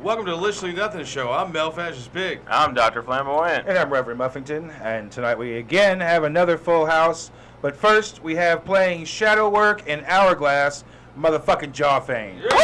Welcome to the Deliciously Nothing Show. I'm Mel Fascist Pig. I'm Dr. Flamboyant. And I'm Reverend Muffington. And tonight we again have another full house. But first, we have playing Shadow Work and Hourglass, motherfucking Jawfane. Yeah.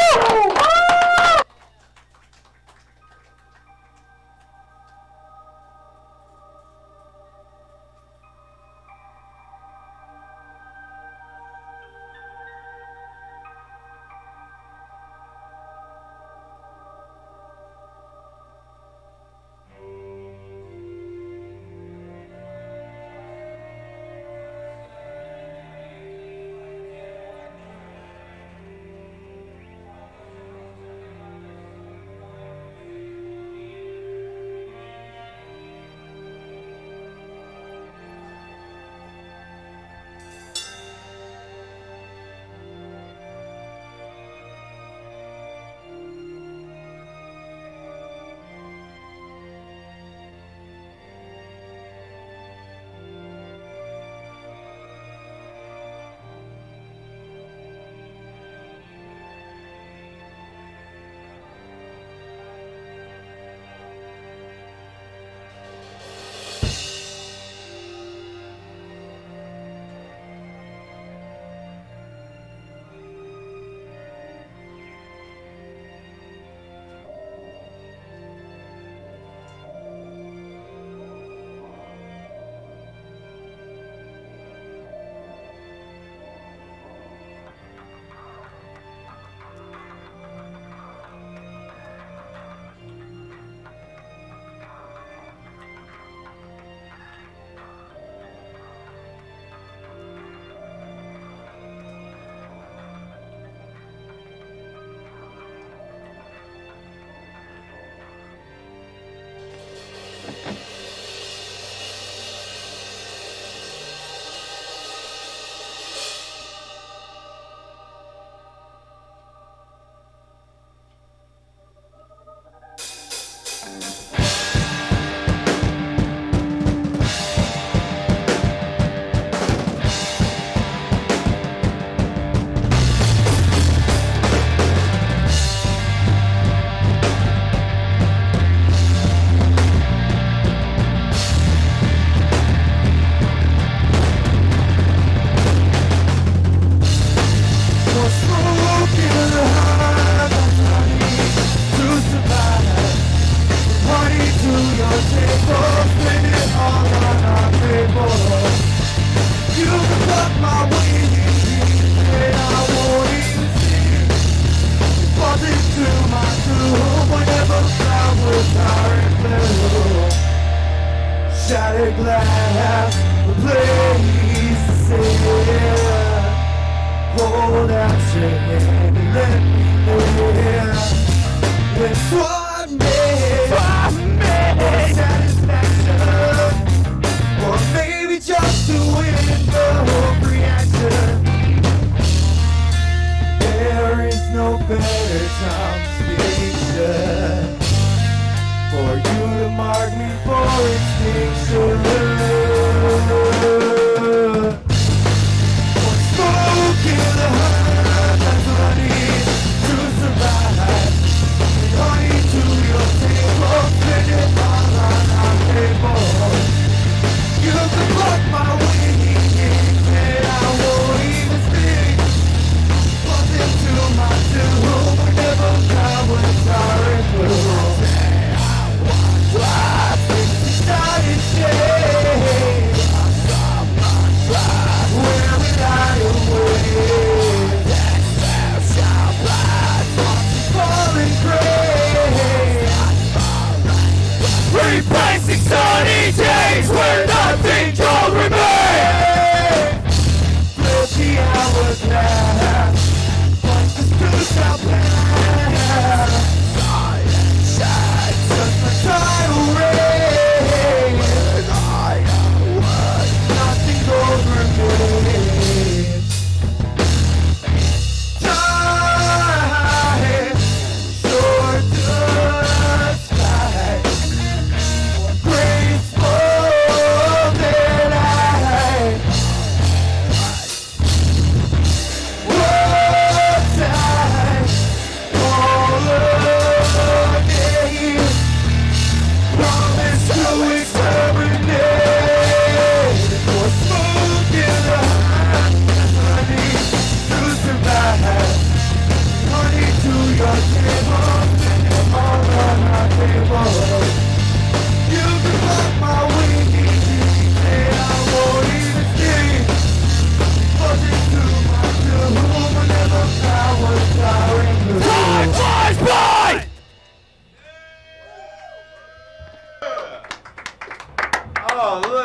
Shattered glass, the place to sit. Hold out your hand and let me live. It's what made satisfaction, or maybe just to win the reaction. There is no better conversation for you to mark me for extinction. For smoke in the heart, that's what I need to survive. And honey to your table, spend it all on our table. You can pluck my wings and I won't even speak. Bump into my doom whenever cowboys are in blue. Started shaking.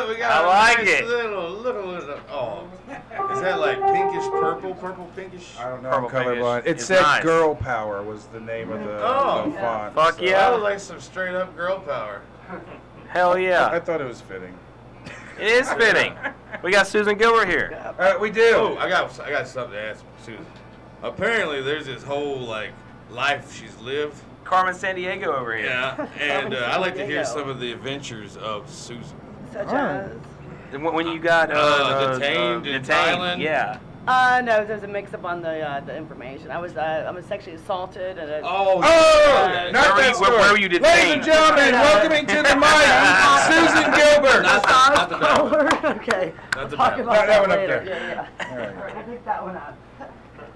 look, we got I a like nice it. little, oh. Is that like pinkish purple pinkish? I don't know. Purple I'm colorblind. pinkish. It It's said nice. "Girl Power" was the name of the font. Fuck so- yeah. That was like some straight up girl power. Hell I yeah. thought it was fitting. It is fitting. We got Susan Gilbert here. We do. Oh, I got something to ask Susan. Apparently, there's this whole like life she's lived. Carmen Sandiego over here. Yeah, and I'd like to hear Sandiego. some of the adventures of Susan. Such as? And when you got detained in detained, Thailand? yeah. No, there's a mix-up on the information. I was sexually assaulted and Oh, okay. not Where that were you- story. where were you Ladies detained? and gentlemen, welcoming to the mic, Susan Gilbert. Not the bad one. Okay. Not the Talk bad about one. That one up later. there. Yeah. All right. All right, I picked that one up.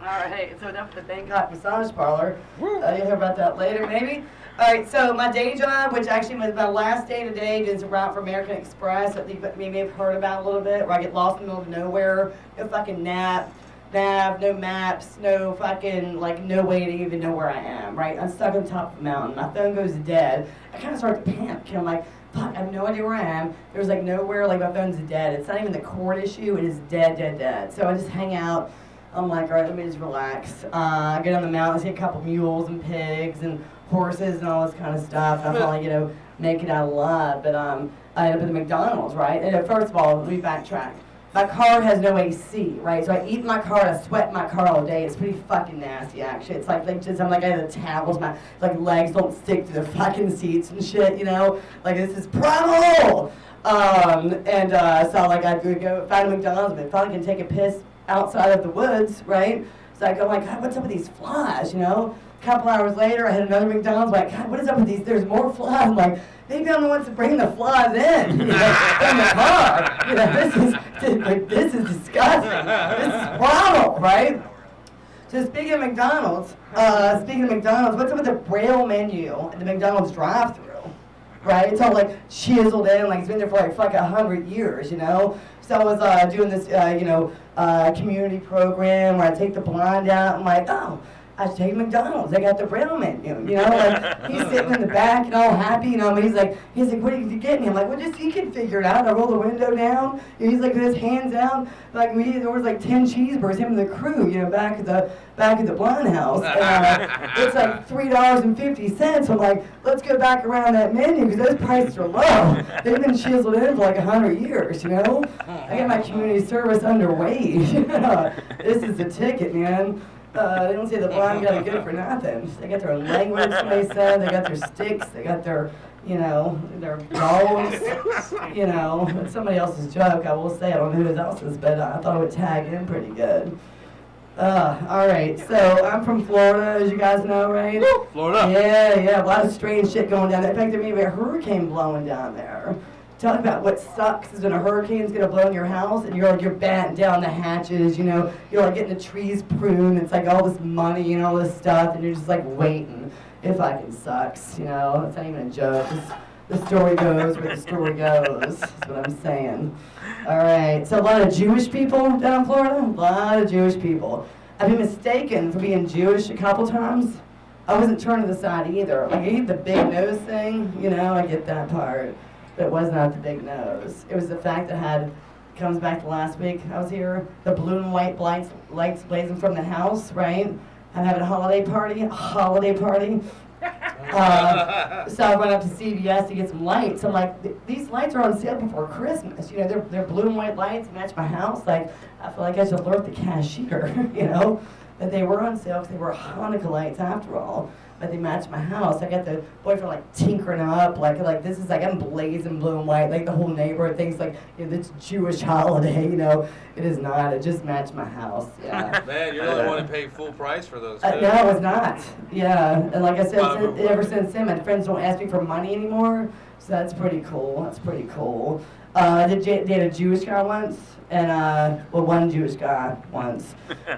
All right, so enough of the Bangkok massage parlor. You'll hear about that later, maybe. All right, so my day job, which actually was my last day today, is a route for American Express that you may have heard about a little bit, where I get lost in the middle of nowhere, no fucking nav, no maps, no fucking, like, no way to even know where I am, right? I'm stuck on top of a mountain. My phone goes dead. I kind of start to panic, and I'm like, fuck, I have no idea where I am. There's, like, nowhere, like, my phone's dead. It's not even the cord issue. It is dead. So I just hang out. I'm like, all right, let me just relax. I get on the mountain, see a couple mules and pigs and horses and all this kind of stuff. I finally, make it out alive. But I end up at the McDonald's, right? And first of all, let me backtrack. My car has no AC, right? So I eat in my car, I sweat in my car all day. It's pretty fucking nasty, actually. It's like just, I'm like, I have the towels, my legs don't stick to the fucking seats and shit, Like, this is primal! So I go find a McDonald's, but finally can take a piss outside of the woods, right? So I go like, God, what's up with these flies, A couple hours later, I had another McDonald's, like, God, what is up with these? There's more flies. I'm like, maybe I'm the one to bring the flies in, in the car. This is disgusting. This is primal, right? So speaking of McDonald's, what's up with the Braille menu at the McDonald's drive-thru? Right? It's all like chiseled in, like it's been there for like 100 years, So I was doing this, community program where I take the blind out. I'm like, oh, I should take McDonald's. They got the Braille menu, Like he's sitting in the back and all happy, But he's like, what are you getting? I'm like, well, just you can figure it out. I roll the window down. He's like with his hands out, like there was like 10 cheeseburgers. Him and the crew, back at the blind house. And, it's like $3.50. I'm like, let's go back around that menu because those prices are low. They've been chiseled in for like 100 years, I get my community service underway. This is the ticket, man. They don't say the blind got it good for nothing. They got their language, they said. They got their sticks. They got their, their dolls. It's somebody else's joke, I will say. I don't know who else's, but I thought it would tag in pretty good. All right, so I'm from Florida, as you guys know, right? Florida. Yeah, a lot of strange shit going down there. In fact, there may be a hurricane blowing down there. Talk about what sucks is when a hurricane's gonna blow in your house and you're batting down the hatches, you're like getting the trees pruned, it's like all this money and all this stuff, and you're just like waiting. It fucking sucks, it's not even a joke. The story goes where the story goes, is what I'm saying. All right, so a lot of Jewish people down in Florida, a lot of Jewish people. I've been mistaken for being Jewish a couple times. I wasn't turned to the side either. Like I get the big nose thing, I get that part. But it was not the big nose. It was the fact that comes back to last week. I was here, the blue and white lights blazing from the house, right? I'm having a holiday party. So I went up to CVS to get some lights. I'm like, these lights are on sale before Christmas. They're blue and white lights, match my house. Like, I feel like I should alert the cashier, that they were on sale because they were Hanukkah lights after all. But they matched my house. I got the boyfriend like tinkering up, like this is like I'm blazing blue and white, like the whole neighborhood thinks like this Jewish holiday, It is not. It just matched my house. Yeah. Man, you're the only one to pay full price for those. No, I was not. Yeah, and like I said, ever since then, my friends don't ask me for money anymore. So that's pretty cool. I did date a Jewish guy once, and one Jewish guy once,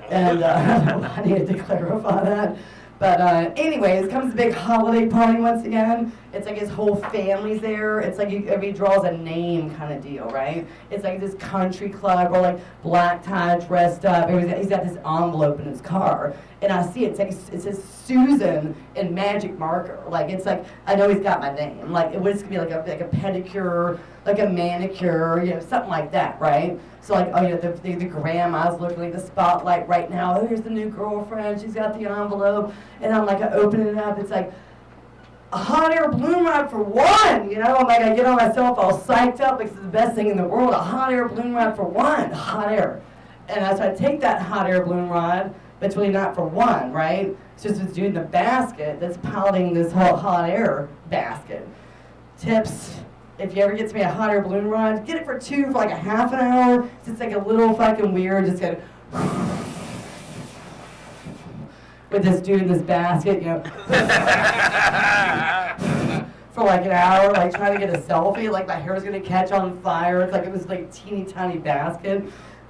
and I needed to clarify that. But anyways, comes a big holiday party once again. It's like his whole family's there. It's like everybody draws a name kind of deal, right? It's like this country club or like black tie dressed up. He's got this envelope in his car. And I see it says Susan in magic marker. Like it's like, I know he's got my name. Like it was gonna be like a pedicure, like a manicure, you know, something like that, right? So like, oh yeah, the grandma's looking at the spotlight right now. Oh, here's the new girlfriend. She's got the envelope, and I'm like, I open it up. It's like a hot air balloon ride for one. You know, I'm like, I get on myself all psyched up because it's the best thing in the world. A hot air balloon ride for one, hot air. And so I take that hot air balloon ride, but it's really not for one, right? It's just this dude in the basket that's piloting this whole hot air basket. Tips. If you ever get to me a hot air balloon ride, get it for two for like a half an hour. It's like a little fucking weird, just kind of with this dude in this basket, you know, for like an hour, like trying to get a selfie, like my hair's gonna catch on fire. It's like it was like a teeny tiny basket.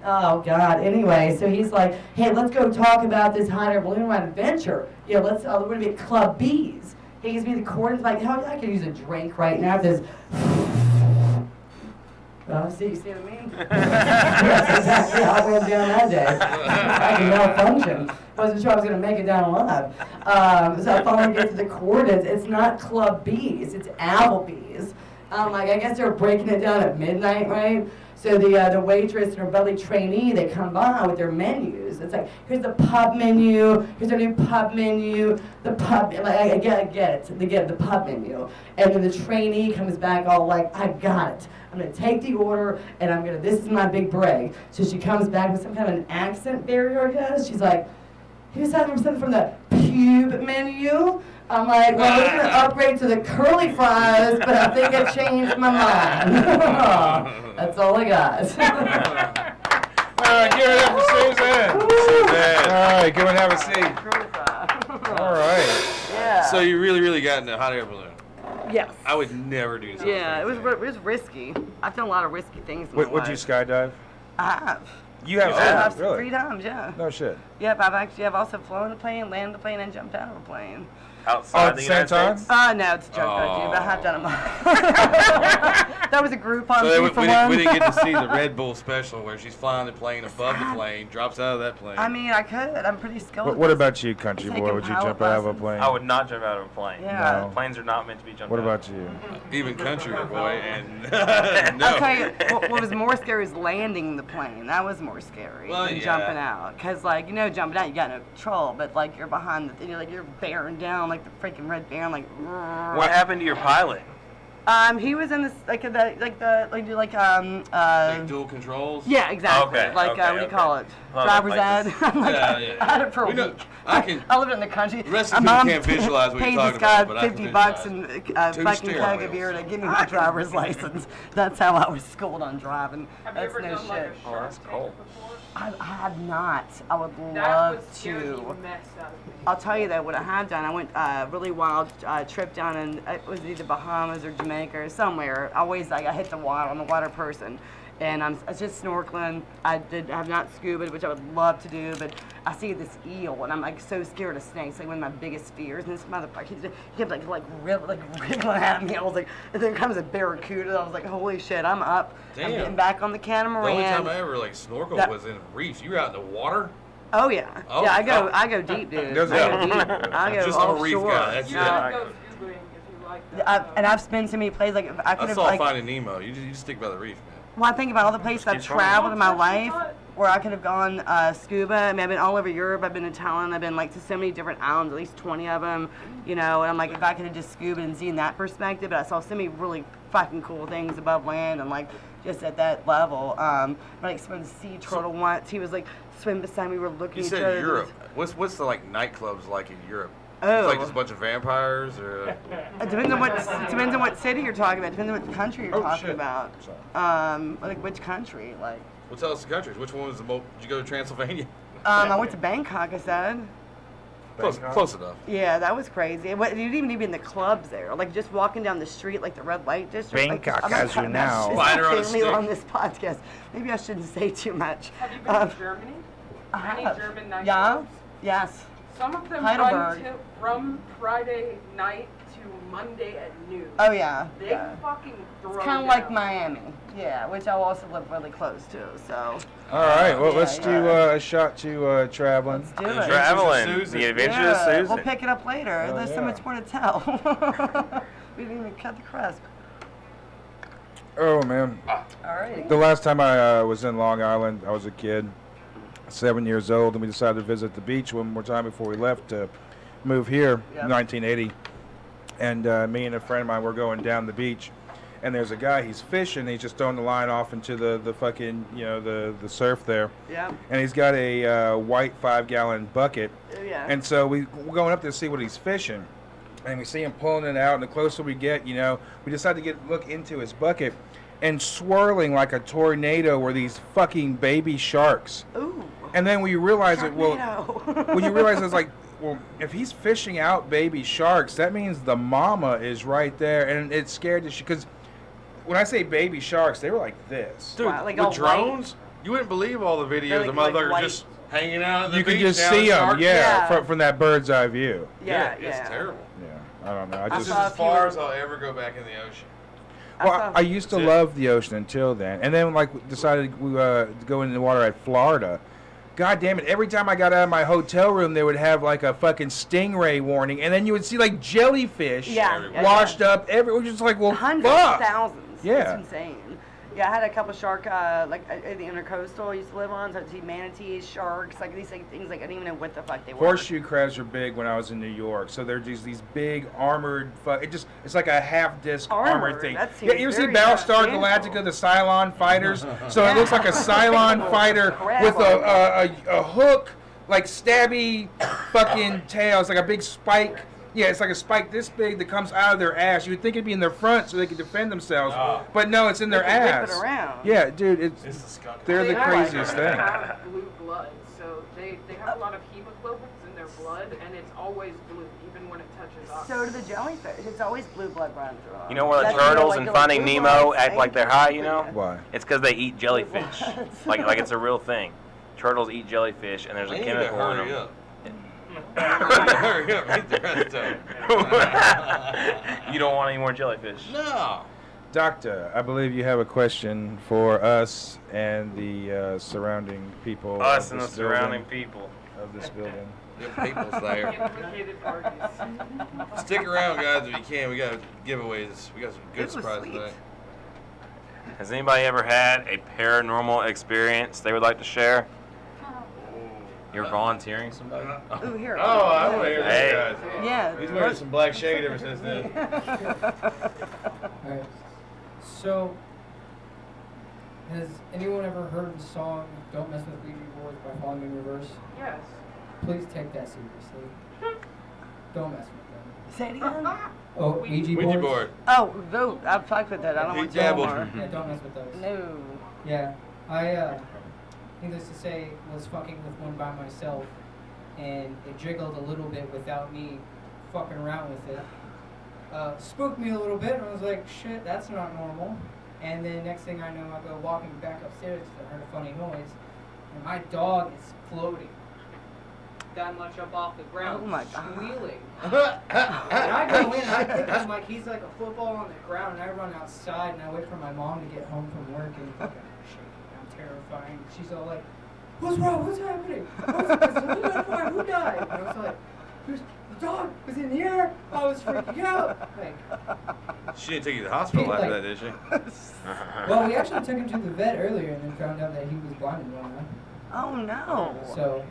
Oh God. Anyway, so he's like, hey, let's go talk about this hot air balloon ride adventure. You know, we're gonna be at Club B's. He gives me the coordinates, like, hell yeah, I could use a drink right now. This. See what I mean? Yes, exactly. I went down that day. I can malfunction. Wasn't sure I was going to make it down alive. So I finally get to the coordinates. It's not Club B's, it's Applebee's. Like, I guess they're breaking it down at midnight, right? So the waitress and her bubbly trainee, they come by with their menus. It's like, here's the pub menu, here's our new pub menu, the pub, like, I get it, they get the pub menu. And then the trainee comes back all like, I got it. I'm gonna take the order and this is my big break. So she comes back with some kind of an accent barrier, I guess. She's like, here's something from the pube menu. I'm like, well, we're gonna upgrade to the curly fries, but I think I changed my mind. That's all I got. All right, give it up for Susan. Susan. All right, go and have a seat. All right. Yeah. So you really got into a hot air balloon? Yes. I would never do something. Yeah, it was risky. I've done a lot of risky things in my life. Would you skydive? I have. You have? I've Really? 3 times, yeah. No shit. Yep, I've also flown a plane, landed a plane, and jumped out of a plane. Outside at the the United same time? States? No, it's a joke I do, but I have done them. That was a Groupon So fee for one. we didn't get to see the Red Bull special where she's flying the plane above the plane, drops out of that plane. I mean, I could. I'm pretty skilled. What about you, country Taking boy? Would you power jump out of a lessons. plane? I would not jump out of a plane. Yeah. No. Planes are not meant to be jumped What out of. about you? Even country boy, and no. I'll tell you, what was more scary was landing the plane. That was more scary Well, than yeah. jumping out. Because, like, you know, jumping out, you got no control. But, like, you're behind the thing. You're bearing down like the freaking Red Baron, like. What happened to your pilot? He was in this, like dual controls? Yeah, exactly. Okay, what do you call it? Driver's ed. Yeah. I had it for a week. I lived in the country. The rest My of people mom can't visualize what you're paid talking this guy about, but I can $50 visualize. and Two fucking steering keg of wheels. beer to give me my driver's license. That's how I was schooled on driving. Have you That's ever no done like shit. a shark that's tank cold. before? I have not. I would That love would scare to. the mess out of me. I'll tell you that what I have done, I went really wild trip down in it was either Bahamas or Jamaica or somewhere. I hit the water. I'm a water person, and I was just snorkeling. I have not scuba, which I would love to do, but I see this eel, and I'm like so scared of snakes. Like one of my biggest fears. And this motherfucker, he kept like wriggling at me. I was like, and then comes a barracuda. I was like, holy shit, I'm up. Damn. I'm getting back on the The catamaran. only time I ever snorkeled was in reefs. You were out in the water? Oh yeah, Oh, yeah. oh. I go deep, dude. Does I go it? deep. I go Just I'm a reef offshore. guy, that's Yeah. it. Go scubaing if you like that. I've been so many places. Like I could I have saw like. Finding Nemo. You just stick by the reef, man. Well, I think about all the places I've keep trying. traveled in my life where I could have gone scuba. I mean, I've been all over Europe. I've been to Thailand. I've been like to so many different islands, at least 20 of them. You know, and I'm like, if I could have just scuba and seen that perspective, but I saw so many really fucking cool things above land and like just at that level. Like swim the sea turtle once. He was like swimming beside me. We were looking You at each said other. Europe. What's the like nightclubs like in Europe? Oh. It's like just a bunch of vampires, or It depends on what city you're talking about. Depends on what country you're talking shit. about. Like which country? Like, well, tell us the countries. Which one was the most? Did you go to Transylvania? I went to Bangkok. I said. Close enough. Yeah, that was crazy. You didn't even need to be in the clubs there. Like just walking down the street, like the red light district. Bangkok, like, I'm not as you talking about know. shit. Spider on a Stop me stick. on this podcast. Maybe I shouldn't say too much. Have you been to Germany? I Any have. German Yeah. nightclubs? Yes. Some of them Heidelberg. run from Friday night to Monday at noon. Oh yeah. They Yeah. fucking throw It's kind of down. like Miami. Yeah, which I also live really close to. So All right, well, Yeah, let's do yeah. a shot to traveling. let's do Adventure- it. Traveling. Susan. The Adventures of Yeah, Susan. we'll pick it up later. Oh, There's so yeah. much more to tell. We didn't even cut the crust. Oh, man. All right. The last time I was in Long Island, I was a kid, 7 years old, and we decided to visit the beach one more time before we left to move here, Yep. 1980. And me and a friend of mine were going down the beach, and there's a guy, he's fishing, he's just throwing the line off into the fucking, the surf there. Yeah. And he's got a white 5-gallon bucket. Yeah. And so we're going up there to see what he's fishing. And we see him pulling it out, and the closer we get, we decide to look into his bucket, and swirling like a tornado were these fucking baby sharks. Ooh. And then when you realize it, well, Sharknado. when you realize it's like, well, if he's fishing out baby sharks, that means the mama is right there, and it scared the shit. Because when I say baby sharks, they were like this. Dude, Wow, like with all drones, you wouldn't believe all the videos of like motherfuckers white. just hanging out at the You beach. can just now, see them, sharks- Yeah. from that bird's eye view. Yeah, It's terrible. Yeah, I don't know. I This just is saw a as far few- as I'll ever go back in the ocean. Well, I used to That's it. love the ocean until then, and then decided we to go into the water at Florida. God damn it! Every time I got out of my hotel room, they would have like a fucking stingray warning, and then you would see like jellyfish Yeah. washed up everywhere. Just like, well, Hundreds, fuck. thousands. Yeah. It's insane. Yeah, I had a couple shark, like in the intercoastal I used to live on, so I'd see manatees, sharks, like these things, like I didn't even know what the fuck they were. Horseshoe crabs are big when I was in New York, so they're just these big armored. It's like a half disc armored Armored? thing. That Yeah, seems you ever see very Battlestar tangible. Galactica, the Cylon fighters? So it looks like a Cylon fighter Crab with armor. a hook, like stabby fucking tail. It's like a big spike. Yeah, it's like a spike this big that comes out of their ass. You would think it'd be in their front so they could defend themselves, but no, it's in their They can ass. whip it around. Yeah, dude, it's This is skunk. they're the They craziest thing. have blue blood, so they have a lot of hemoglobins in their blood, and it's always blue, even when it touches us. So do the jellyfish. It's always blue blood running through them. You know where the That's turtles like in the Finding blue Nemo blood act like they're high, you know? Why? It's because they eat jellyfish. like it's a real thing. Turtles eat jellyfish, and there's a They need to chemical in hurry them. up. Hurry up, eat the rest of it. You don't want any more jellyfish. No. Doctor, I believe you have a question for us and the surrounding people. Us of and the this surrounding building, people. of this building. Good people there. Implicated parties. Stick around, guys, if you can. We got giveaways. We got some good This was surprises sweet. tonight. Has anybody ever had a paranormal experience they would like to share? You're volunteering somebody? Ooh, here. Oh, I want to hear Hey. this, guys. Yeah. He's wearing some black shade ever since then. Alright. So, has anyone ever heard of the song Don't Mess with Ouija Boards by Falling in Reverse? Yes. Please take that seriously. Don't mess with them. Say it again. Oh, Ouija boards? Ouija board. Oh, no, I've fucked with that. I don't He want to dabbled. anymore. Yeah, don't mess with those. No. Yeah, I, needless to say, was fucking with one by myself, and it jiggled a little bit without me fucking around with it. Spooked me a little bit, and I was like, shit, that's not normal. And then next thing I know, I go walking back upstairs because I heard a funny noise, and my dog is floating that much up off the ground, Oh my God. squealing. And I go in, I pick him like he's like a football on the ground, and I run outside, and I wait for my mom to get home from work, and fucking I'm terrifying. She's all like, "What's wrong? What's happening? Who got fired? Who died?" And I was like, "The dog was in the air. I was freaking out." Like, She didn't take you to the hospital Like- after that, did she? well, we actually took him to the vet earlier, and then found out that he was blind in one eye. Oh, no. So,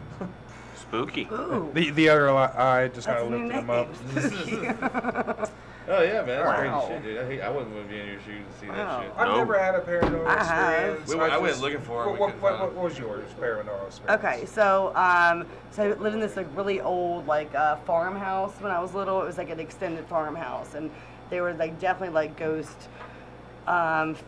Spooky. Ooh. The other eye just kind That's of a new lifted him up. Oh, yeah, man. That's Wow. crazy shit, dude. I wouldn't want to be in your shoes to see that Wow. shit. I've Nope. never had a paranormal I have. experience. I went just- looking for it, we What, couldn't what, find it. what was yours? Paranormal experience. Okay, so so I lived in this like really old like farmhouse when I was little. It was like an extended farmhouse, and they were like definitely like ghost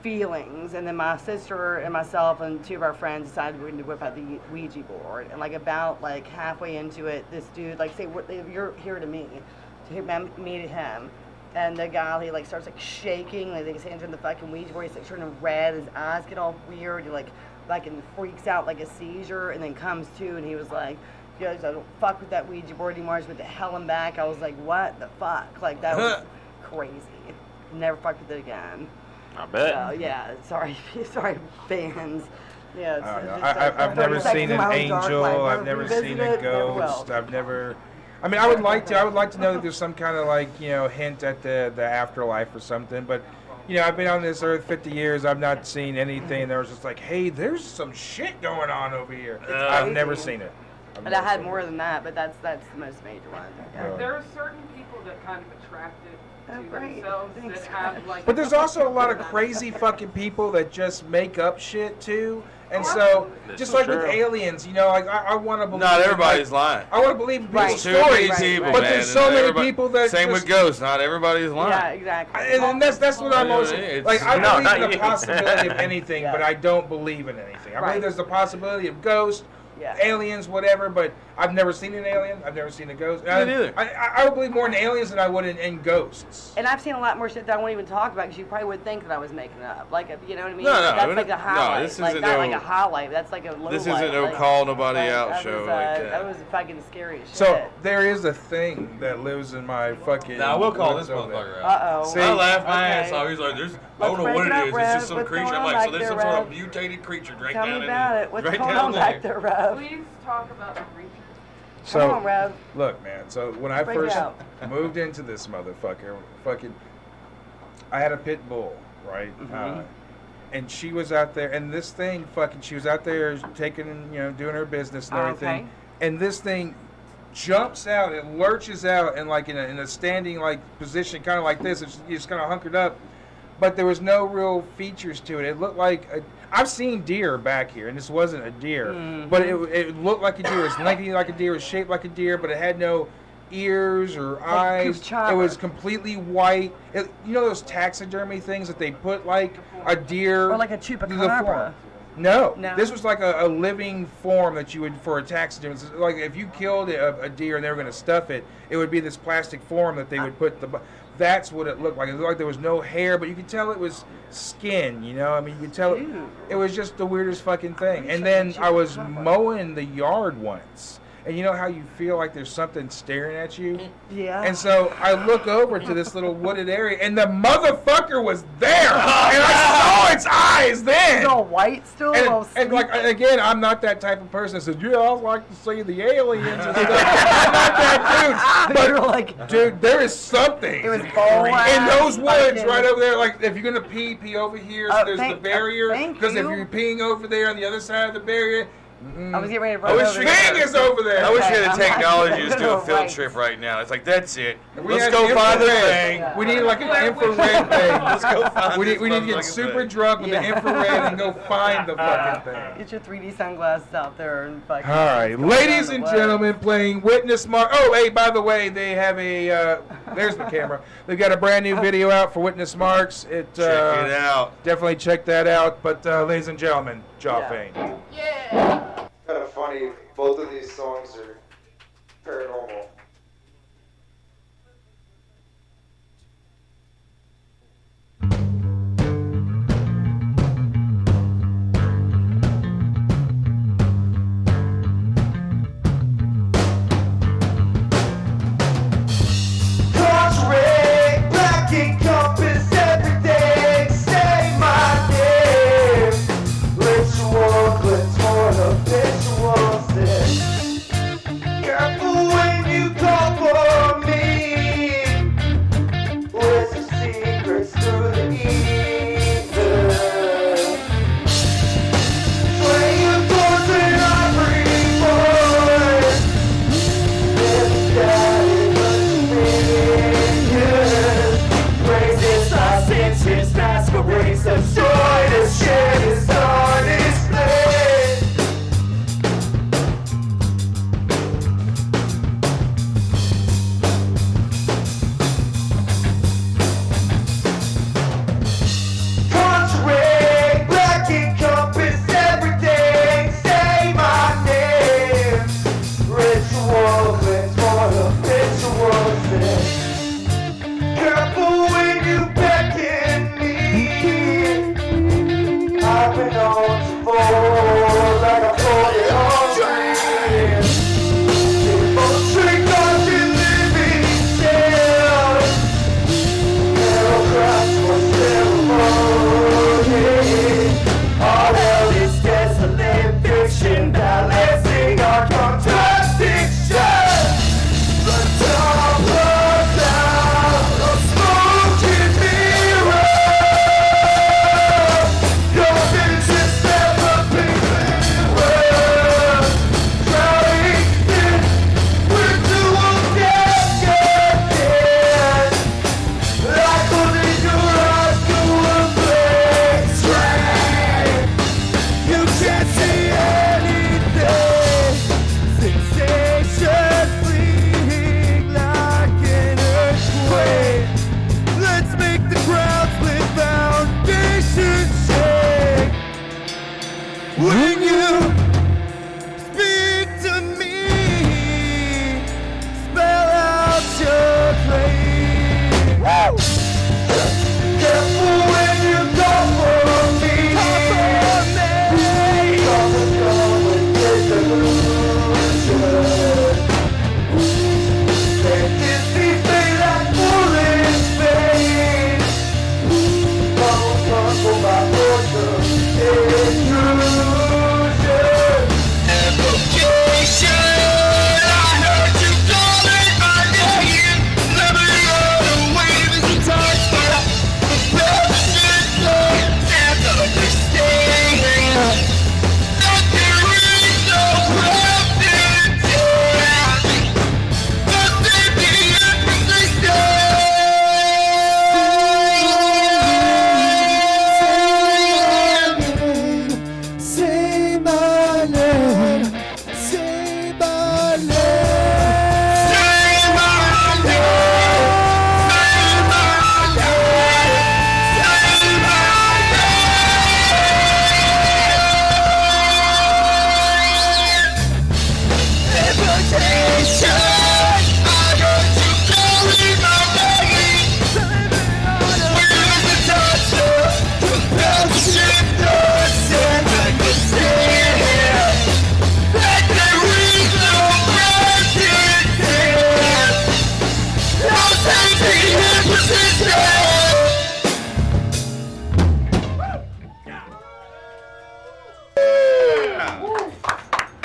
feelings. And then my sister and myself and two of our friends decided we were going to whip out the Ouija board. And like about like halfway into it, this dude like say you're here to me, me to him. And the guy, he like starts like shaking, like his hands are in the fucking Ouija board. He's like turning red, his eyes get all weird. He like and freaks out like a seizure, and then comes to, and he was like, goes, I don't fuck with that Ouija board anymore. I just went to hell and back. I was like, what the fuck? Like, that was crazy. Never fucked with it again. I bet. So, yeah, sorry, fans. Yeah, I've never seen an angel. I've never seen a ghost. I've never. I mean, I would like to know that there's some kind of like, hint at the afterlife or something. But, I've been on this earth 50 years. I've not seen anything. There was just like, hey, there's some shit going on over here. I've never seen it. And I had more than that, but that's the most major one. Yeah. There are certain people that kind of attract it to themselves that have like. But there's also a lot of crazy fucking people that just make up shit too. And so, just like with aliens, I want to believe. Not everybody's lying. I want to believe people's stories, but there's so many people that. Same with ghosts. Not everybody's lying. Yeah, exactly. And that's what I'm most like. I believe in the you. possibility of anything, but I don't believe in anything. I believe there's the possibility of ghosts. Yeah. Aliens, whatever, but I've never seen an alien. I've never seen a ghost. Me neither. I would believe more in aliens than I would in ghosts. And I've seen a lot more shit that I won't even talk about because you probably would think that I was making it up. Like, you know what I mean? No, that's like a highlight. this like, isn't not no, like a highlight. That's like a low This light. isn't no like, call nobody like, out that show was, like that. That was fucking scary as shit. So there is a thing that lives in my fucking. Now we'll call this over there. motherfucker out. Uh-oh. See, I laughed my Okay. ass off. He's like, "There's, I Let's don't know what break it it up, is. Rev. It's just some What's creature." going I'm on like, "So back there's there, some sort of Rev? mutated creature right Tell down me in about there. it. What's right going down on there. back there, Rev? Please talk about the creature. So Come on, Rev. look, man. So when I Break it first out. moved into this motherfucker, I had a pit bull, right? And she was out there, and this thing, she was out there taking, doing her business and everything. Okay. And this thing jumps out, it lurches out, and like in a standing like position, kind of like this. It's just kind of hunkered up, but there was no real features to it. It looked like I've seen deer back here, and this wasn't a deer, but it looked like a deer. It was lengthy like a deer, it was shaped like a deer, but it had no ears or eyes. It was completely white. Those taxidermy things that they put like a deer Or like a through the chupacabra. form? No. No? This was like a living form that you would, for a taxidermy. It's like if you killed a deer and they were going to stuff it, it would be this plastic form that they would put that's what it looked like. It looked like there was no hair, but you could tell it was skin, you could tell it was just the weirdest fucking thing. And then I was mowing the yard once. And you know how you feel like there's something staring at you? Yeah. And so I look over to this little wooded area, and the motherfucker was there! And I saw its eyes then! It's all white still? And like, again, I'm not that type of person that says, yeah, I'd like to see the aliens and stuff. I'm not that dude. But, You're like, dude, there is something it was ball in those woods right over there. Like, if you're going to pee over here, so there's the barrier. Because if you're peeing over there on the other side of the barrier, I was getting ready to run over Thing is over there. I wish we had the Okay, technology to just do a field Right. trip right now. It's like, that's it. We Let's had go find the infrared. thing. We need like an infrared thing. Let's go find We this need to get motherfucking super thing. drunk with the infrared and go find the fucking thing. Get your 3D sunglasses out there and fucking. All right, ladies and gentlemen, playing Witness Mark. Oh, hey, by the way, they have a. There's the camera. They've got a brand new video out for Witness Marks. Check it out. Definitely check that out. But ladies and gentlemen, Jaw Fane. Kind of funny, both of these songs are paranormal. Contrary, black encompass everything. Say my name. Ritual, ritual, habitual sin. Careful when you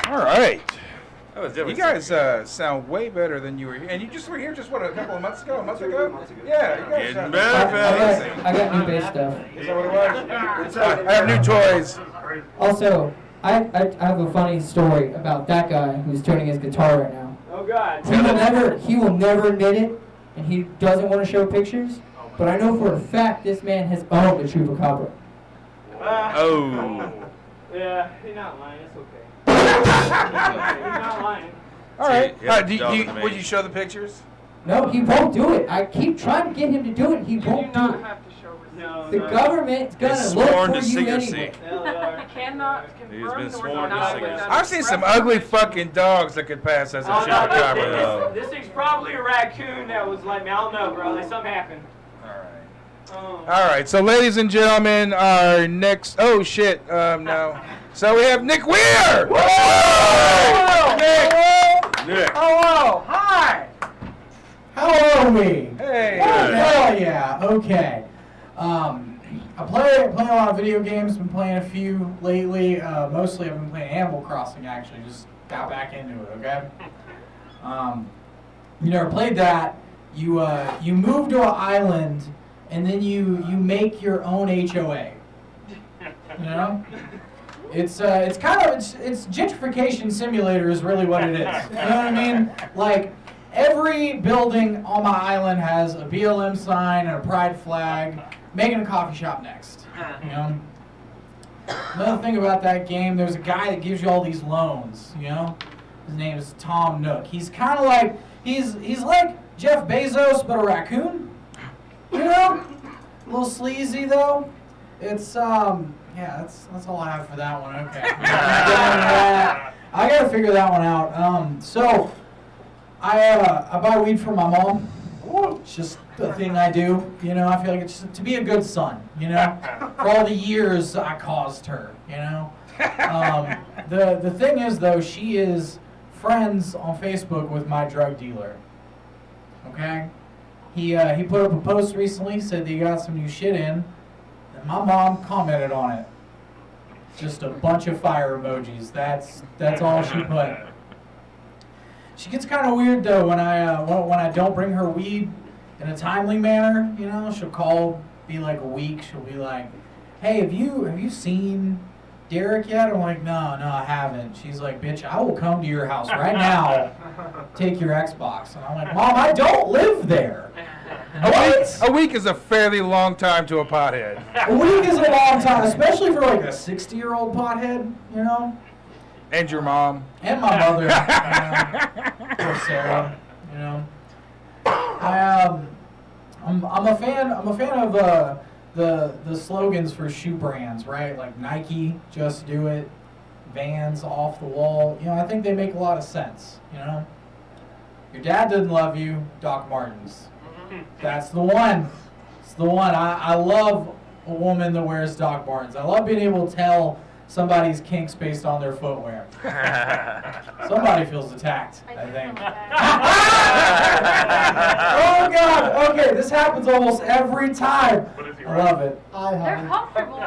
All right. That was You different. guys sound way better than you were here. And you just were here just, what, a couple of months ago? A month ago? Yeah, you guys Getting sound better, fellas. I got new bass stuff. Is that what it was? I have new toys. Also, I have a funny story about that guy who's tuning his guitar right now. Oh God. He will never admit it, and he doesn't want to show pictures. But I know for a fact this man has owned a chupacabra. Oh. Yeah, you're not lying. It's okay. You're not lying. All right. Yeah, Would you show the pictures? No, he won't do it. I keep trying to get him to do it. He You do won't do not it. have to show receipts. No. The government's gonna He's look sworn for to you secrecy. anyway. I cannot He's confirm been nor sworn to deny secrecy. without I've seen some express ugly permission. fucking dogs that could pass as a Oh, no, chupacabra. this thing's probably a raccoon that was like, I don't know, bro. Like something happened. All right, so ladies and gentlemen, our next. Oh shit, no. So we have Nick Weir. Nick. Hello, hi. How are we? Hey. Oh, hell yeah. Okay. I play a lot of video games. Been playing a few lately. Mostly I've been playing Animal Crossing. Actually, just got back into it. Okay. You never played that? You move to an island, and then you make your own HOA. You know. It's kind of it's gentrification simulator is really what it is. You know what I mean? Like every building on my island has a BLM sign and a pride flag, making a coffee shop next. You know. Another thing about that game, there's a guy that gives you all these loans. You know, his name is Tom Nook. He's kind of like he's like Jeff Bezos but a raccoon. You know, a little sleazy though. It's yeah, that's all I have for that one. Okay. I gotta figure that one out. So I buy weed from my mom. It's just the thing I do. You know, I feel like it's just to be a good son. You know, for all the years I caused her. You know. The thing is though, she is friends on Facebook with my drug dealer. Okay. He put up a post recently, said that he got some new shit in. And my mom commented on it. Just a bunch of fire emojis. That's all she put. She gets kind of weird though when I don't bring her weed in a timely manner. You know, she'll call, be like a week. She'll be like, "Hey, have you seen Derek yet?" I'm like, "No, I haven't." She's like, "Bitch, I will come to your house right now, take your Xbox." And I'm like, "Mom, I don't live there." A week is a fairly long time to a pothead. A week is a long time, especially for like a 60-year-old pothead, you know? And your mom. And my mother, you know? Poor Sarah, you know? I'm a fan of the slogans for shoe brands, right? Like Nike, Just Do It, Vans, Off the Wall. You know, I think they make a lot of sense, you know? Your dad didn't love you, Doc Martens. That's the one. It's the one. I love a woman that wears Doc Martens. I love being able to tell somebody's kinks based on their footwear. Somebody feels attacked, I think. Oh God! Okay, this happens almost every time. I love it. They're comfortable.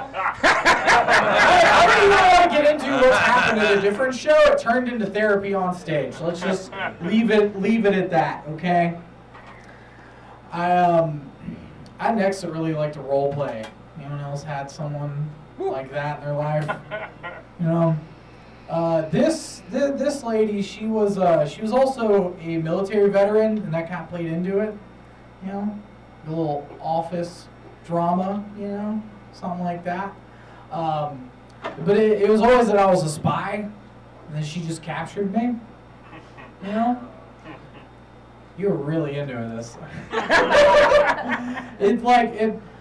I don't even want to get into what's happened at a different show. It turned into therapy on stage. Let's just leave it at that, okay? I next would really like to role play. Anyone else had someone like that in their life? You know, this lady, she was also a military veteran, and that kind of played into it. You know, a little office drama, you know, something like that. But it was always that I was a spy, and then she just captured me. You know. You were really into this.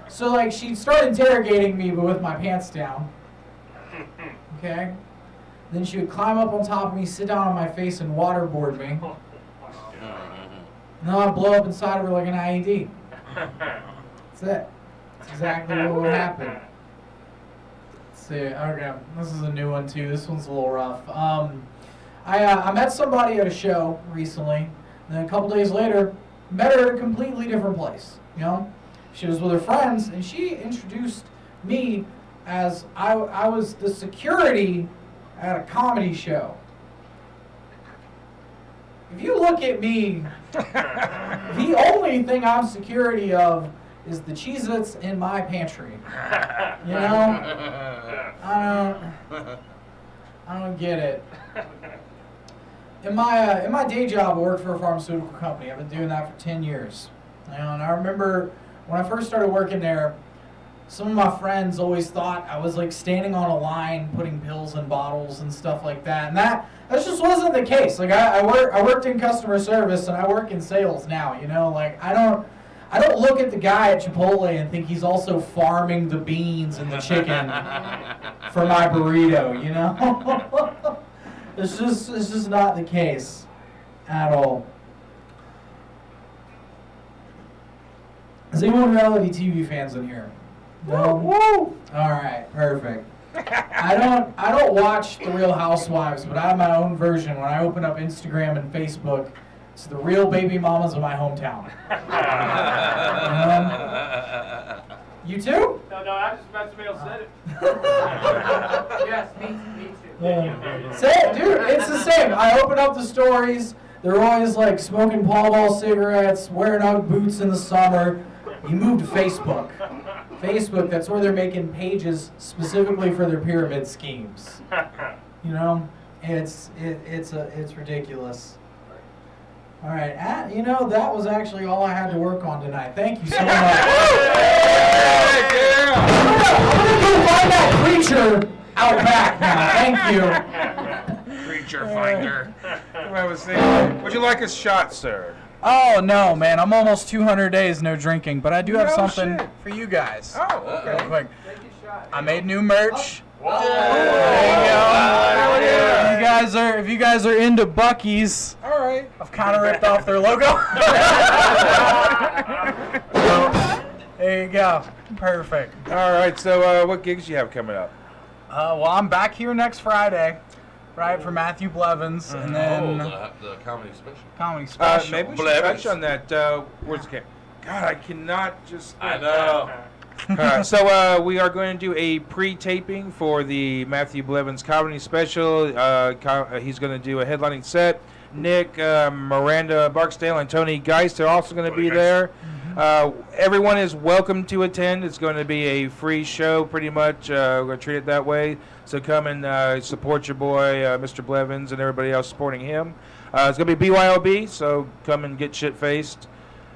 So she started interrogating me, but with my pants down. Okay. Then she would climb up on top of me, sit down on my face, and waterboard me. And then I'd blow up inside of her like an IED. That's it. That's exactly what would happen. Let's see. Okay, this is a new one too. This one's a little rough. I met somebody at a show recently. And then a couple days later, met her at a completely different place, you know? She was with her friends, and she introduced me as I was the security at a comedy show. If you look at me, the only thing I'm security of is the Cheez-Its in my pantry. You know? I don't get it. In my day job, I worked for a pharmaceutical company. I've been doing that for 10 years. You know, and I remember when I first started working there, some of my friends always thought I was like standing on a line putting pills in bottles and stuff like that. And that just wasn't the case. Like I worked in customer service and I work in sales now, you know, like I don't look at the guy at Chipotle and think he's also farming the beans and the chicken for my burrito, you know? It's just not the case at all. Is anyone reality TV fans in here? No? Woo! All right, perfect. I don't watch The Real Housewives, but I have my own version. When I open up Instagram and Facebook, it's the real baby mamas of my hometown. You too? No, I just about to be able to say it. Yes, me too. Say, dude, it's the same. I open up the stories. They're always like smoking Pall Mall cigarettes, wearing Ugg boots in the summer. You move to Facebook. Facebook, that's where they're making pages specifically for their pyramid schemes. You know, it's ridiculous. All right, you know, that was actually all I had to work on tonight. Thank you so much. I'm gonna go find that creature out back now. Thank you. Creature finder. I was thinking, would you like a shot, sir? Oh, no, man. I'm almost 200 days no drinking, but I do have No something shit. for you guys. Oh, okay. Real quick. I made new merch. Whoa. There you go. If you guys are into Buc-ee's, all right. I've kind of ripped off their logo. So, there you go. Perfect. All right. So, what gigs do you have coming up? Well, I'm back here next Friday, right, for Matthew Blevins, and then the comedy special. Comedy special. Maybe we should touch on that. Where's the camera? God, I cannot just. I know. So we are going to do a pre-taping for the Matthew Blevins comedy special. He's going to do a headlining set. Nick, Miranda Barksdale, and Tony Geist are also going to be there. Everyone is welcome to attend. It's going to be a free show, pretty much. We're going to treat it that way. So come and support your boy, Mr. Blevins, and everybody else supporting him. It's going to be BYOB, so come and get shit-faced.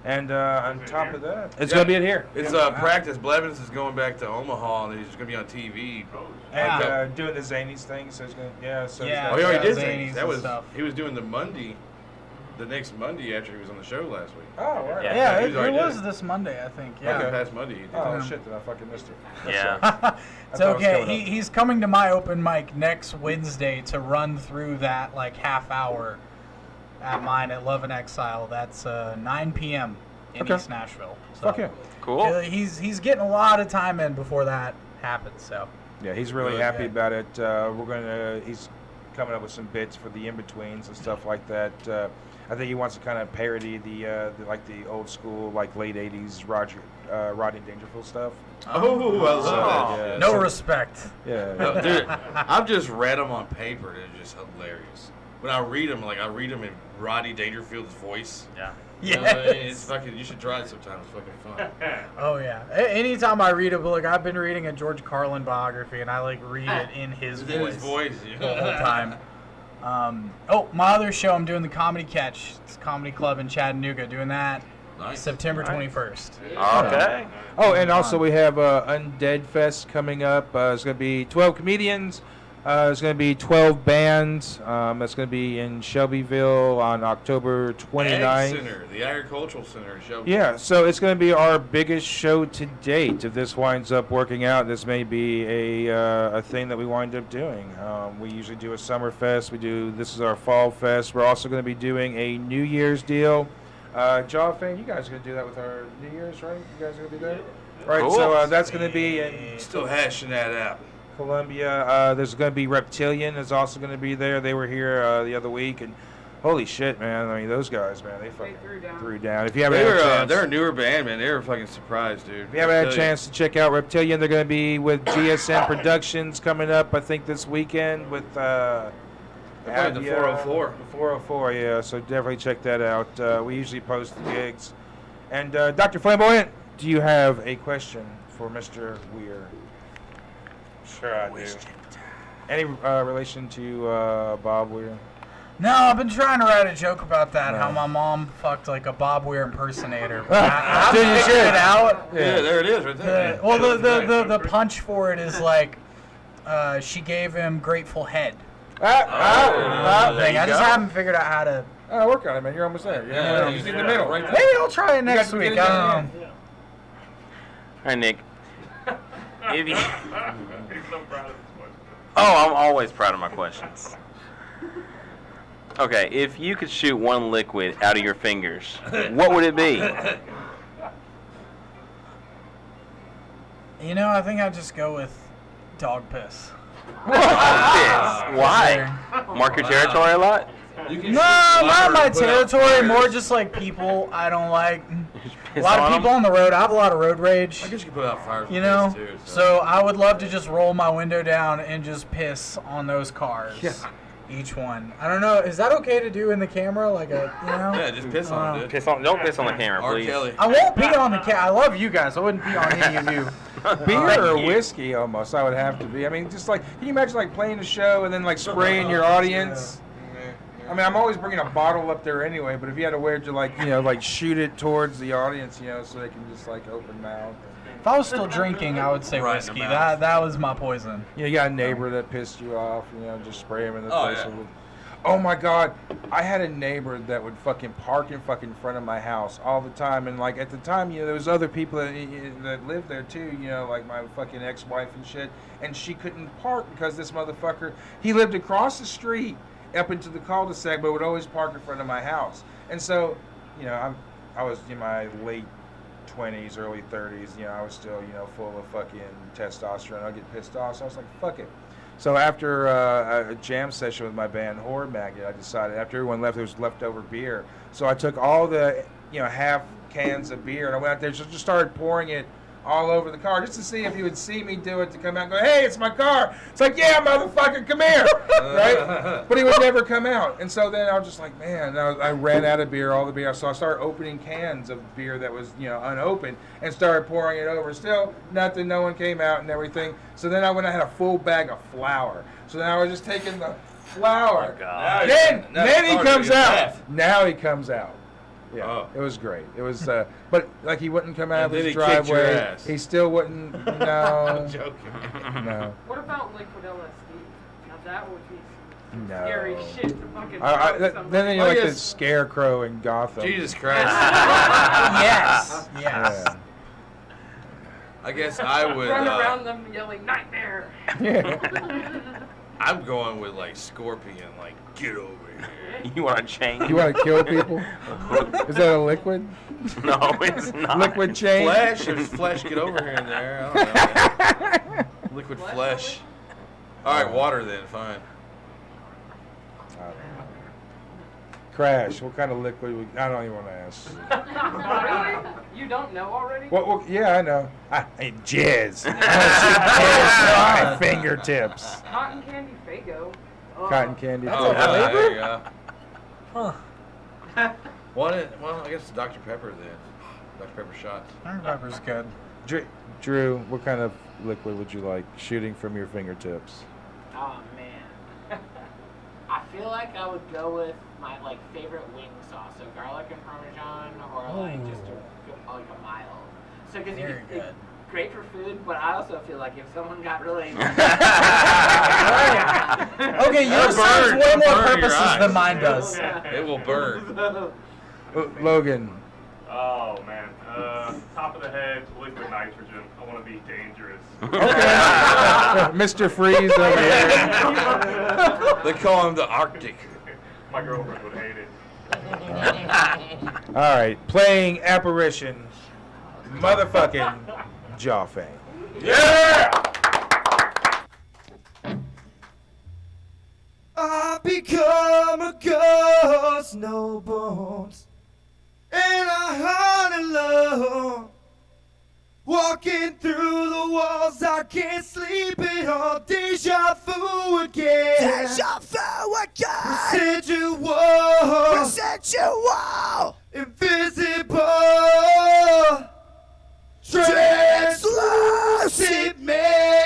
And on top of that, it's going to be in here. It's practice. Blevins is going back to Omaha, and he's going to be on TV. And doing the Zanies thing. So it's going to, he already did Zanies. He was doing the Monday, the next Monday after he was on the show last week. Oh, all right. Yeah, it was this Monday, I think. Yeah. Okay, past Monday. He did Shit, then I fucking missed it. Yeah. It's okay. He's coming to my open mic next Wednesday to run through that like half hour at mine at Love and Exile. That's 9 p.m. in East Nashville. So, okay. Cool. He's getting a lot of time in before that happens. So. Yeah, he's really happy about it. He's coming up with some bits for the in-betweens and stuff like that. I think he wants to kind of parody the old school, like late 80s Rodney Dangerfield stuff. Oh, I love that. Yeah. No respect. Yeah. No, dude, I've just read them on paper. They're just hilarious. When I read them, I read them in Rodney Dangerfield's voice. Yeah. You know, it's fucking. You should try it sometime. It's fucking fun. Oh yeah. Anytime I read a book, I've been reading a George Carlin biography, and I read it in his voice. In his voice, yeah. The whole time. My other show, I'm doing the Comedy Catch. It's a comedy club in Chattanooga. Doing that September 21st. Okay. Oh, and also we have Undead Fest coming up. It's going to be 12 comedians. There's going to be 12 bands. That's going to be in Shelbyville on October 29th. Ag Center, the Agricultural Center in Shelbyville. Yeah, so it's going to be our biggest show to date. If this winds up working out, this may be a thing that we wind up doing. We usually do a summer fest. This is our fall fest. We're also going to be doing a New Year's deal. Jaw Fame, you guys are going to do that with our New Year's, right? You guys are going to be there? All right, cool. So that's going to be in Still hashing that out. Columbia. There's going to be Reptilian is also going to be there. They were here the other week, and Holy shit, man! I mean, those guys, man, they fucking threw down. If you haven't had a chance, They're a newer band, man. They were fucking surprised, dude. if you haven't had a chance to check out Reptilian, they're going to be with GSM Productions coming up, I think, this weekend with the 404. The 404, yeah. So definitely check that out. We usually post the gigs. And Dr. Flamboyant, do you have a question for Mr. Weir? Sure I do. Any relation to Bob Weir? No, I've been trying to write a joke about that. No. How my mom fucked like a Bob Weir impersonator. But I Dude, you figured should. it out. Yeah, there it is, right there. Well, the punch for it is like she gave him Grateful Head. There Thing. you I just go. haven't figured out how to. Work on it, man. You're almost there. Yeah, you in the middle, right there. Maybe I'll try it next got to week. get it I in. don't know. All right, Nick. If you... He's so proud of his question. Oh, I'm always proud of my questions. Okay, if you could shoot one liquid out of your fingers, what would it be? You know, I think I'd just go with dog piss. Why? Mark your territory a lot? No, not my territory. More just like people I don't like. A lot of people on the road. I have a lot of road rage. I guess you could put out fire. You know, too, so I would love to just roll my window down and just piss on those cars. Yeah. Each one. I don't know. Is that okay to do in the camera? Like a, you know? Yeah, just piss on it, dude. Don't piss on the camera, R. please. Kelly. I won't pee on the I love you guys. I wouldn't pee on any of you. Beer or whiskey, almost, I would have to be. I mean, just like, can you imagine like playing a show and then like spraying your audience? I mean, I'm always bringing a bottle up there anyway, but if you had a way to like, you know, like shoot it towards the audience, you know, so they can just like open mouth. If I was still drinking, I would say Right in whiskey. the mouth. That was my poison. You know, you got a neighbor that pissed you off, you know, just spray him in the Oh, face. yeah. Oh my God, I had a neighbor that would fucking park in fucking front of my house all the time, and like at the time, you know, there was other people that lived there too, you know, like my fucking ex-wife and shit, and she couldn't park because this motherfucker, he lived across the street up into the cul-de-sac, but would always park in front of my house, and so, you know, I was in my late 20s, early 30s, you know, I was still, you know, full of fucking testosterone. I'd get pissed off, so I was like, fuck it. So after a jam session with my band Horror Magnet, I decided after everyone left, there was leftover beer. So I took all the, you know, half cans of beer and I went out there and just started pouring it all over the car just to see if he would see me do it, to come out and go, hey, it's my car. It's like, yeah, motherfucker, come here, right? But he would never come out. And so then I was just like, man, I ran out of beer, all the beer. So I started opening cans of beer that was, you know, unopened and started pouring it over. Still nothing, no one came out and everything. So then I went, I had a full bag of flour. So then I was just taking the flour. Oh, God. Then he comes out. Left. Now he comes out. Yeah, Oh. it was great. It was, but like he wouldn't come out And of then his he kicked your driveway. ass. He still wouldn't. I'm No, joking. no, What about liquid LSD? Now that would be some no. scary shit to fucking throw at somebody. Then you're like yes. the scarecrow in Gotham. Jesus Christ. Yes. Yes. Yeah. I guess I would. Run around them yelling nightmare. I'm going with like Scorpion, like get over here. You want to change? You want to kill people? Is that a liquid? No, it's not. Liquid chain? Flesh, if flesh, get over here and there. I don't know. Liquid flesh. All right, water then. Fine. Krash, what kind of liquid? I don't even want to ask. Really? You don't know already? What, yeah, I know. Jizz. I want to see jizz on my fingertips. Cotton candy Faygo. Cotton candy. Oh, flavor. there you go. Huh. Well, I guess it's Dr. Pepper then. Dr. Pepper shots. Dr. Pepper's good. Drew, what kind of liquid would you like shooting from your fingertips? Oh man, I feel like I would go with my like favorite wing sauce, so garlic and parmesan, or like just like a mild. So because Very it's good. great for food, but I also feel like if someone got really Okay, yours serves way more purposes than mine does. It will burn. Logan. Oh man, top of the head, liquid nitrogen. I want to be dangerous. Okay. Mr. Freeze over here. They call him the Arctic. My girlfriend would hate it. All right, playing apparition, motherfucking Jawfang. Yeah! I become a ghost. was no bones, and I hunt alone. Walking through the walls, I can't sleep at all. Deja vu again. Deja vu again. Residual. Residual. Invisible. Translucent man.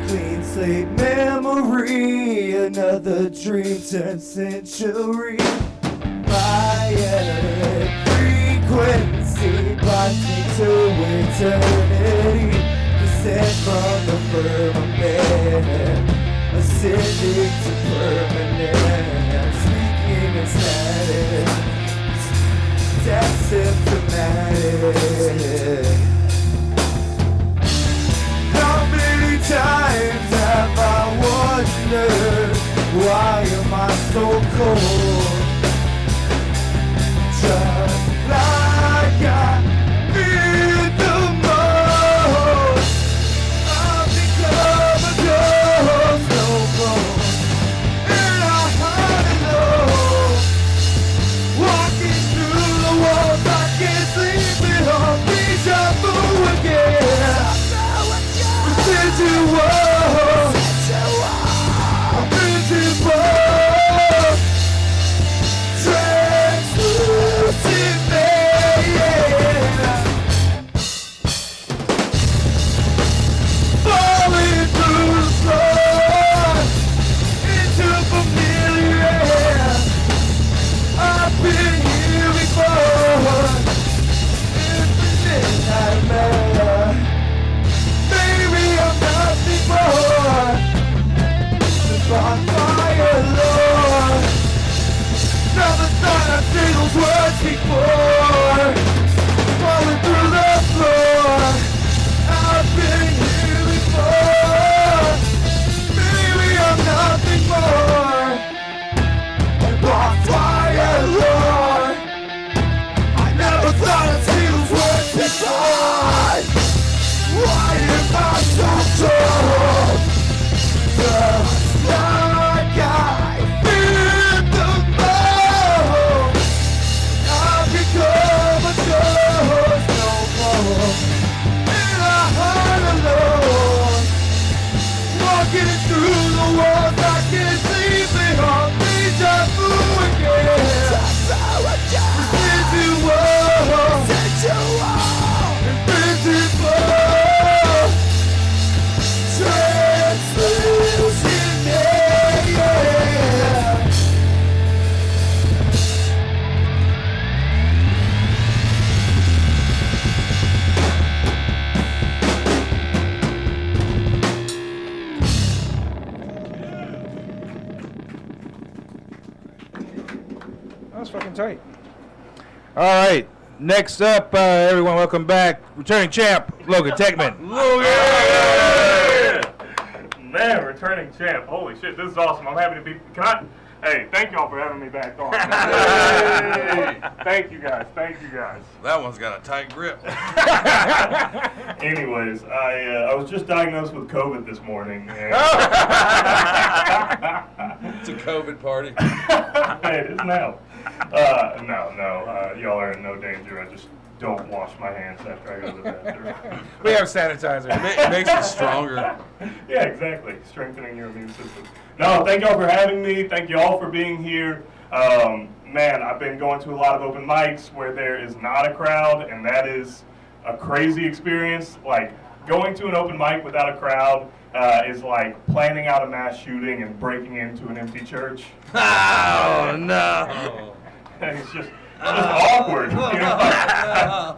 Clean slate memory, another dream turned century. My frequency binding to eternity. Descent from the firmament, ascending to permanence. Speaking in static, that's symptomatic. How many times have I wondered, why am I so cold? Just like I feel the most, I've become a ghost, no more. And I hide alone, walking through the walls, I can't sleep at home. Deja vu again. Residual. Invisible. Translucent man. Falling through the floor into familiar. I've been here before. Infinite nightmare. Baby, I'm nothing more than bonfire lord. Never thought I'd say those words before. Falling through the floor. I've been here before. Baby, I'm nothing more than bonfire lord. I never thought I'd say those words before. Why am I so cold? Just like I feel the most, I've become a ghost, no more. And I hunt alone, walking through the walls, I can't sleep at all. Deja vu again. Residual. Invisible. Translucent man. That was fucking tight. All right. Next up, everyone, welcome back. Returning champ, Logan Techman. Logan! Man, returning champ. Holy shit, this is awesome. I'm happy to be. Hey, thank y'all for having me back on. Hey, thank you guys. Thank you guys. That one's got a tight grip. Anyways, I was just diagnosed with COVID this morning. And It's a COVID party. Hey, it is now. No, y'all are in no danger. I just don't wash my hands after I go to the bathroom. We have sanitizer. It makes it stronger. Yeah, exactly. Strengthening your immune system. No, thank y'all for having me. Thank y'all for being here. Man, I've been going to a lot of open mics where there is not a crowd, and that is a crazy experience. Like, going to an open mic without a crowd is like planning out a mass shooting and breaking into an empty church. Oh, no. It's just awkward. You know?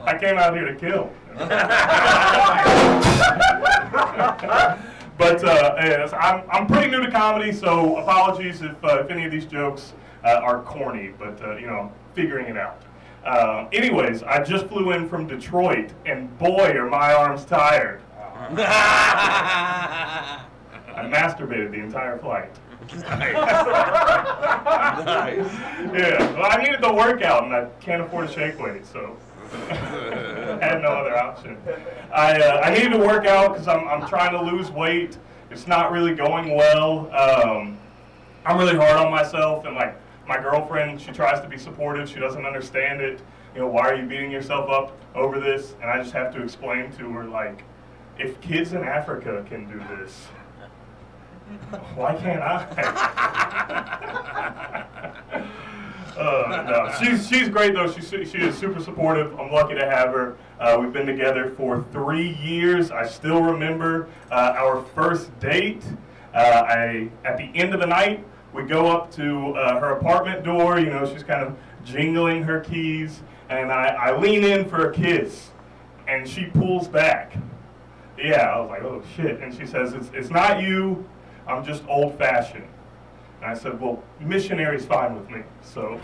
I came out here to kill. You But yes, I'm pretty new to comedy, so apologies if any of these jokes are corny, but you know, figuring it out. Anyways, I just flew in from Detroit, and boy, are my arms tired. I masturbated the entire flight. Nice. Yeah, well, I needed the workout, and I can't afford a shake weight, so I had no other option. I needed to work out because I'm trying to lose weight. It's not really going well. I'm really hard on myself, and like my girlfriend, she tries to be supportive. She doesn't understand it. You know, why are you beating yourself up over this? And I just have to explain to her, like, if kids in Africa can do this, why can't I? No, she's great though. She is super supportive. I'm lucky to have her. We've been together for 3 years. I still remember our first date. At the end of the night, we go up to her apartment door. You know, she's kind of jingling her keys, and I lean in for a kiss, and she pulls back. Yeah, I was like, oh shit. And she says, it's not you. I'm just old-fashioned. And I said, well, missionary's fine with me, so.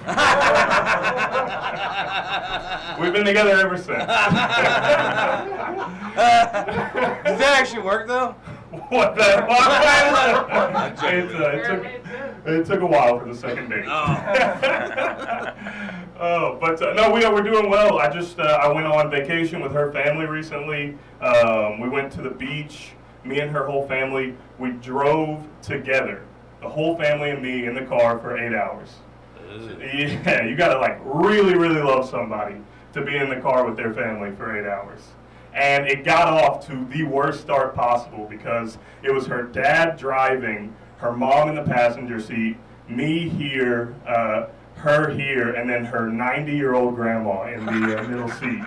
We've been together ever since. Does that actually work, though? What the? It took a while for the second date. Oh, but no, we're doing well. I went on vacation with her family recently. We went to the beach. Me and her whole family, we drove together. The whole family and me in the car for 8 hours. Yeah, you gotta like really, really love somebody to be in the car with their family for 8 hours. And it got off to the worst start possible because it was her dad driving, her mom in the passenger seat, me here, her here, and then her 90-year-old grandma in the middle seat.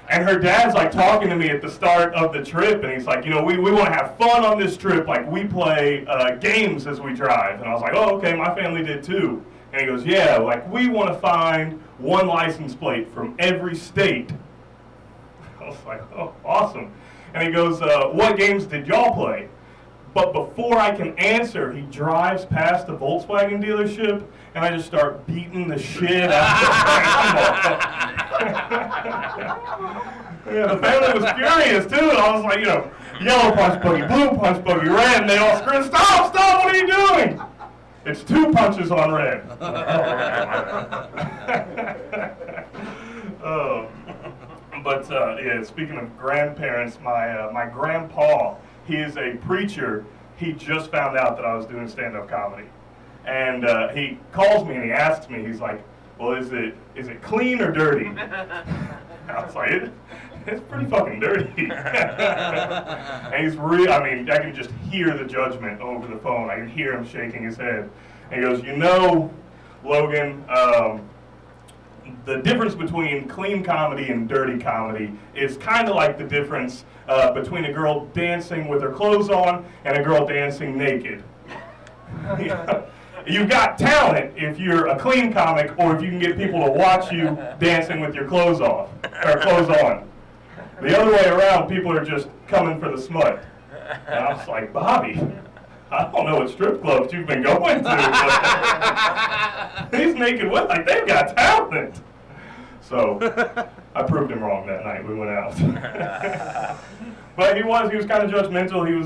And her dad's like talking to me at the start of the trip, and he's like, you know, we want to have fun on this trip. Like, we play games as we drive. And I was like, oh, okay, my family did too. And he goes, yeah, like, we want to find one license plate from every state. I was like, oh, awesome. And he goes, what games did y'all play? But before I can answer, he drives past the Volkswagen dealership, and I just start beating the shit out of the Yeah, the family was furious, too. I was like, you know, yellow punch buggy, blue punch buggy, red, and they all screamed, stop, what are you doing? It's 2 punches on red. Yeah, speaking of grandparents, my grandpa, he is a preacher. He just found out that I was doing stand-up comedy. And he calls me and he asks me, he's like, well, is it clean or dirty? I was like, it's pretty fucking dirty. And he's I mean, I can just hear the judgment over the phone. I can hear him shaking his head. And he goes, you know, Logan, the difference between clean comedy and dirty comedy is kind of like the difference between a girl dancing with her clothes on and a girl dancing naked. You've got talent if you're a clean comic, or if you can get people to watch you dancing with your clothes off, or clothes on. The other way around, people are just coming for the smut. And I was like, Bobby, I don't know what strip clubs you've been going to, but these naked women, like, they've got talent. So I proved him wrong that night. We went out. But he was kind of judgmental. He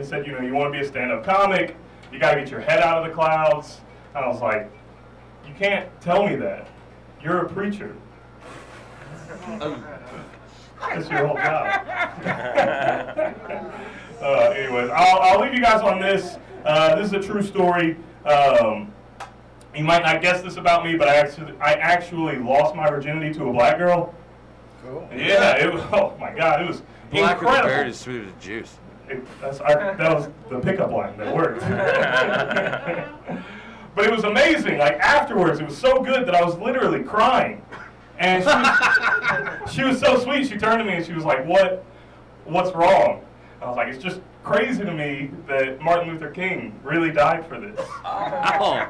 said, you know, you want to be a stand-up comic, you got to get your head out of the clouds. And I was like, you can't tell me that. You're a preacher. That's your whole job. Anyways, I'll leave you guys on this. This is a true story. You might not guess this about me, but I actually lost my virginity to a black girl. Cool. Yeah, it was. Oh my God, it was Black incredible. or the bird is sweet as juice. That was the pickup line that worked. But it was amazing. Like afterwards, it was so good that I was literally crying. And she was so sweet. She turned to me and she was like, "What's wrong?" I was like, "It's just crazy to me that Martin Luther King really died for this." Oh.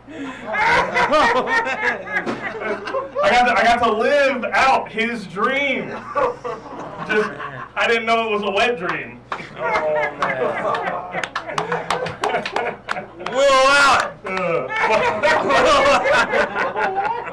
I got to live out his dream. Just, I didn't know it was a wet dream. Oh, man. We'll allow it.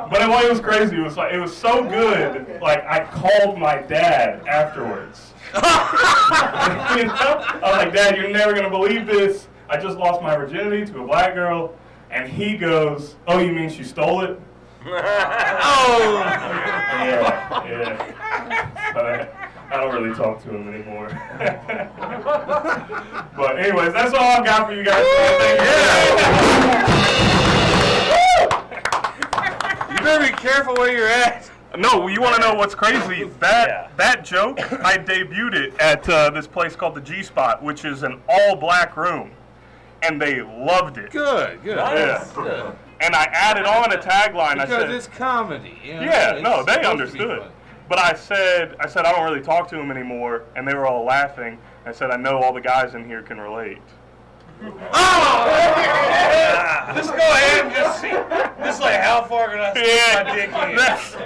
But it was crazy. It was so good. Like, I called my dad afterwards. You know? I was like, Dad, you're never gonna believe this. I just lost my virginity to a black girl. And he goes, oh, you mean she stole it? Oh! Yeah. But I don't really talk to him anymore. But anyways, that's all I've got for you guys. You better be careful where you're at. No, you want to know what's crazy? That joke, I debuted it at this place called the G Spot, which is an all-black room. And they loved it. Good. Yeah. Good. And I added on a tagline. Because I said, it's comedy. You know? Yeah, no, It's they supposed to be understood. funny. But I said I don't really talk to him anymore, and they were all laughing. I said, I know all the guys in here can relate. Oh! Just go ahead and just see. Just like, how far can I stick my dick in?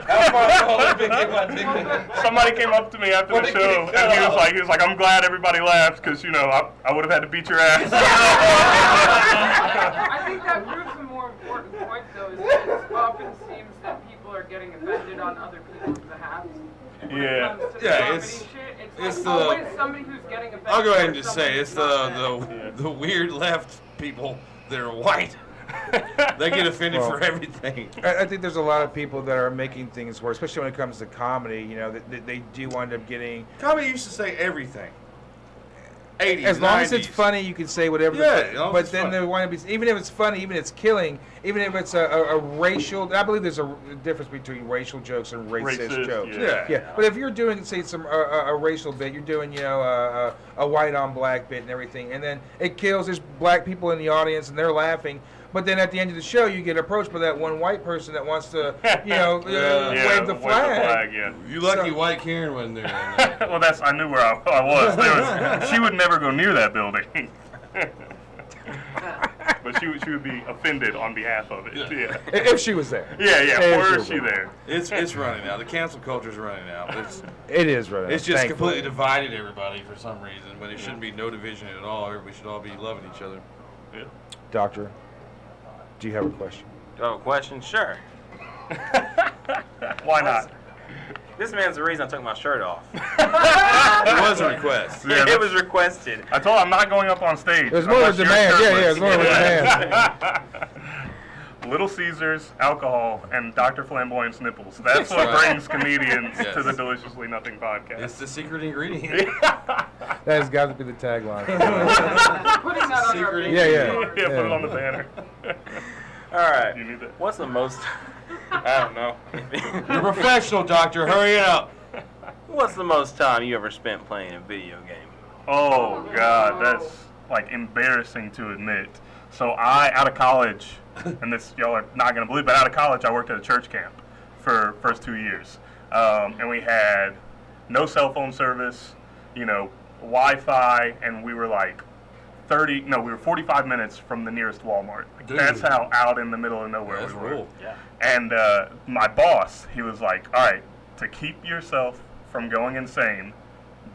How far can I stick my dick in? Somebody came up to me after the show, and he was like, I'm glad everybody laughed, because, you know, I would have had to beat your ass. I think that proves a more important point, though, is that it often seems that people are getting offended on other people's behalf. Yeah. It's always somebody who's getting offended. I'll go ahead and just say it's the weird left people that are white. They get offended for everything. I think there's a lot of people that are making things worse, especially when it comes to comedy. You know, that they do wind up getting. Comedy used to say everything. 80s, as long 90s. as it's funny, you can say whatever. Yeah, but then there wind up even if it's funny, even if it's killing, even if it's a racial. I believe there's a difference between racial jokes and racist jokes. Yeah. But if you're doing, say, a racial bit, you're doing, you know, a white on black bit and everything, and then it kills. There's black people in the audience and they're laughing. But then at the end of the show, you get approached by that one white person that wants to, you know, wave the flag. You lucky white Karen wasn't there. Well, I knew where I was. She would never go near that building. But she would be offended on behalf of it. Yeah. If she was there. Yeah. Where is she there? It's running now. The cancel culture's running now. It is running. It's just thankfully. completely divided everybody for some reason, but it shouldn't be no division at all. We should all be loving each other. Yeah. Doctor, do you have a question? Do I have a question? Sure. Why not? This man's the reason I took my shirt off. It was a request. Yeah, it was requested. I told him I'm not going up on stage. There's more of a demand. Yeah, there's more of a demand. Little Caesars, alcohol, and Dr. Flamboyant's nipples. That's what brings comedians to the Deliciously Nothing podcast. It's the secret ingredient. That has got to be the tagline. Putting that on our Yeah, put it on the banner. All right. You need that. What's the most... I don't know. You're a professional, doctor. Hurry up. What's the most time you ever spent playing a video game? Oh, God. That's, like, embarrassing to admit. So out of college, and this y'all are not going to believe, but out of college, I worked at a church camp for first 2 years. And we had no cell phone service, you know, Wi-Fi, and we were like 45 minutes from the nearest Walmart. Like, that's how out in the middle of nowhere we were. Cool. Yeah. And my boss, he was like, all right, to keep yourself from going insane,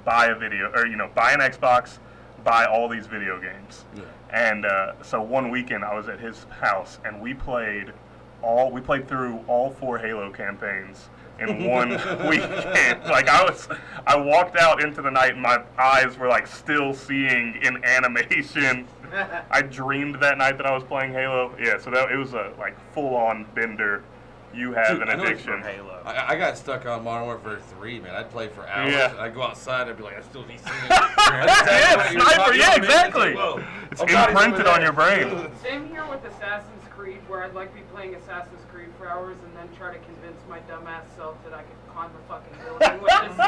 buy an Xbox, buy all these video games. Yeah. And so one weekend I was at his house and we played through all 4 Halo campaigns in one weekend. Like I walked out into the night and my eyes were like still seeing in animation. I dreamed that night that I was playing Halo. Yeah, so it was a like full-on bender. You have an addiction. Halo. I got stuck on Modern Warfare 3, man. I'd play for hours. Yeah. And I'd go outside. I'd be like, I still need something. Sniper. Yeah, exactly. It's imprinted on your brain. Same here with Assassin's Creed, where I'd like to be playing Assassin's Creed for hours and then try to convince my dumbass self that I could climb the fucking building with this.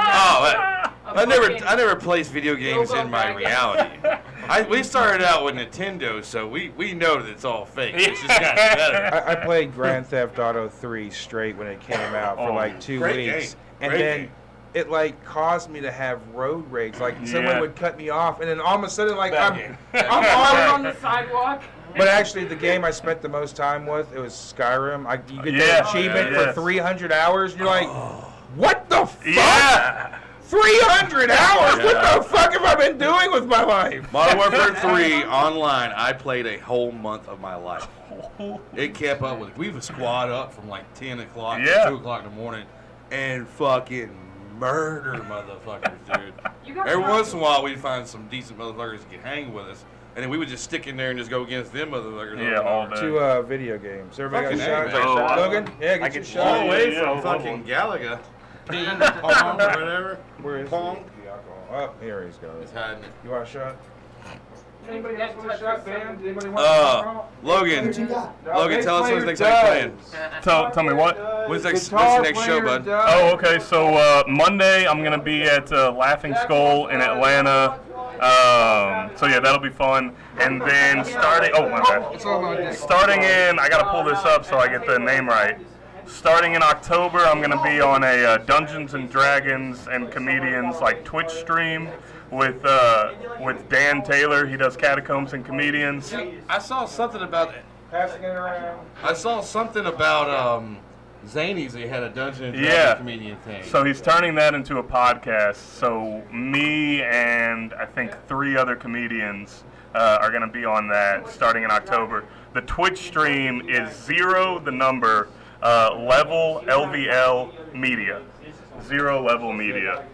I never placed video games in my reality. We started out with Nintendo, so we know that it's all fake. It's just gotten better. I played Grand Theft Auto 3 straight when it came out for like 2 weeks. And then it like caused me to have road rage. Like someone would cut me off, and then all of a sudden, like I'm on the sidewalk. But actually, the game I spent the most time with, it was Skyrim. You get the achievement for 300 hours, and you're like, what the fuck? Yeah. 300 hours? What the fuck have I been doing with my life? Modern Warfare 3 online, I played a whole month of my life. It kept up with it. We would squad up from like 10 o'clock to 2 o'clock in the morning and fucking murder motherfuckers, dude. Every once in a while, we'd find some decent motherfuckers that could hang with us. And then we would just stick in there and just go against them motherfuckers. Yeah, all day. 2 video games. Everybody got Fucking shot? Logan? Yeah, get your shot. All the way from fucking Galaga. Ping, pong, or whatever. Where is Pong. the alcohol? Oh, here he's going. He's hiding it. You want a shot? Anybody else want a shot, man? Anybody Logan. Logan, tell us when's next time you're playing. Tell me what? When's the next show, bud? Oh, okay. So Monday I'm gonna be at Laughing Skull in Atlanta. So yeah, that'll be fun. And then starting in, I gotta pull this up so I get the name right. Starting in October, I'm gonna be on a Dungeons and Dragons and Comedians like Twitch stream with Dan Taylor. He does Catacombs and Comedians. I saw something about it. Passing it around. I saw something about Zanies. They had a Dungeon and Dragons comedian thing. So he's turning that into a podcast. So me and I think 3 other comedians are going to be on that starting in October. The Twitch stream is 0 the number level LVL media. 0 level media.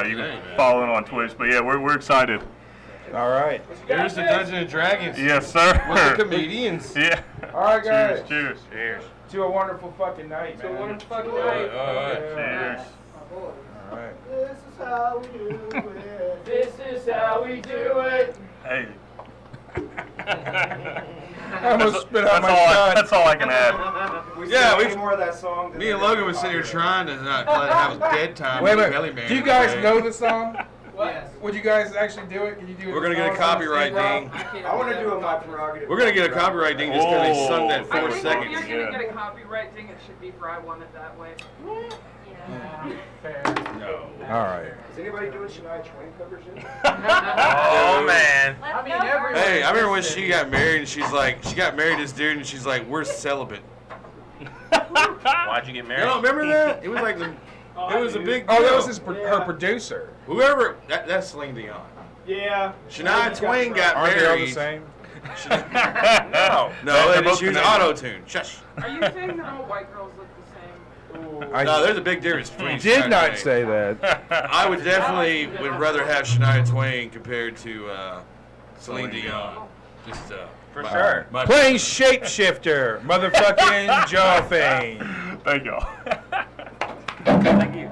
You can follow it on Twitch. But yeah, we're excited. All right. Here's the Dungeons and Dragons. Yes, sir. With the comedians. Yeah. All right, guys. Cheers. To a wonderful fucking night, man. To a wonderful fucking night. All right. Cheers. All right. This is how we do it. This is how we do it. Hey. I almost spit out my shot. That's all I can add. Yeah, we more of that song. Me and Logan was sitting here trying to not have a dead time. Wait a with minute. Belly Man Do you guys today. know the song? What? Would you guys actually do it? Can you do it? We're gonna get a copyright ding. I want to do it my prerogative. We're gonna get a copyright ding just because they sung that I 4 think seconds. if you're gonna get a copyright thing, it should be for I Want It That Way. No. All right. Is anybody doing Shania Twain covers yet? Oh man. I mean, everyone. Hey, I remember when she got married and she got married to this dude and she's like, we're celibate. Why'd you get married? You don't remember that? It was like it was a big deal. Oh, that was her producer. Whoever, that's Celine Dion. Yeah. Shania Twain got Aren't they all the married. same? No, they just use auto-tune. Shush. Are you saying that all white girls look the same? No, there's a big difference between Did Shania not Twain. say that. I would definitely would rather have Shania Twain compared to Celine Dion. Just For sure. Playing Shapeshifter, motherfucking Jawfane. Thank y'all. Thank you.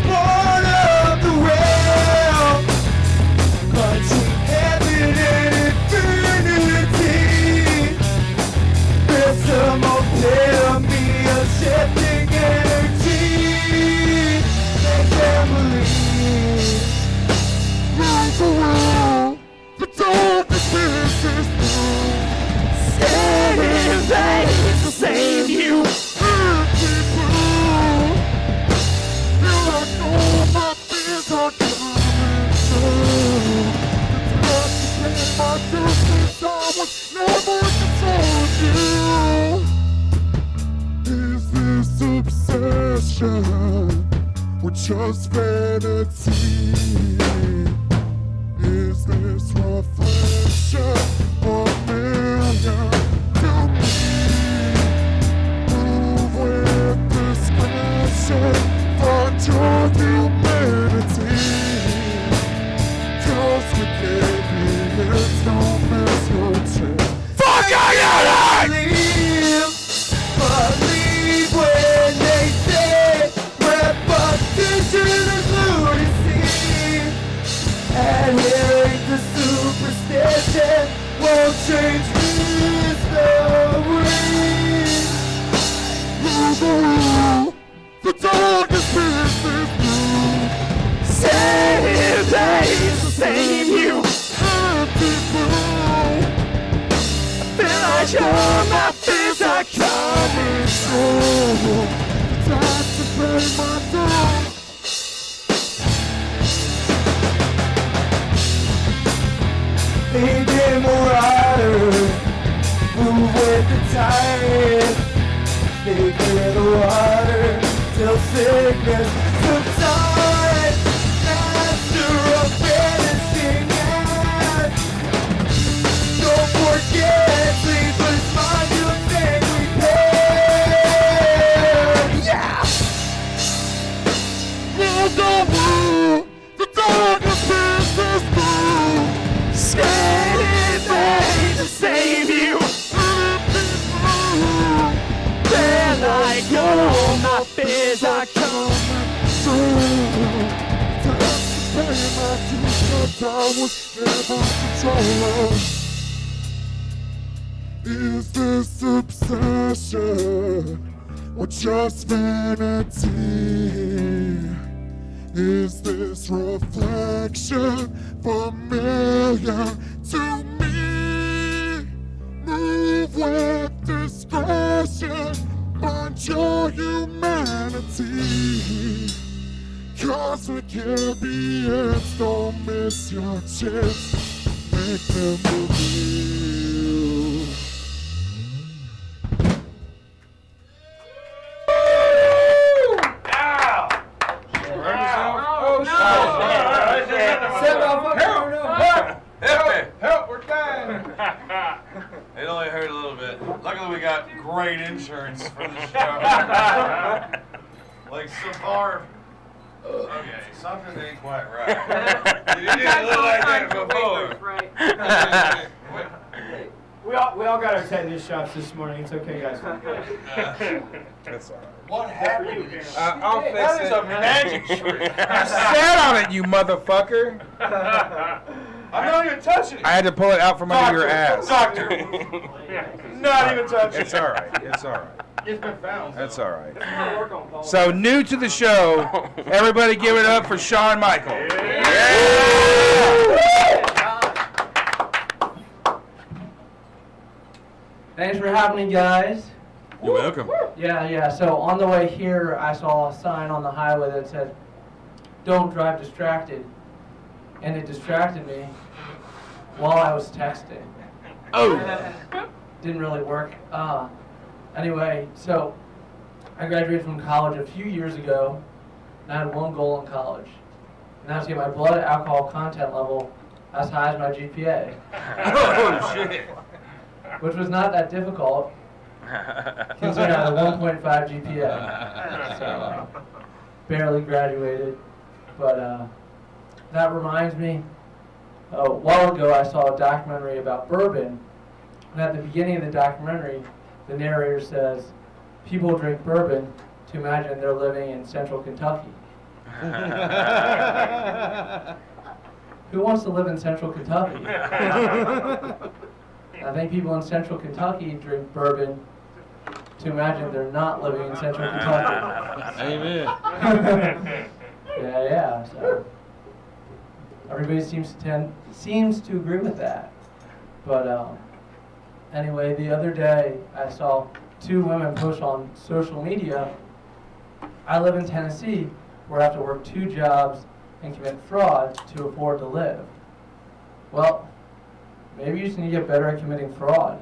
Born of the well, between heaven and infinity. There's some epitome of shifting energy. They can't believe. Rise around, the darkness pierces through. Standing ready to save you. Feel like all my fears are coming true. It's my distance, I was never controlled you. Is this obsession or just vanity? Is this reflection or million to me? Move with discretion. Find your humanity. Just forget me, it's no misfortune. Fuck, I got it! Believe when are coming through. Time to pay my dues. Thinking more harder, move with the tide. Stay clear of the water till sickness subsides. Master of finishing end. Don't forget, sleepless mind, you think we pay. Yeah! There's no blue, the darkest business blue. Standing ready to save you. Then I go, my fears are coming through. Time to pay my dues, but I was never controller. Is this obsession or just vanity? Is this reflection familiar to me? Move with discretion, find your humanity. Cosmic ambience, don't miss your chance. Make them believe. Help, we're dying. It only hurt a little bit. Luckily, we got great insurance for the show. Like Savar. Okay, something ain't quite right. You didn't look like that before. We all got our tetanus shots this morning. It's okay, guys. That's all right. What happened? I'll fix That it. is a magic trick. I sat on it, you motherfucker. I'm not even touching it. I had to pull it out from under your ass. Doctor. Not even touching it. It's all right. It's all right. It's been found. That's all right. It's more work on Paul. So new to the show, everybody give it up for Shawn Michael. Thanks for having me, guys. You're welcome. Yeah. So on the way here, I saw a sign on the highway that said, "Don't drive distracted," and it distracted me while I was texting. Oh. Didn't really work. Anyway, so I graduated from college a few years ago, and I had one goal in college, and that was to get my blood alcohol content level as high as my GPA. Oh, shit. Which was not that difficult, considering I had a 1.5 GPA. So, barely graduated. But that reminds me, a while ago I saw a documentary about bourbon, and at the beginning of the documentary, the narrator says, people drink bourbon to imagine they're living in central Kentucky. Who wants to live in central Kentucky? I think people in central Kentucky drink bourbon to imagine they're not living in central Kentucky. Amen. Yeah, so everybody seems to agree with that. But anyway, the other day I saw two women post on social media, I live in Tennessee where I have to work 2 jobs and commit fraud to afford to live. Well, maybe you just need to get better at committing fraud.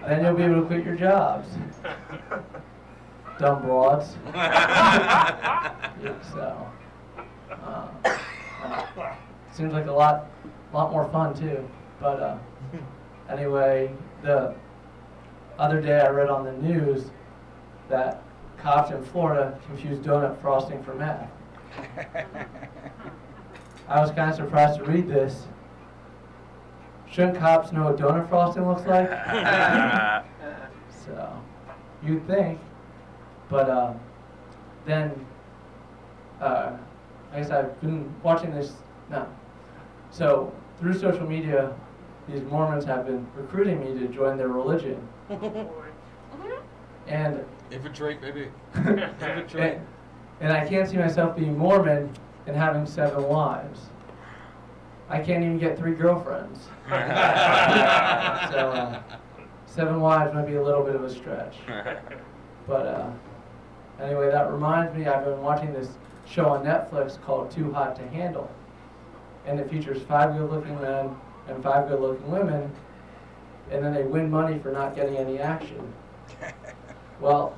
Then you'll be able to quit your jobs. Dumb broads. So, seems like a lot more fun too. But anyway, the other day I read on the news that cops in Florida confused donut frosting for meth. I was kind of surprised to read this. Shouldn't cops know what donut frosting looks like? So, you'd think. But then, I guess I've been watching this now. So, through social media, these Mormons have been recruiting me to join their religion. And Infiltrate, baby. and, and I can't see myself being Mormon and having 7 wives. I can't even get 3 girlfriends. So 7 wives might be a little bit of a stretch. But anyway, that reminds me, I've been watching this show on Netflix called Too Hot to Handle. And it features 5 good-looking men and 5 good-looking women, and then they win money for not getting any action. Well,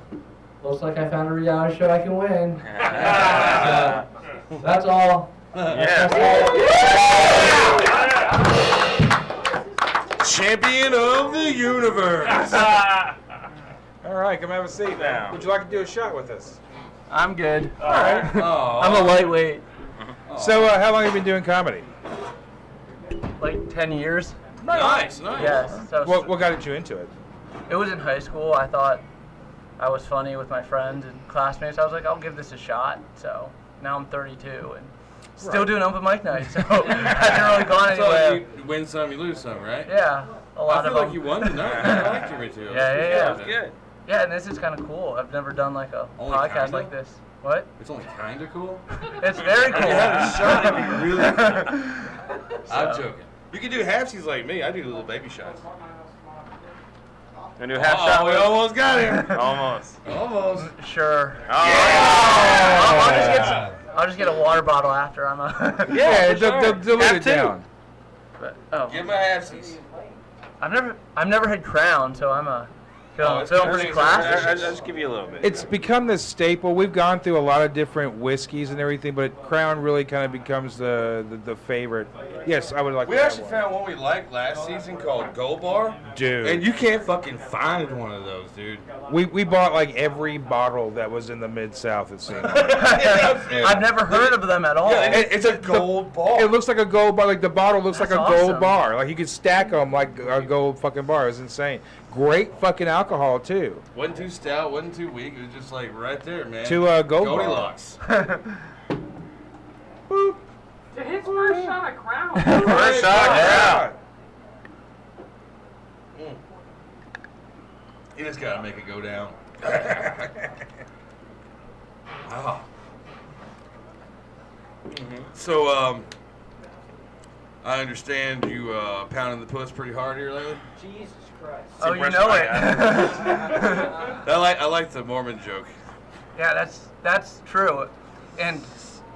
looks like I found a reality show I can win. That's all. That's all. Champion of the universe. All right, come have a seat now. Would you like to do a shot with us? I'm good. All right. I'm a lightweight. So, how long have you been doing comedy? Like 10 years. Nice. Yes. So What got you into it? It was in high school. I thought I was funny with my friends and classmates. I was like, I'll give this a shot. So now I'm 32 and still doing open mic nights. So I haven't really gone anywhere. You win some, you lose some, right? Yeah, a lot I of feel them. like you won tonight. I liked your material. Yeah. That's good. Yeah, and this is kind of cool. I've never done like a Only podcast kinda? like this. What? It's only kind of cool. It's very cool. You have a shot, it'd be really. I'm So. joking. You can do halfsies like me. I do little baby shots. Gonna do a half shot? We almost got him. Almost. Almost. Sure. Yeah! I'll just get a water bottle after I'm a. Yeah, dilute it down. But, oh. Give him a halfsies. I've never had Crown, so I'm a. Oh, it's Feeling good. pretty classy. I'll just give you a little bit. It's become the staple. We've gone through a lot of different whiskeys and everything, but Crown really kind of becomes the favorite. Yes, I would like We to have actually one. found one we liked last season called Gold Bar. Dude. And you can't fucking find one of those, dude. We bought like every bottle that was in the Mid-South, it seemed. I've never heard of them at all. Yeah, it's a gold bar. It looks like a gold bar. Like the bottle looks That's like a gold awesome. bar. Like you could stack them like a gold fucking bar. It was insane. Great fucking alcohol too. Wasn't too stout, wasn't too weak. It was just like right there, man. To gold bar. Goldilocks. To his first shot of Crown. First shot, yeah. You just gotta make it go down. Wow. So, I understand you pounding the puss pretty hard here lately. Jesus Christ. Oh, you know it. I like the Mormon joke. Yeah, that's true. And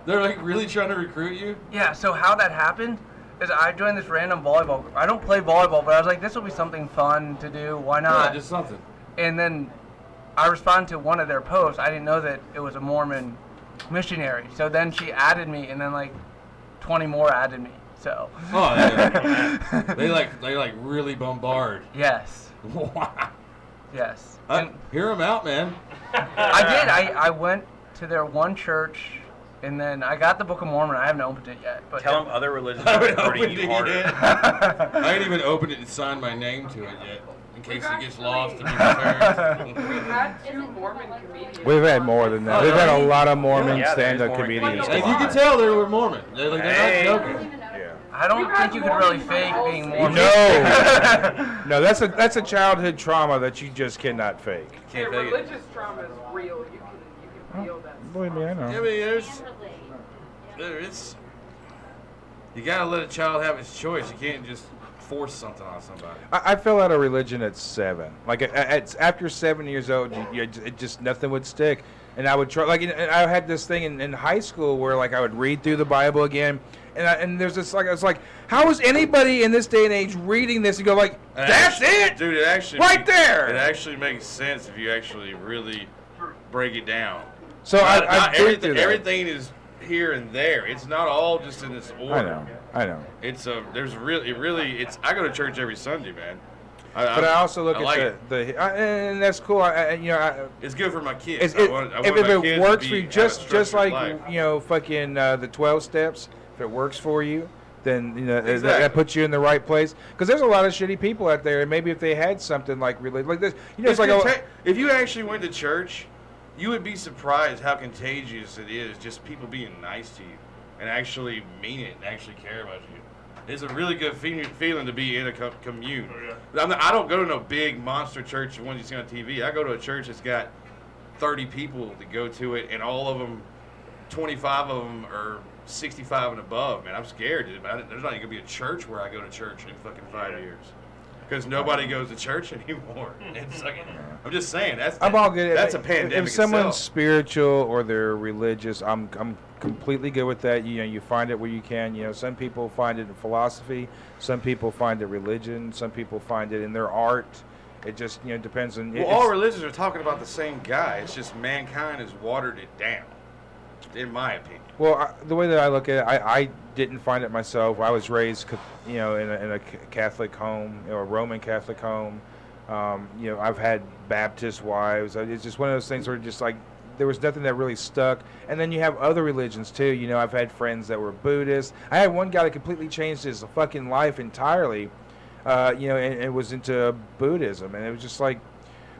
they're like really trying to recruit you? Yeah, so how that happened is I joined this random volleyball group. I don't play volleyball, but I was like, this will be something fun to do. Why not? Yeah, just something. And then I responded to one of their posts. I didn't know that it was a Mormon missionary. So then she added me, and then like 20 more added me. So. Oh, yeah. they like really bombard. Yes. Wow. Yes. Hear them out, man. I did. I went to their one church, and then I got the Book of Mormon. I haven't opened it yet. But Tell them other religions I are haven't hurting opened you it harder. yet. I ain't even opened it and signed my name to it yet, in case it gets lost to people's parents. We've had 2 Mormon comedians. We've had more than that. We've had a lot of Mormon Yeah, there's stand-up Mormon comedians. And you can tell they were Mormon. They're not joking. I don't think you could really fake being Mormon. No, that's a childhood trauma that you just cannot fake. Yeah, religious trauma is real. You can feel that. Believe me, I know. I mean, it's you gotta let a child have his choice. You can't just force something on somebody. I fell out of religion at 7. Like after 7 years old, it just nothing would stick. And I would try. Like I had this thing in high school where like I would read through the Bible again. And there's this like, it's like, how is anybody in this day and age reading this and go like, that's it, dude? It actually right there. It actually makes sense if you actually really break it down. So not did do that. everything is here and there. It's not all just in this order. I know. It's there's really it's. I go to church every Sunday, man. But I also look like at and that's cool. It's good for my kids. If my it kids works to for you, have a just structured like life. fucking the 12 steps. If it works for you, then Exactly. that puts you in the right place. Because there's a lot of shitty people out there, and maybe if they had something like really like this, it's like if you actually went to church, you would be surprised how contagious it is. Just people being nice to you and actually mean it and actually care about you. It's a really good feeling to be in a commune. I don't go to no big monster church, the ones you see on TV. I go to a church that's got 30 people that go to it, and all of them, 25 of them are 65 and above, man. I'm scared, dude. There's not even gonna be a church where I go to church in fucking 5 years. Because nobody goes to church anymore. It's like, I'm just saying, I'm all good. That's a pandemic If someone's itself. spiritual or they're religious, I'm completely good with that. You know, you find it where you can. You know, some people find it in philosophy, some people find it religion, some people find it in their art. It just, you know, depends on. Well, all religions are talking about the same guy. It's just mankind has watered it down, in my opinion. Well, the way that I look at it, I didn't find it myself. I was raised, you know, in a Catholic home, or a Roman Catholic home. You know, I've had Baptist wives. It's just one of those things where just like there was nothing that really stuck. And then you have other religions too. You know, I've had friends that were Buddhists. I had one guy that completely changed his fucking life entirely. You know, and was into Buddhism, and it was just like.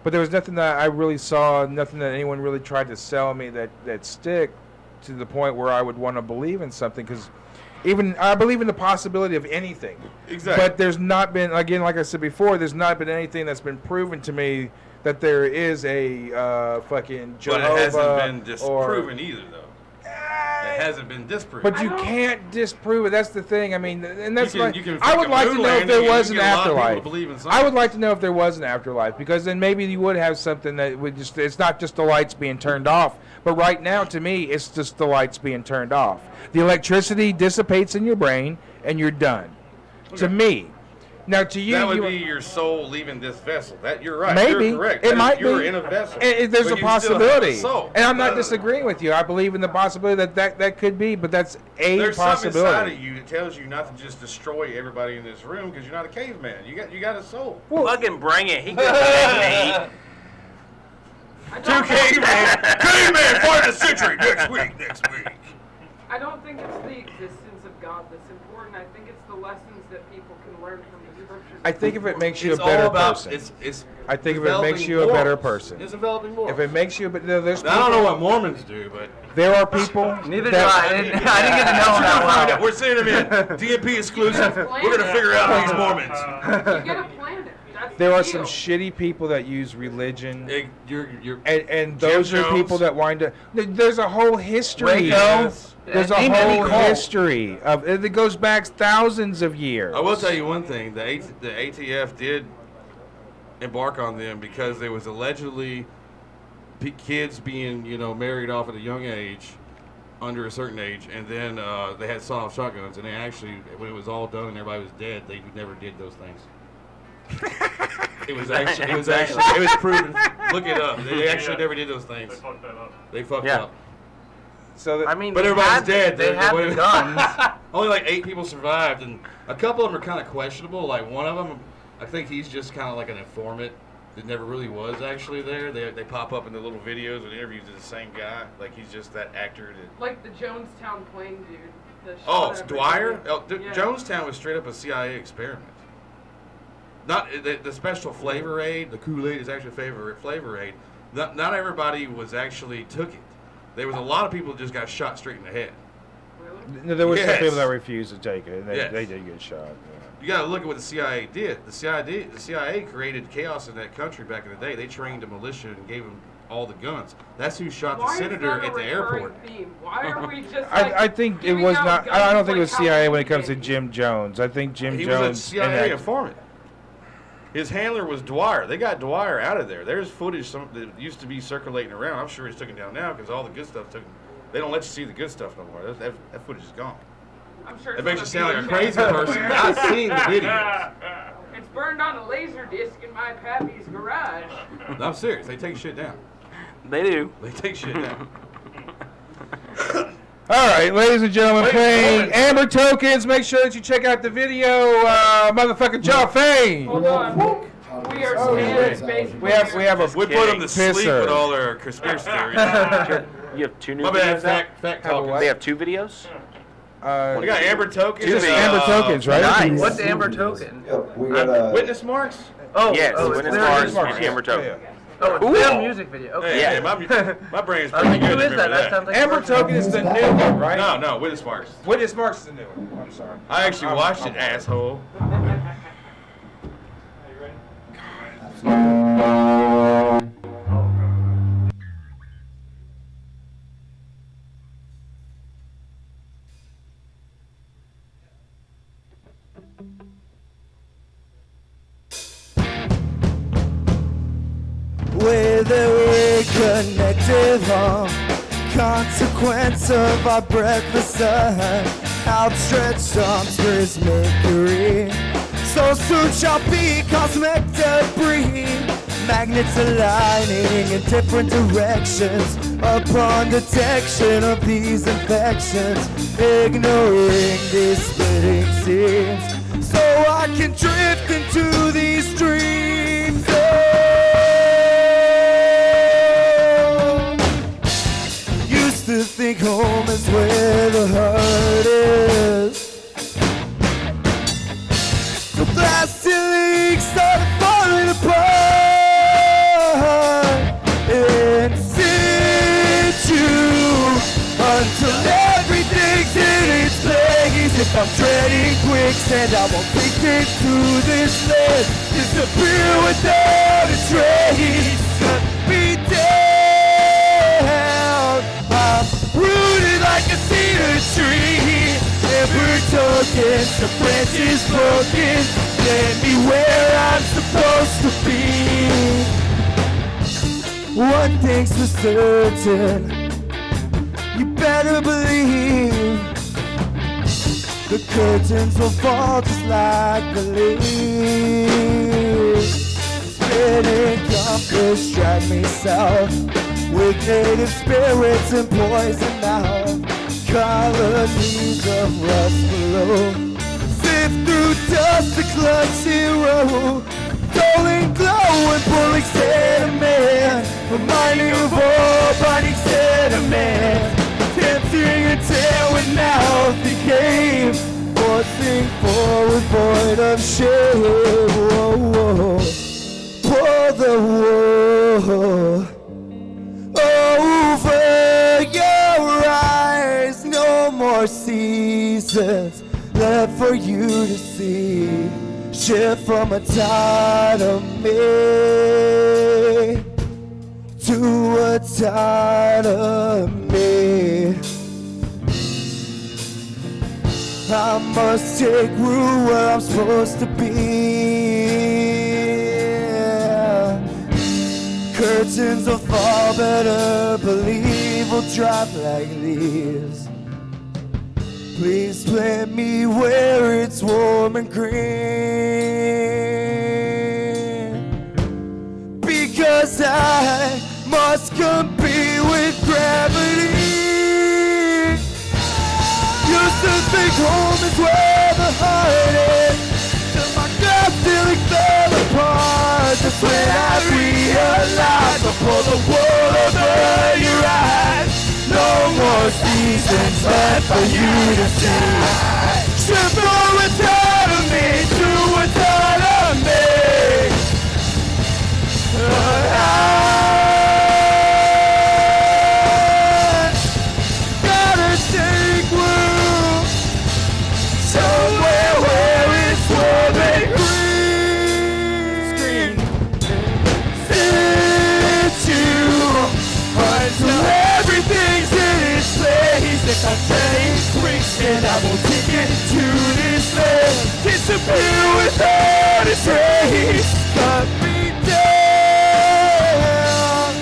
But there was nothing that I really saw, nothing that anyone really tried to sell me that stick to the point where I would want to believe in something, because even I believe in the possibility of anything. Exactly. But there's not been, again, like I said before, there's not been anything that's been proven to me that there is a fucking Jehovah. But it hasn't been disproven either, though. It hasn't been disproven. But you can't disprove it. That's the thing. I mean, and that's You can I would like to know if there was an afterlife. Believe in I would like to know if there was an afterlife, because then maybe you would have something that would just, it's not just the lights being turned off. But right now, to me, it's just the lights being turned off. The electricity dissipates in your brain, and you're done. Okay. To me. Now, to you, that would be your soul leaving this vessel. That you're right. Maybe. You're correct. It might you're be. in a vessel. There's but a you still have possibility. a soul. And I'm not disagreeing with you. I believe in the possibility that could be, but that's a There's something possibility. inside of you that tells you not to just destroy everybody in this room because you're not a caveman. You got a soul. Fucking bring it. He could have me. Two cavemen. Caveman fight of the century next week. I don't think it's the existence of God that's important. I think it's the lessons that people can learn from the scriptures. I think if it makes you It's a better all about- person. it's I think if it makes you a better person. It's developing more. If it makes you, but there's I don't know what Mormons do, but there are people. Neither do that- I. I didn't get to know him that well. We're sending them in. DMP exclusive. We're gonna figure out these Mormons. You gotta plan it. That's There the are deal. some shitty people that use religion, You're and those Jim are Jones. people that wind up. There's a whole history. Waco. There's a Name any whole cult. history of it goes back thousands of years. I will tell you one thing: the ATF did embark on them because there was allegedly kids being, married off at a young age, under a certain age, and then they had sawed-off shotguns, and they actually, when it was all done and everybody was dead, they never did those things. It was proven. Look it up. They actually never did those things. They fucked up. So I mean, But they everybody's had- dead. They had the guns. Only like 8 people survived, and a couple of them are kind of questionable. Like one of them, I think he's just kind of like an informant that never really was actually there. They pop up in the little videos and interviews of the same guy. Like he's just that actor. Like the Jonestown plane dude. that Oh, shot it's everybody. Dwyer? Yeah. Jonestown was straight up a CIA experiment. Not the special flavor aid. The Kool-Aid is actually flavor aid. Not everybody was actually took it. There was a lot of people that just got shot straight in the head. No, there were some Yes. people that refused to take it, and Yes. they did get shot. You got to look at what the CIA did. The CIA created chaos in that country back in the day. They trained a militia and gave them all the guns. That's who shot the Why is senator that a at the recurring airport. theme? Why are we just I think it giving was out not. I guns don't think it was like CIA when it Halloween comes to Jim Jones. I think Jim He was Jones. a CIA informant. His handler was Dwyer. They got Dwyer out of there. There's footage that used to be circulating around. I'm sure he's taken down now because all the good stuff took. They don't let you see the good stuff no more. That footage is gone. I'm sure It makes you sound like a crazy person not seeing the videos. It's burned on a laser disc in my pappy's garage. No, I'm serious. They take shit down. They do. They take shit down. All right, ladies and gentlemen, playing Amber Tokens. Make sure that you check out the video, motherfucking Jaw Fane. Hold on. We are standing space. We have a We put them to sleep pisser. with all their conspiracy theories. You have 2 new My bad, videos out? fact talking. They have 2 videos? We got Amber Tokens. Just Amber Tokens, right? Nice. What's Amber Token? Yep, we got Witness marks? Oh, Yes, oh, Witness it's Marks and Amber Token. Oh, it's their music video. Okay. Yeah, my brain's I pretty mean, good. who is to that? remember That sounds like Amber Token is the new one, right? No, Witness marks. Witness Marks is the new one. I'm sorry. I actually watched it, asshole. that we connected on. Consequence of our breathless outstretched arms for his mercury. So soon shall be cosmic debris. Magnets aligning in different directions upon detection of these infections. Ignoring these splitting seams, so I can drift into these dreams. Oh. Used to think home is where the heart is. The plastic leaks started falling apart in situ until everything's in its place. If I'm treading quicksand, I won't sink into this land. Disappear without a trace. Cut me down. I'm rooted like a cedar tree. Every token, the branches broken. Let me where I'm supposed to be. One thing's for certain, you better believe the curtains will fall just like the leaves. Spinning compass, drag me south with native spirits and poison mouth. Colonies of rust below, sift through dust to clutch zero. Rolling glow and pulling sediment, reminding of all binding sediment. Tempting a tail with mouth decay, forcing forward void of shame. Whoa, whoa. Pour the woe over your eyes. No more seasons left for you to see. Shift from a tide of me to a tide of me. I must take root where I'm supposed to be. Curtains will fall, better believe we'll drop like leaves. Please plant me where it's warm and green, because I must compete with gravity. Used to think home is where the heart is, till my gut feeling fell apart. That's when I realized I pulled the wool over your eyes. No more seasons left for you to see. Shift from a side of me to a side of me. Gotta take root somewhere where it's warm and green. Situ until everything's in its place. If I'm treading quicksand, I won't take it to this land. Disappear without a trace. Cut me down,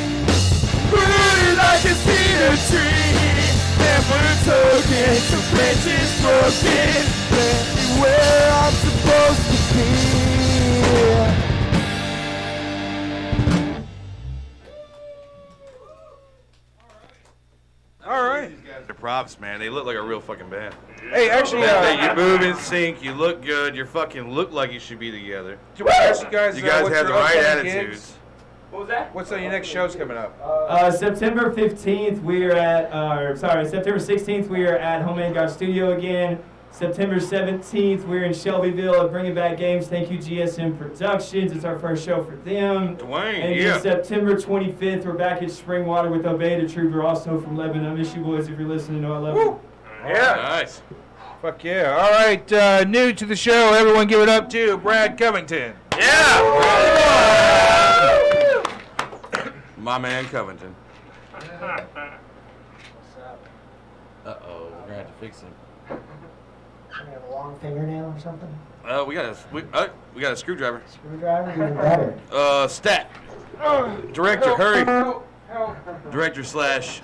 rooted like a cedar tree. Never token, the branches broken. Let me where I'm supposed to be. All right. The props, man. They look like a real fucking band. Hey, actually, you move in sync. You look good. You fucking look like you should be together. Do I ask you guys? You guys what's have the your right upcoming attitudes. gigs? What was that? What's your next shows coming up? September 15th, we are at, September 16th, we are at Homemade God Studio again. September 17th, we're in Shelbyville at Bringing Back Games. Thank you, GSM Productions. It's our first show for them. Dwayne, and yeah. then September 25th, we're back at Springwater with Obey the Trooper, also from Lebanon. I miss you boys if you're listening. Know I love you. Yeah. Nice. Fuck yeah. All right, new to the show, everyone give it up to Brad Covington. Yeah. My man Covington. Uh-oh, we're gonna have to fix him. You have a long fingernail or something? We got a screwdriver. Screwdriver? Even better. Stat. Director, hurry. Director slash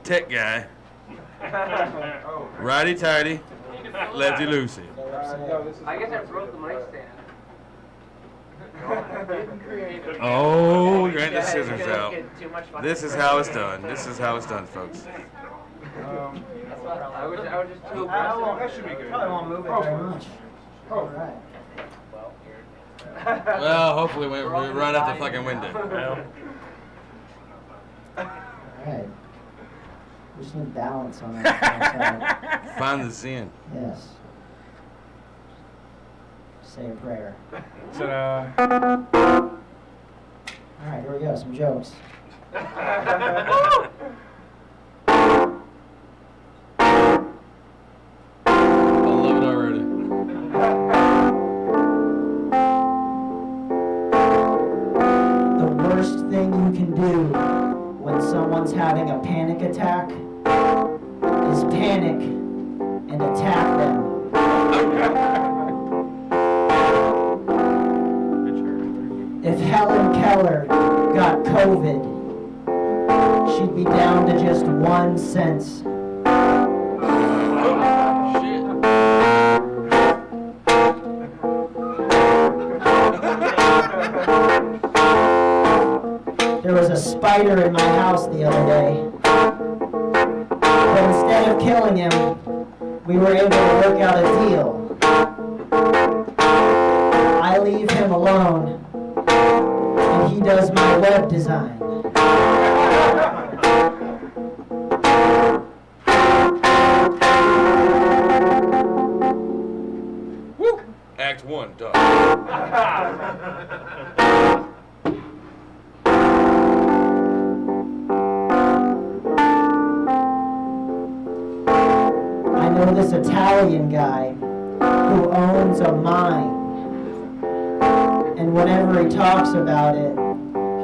tech guy. Righty tighty, lefty loosey. I guess I broke the mic stand. Oh, you're getting the scissors out. This is how it's done. This is how it's done, folks. I was just too aggressive. That should be good. Probably won't move it very much. All right. Well, hopefully we run out the fucking window. Alright. We just need balance on that. Find the Zen. Yes. Say a prayer. Alright, here we go. Some jokes. Do when someone's having a panic attack is panic and attack them. If Helen Keller got COVID, she'd be down to just 1 cent. There was a spider in my house the other day. But instead of killing him, we were able to work out a deal. I leave him alone, and he does my web design. Woo! Act 1, done. This Italian guy who owns a mine, and whenever he talks about it,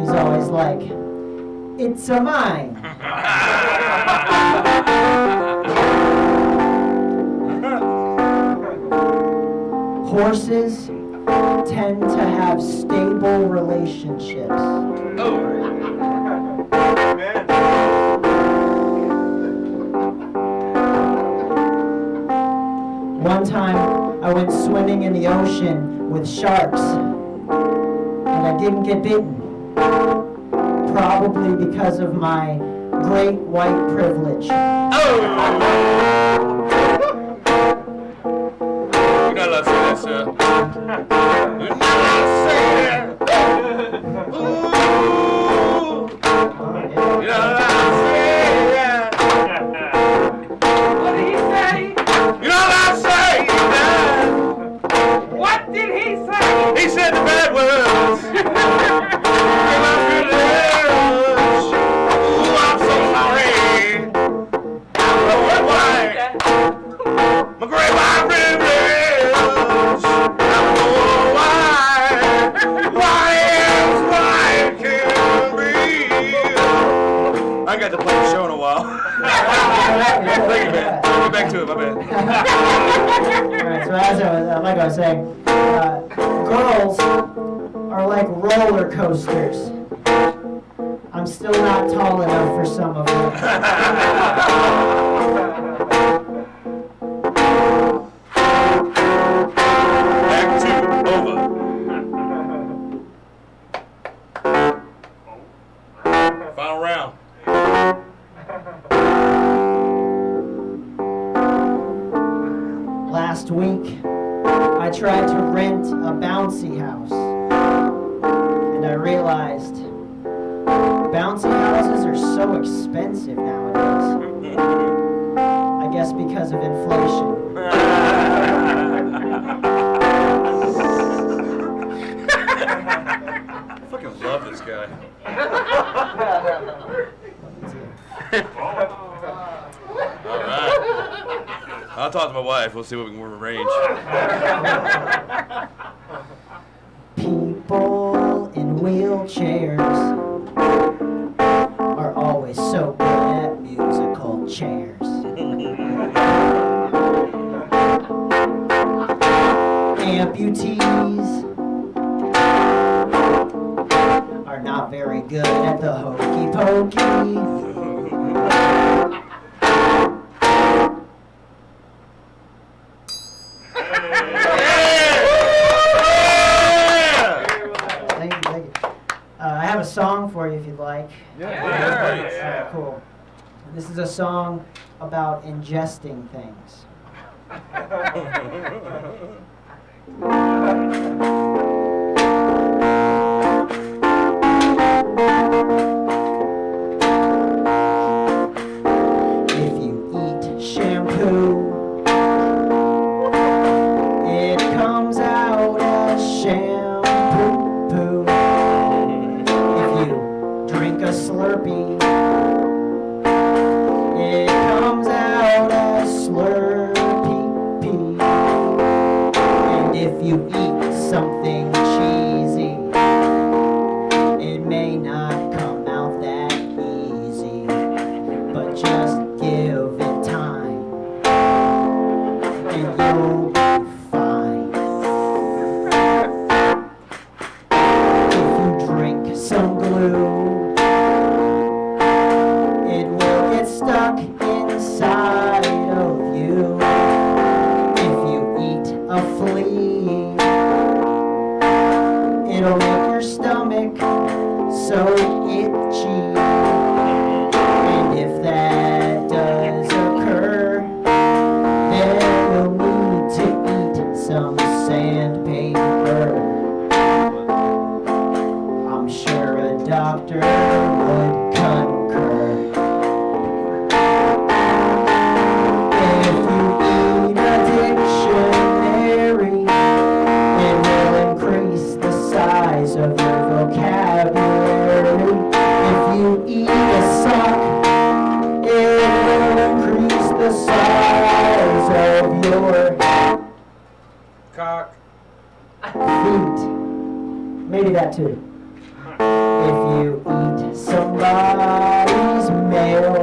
he's always like, "It's a mine." Horses tend to have stable relationships. One time, I went swimming in the ocean with sharks, and I didn't get bitten. Probably because of my great white privilege. You're not allowed to say that, sir. You're not allowed to say that. Ooh. You're not allowed to say that. What did he say? You're not allowed to say that. What did he say? He said the bad words. Ooh, I'm so sorry. My great white privilege. I don't know why it can't be. I got to play the show in a while. Thank you, man. Get back to it, my bad. Alright, so as I was saying, girls are like roller coasters. I'm still not tall enough for some of them. Act 2, over. Final round. Last week, I tried to rent a bouncy house, and I realized bouncy houses are so expensive nowadays. I guess because of inflation. I fucking love this guy. All right. I'll talk to my wife. We'll see what we can arrange. People in wheelchairs are always so good at musical chairs. Amputees are not very good at the hokey pokey. Thank you, thank you. I have a song for you if you'd like. Yeah. Cool. This is a song about ingesting things. If you eat shampoo, it comes out as shampoo. If you drink a Slurpee, it comes out as Slurpee. And if you eat something cheesy, it may not come out that easy, but just give it time, and you'll be fine. If you drink some glue, it will get stuck inside of you. If you eat a flea, it'll make your stomach so itchy. And if that does occur, then you'll need to eat some sandpaper. I'm sure a doctor would concur. If you eat a dictionary, it will increase the size of your vocabulary. If you eat a sock, it will increase the size of your Cock. feet. Maybe that too. If you eat somebody's mail,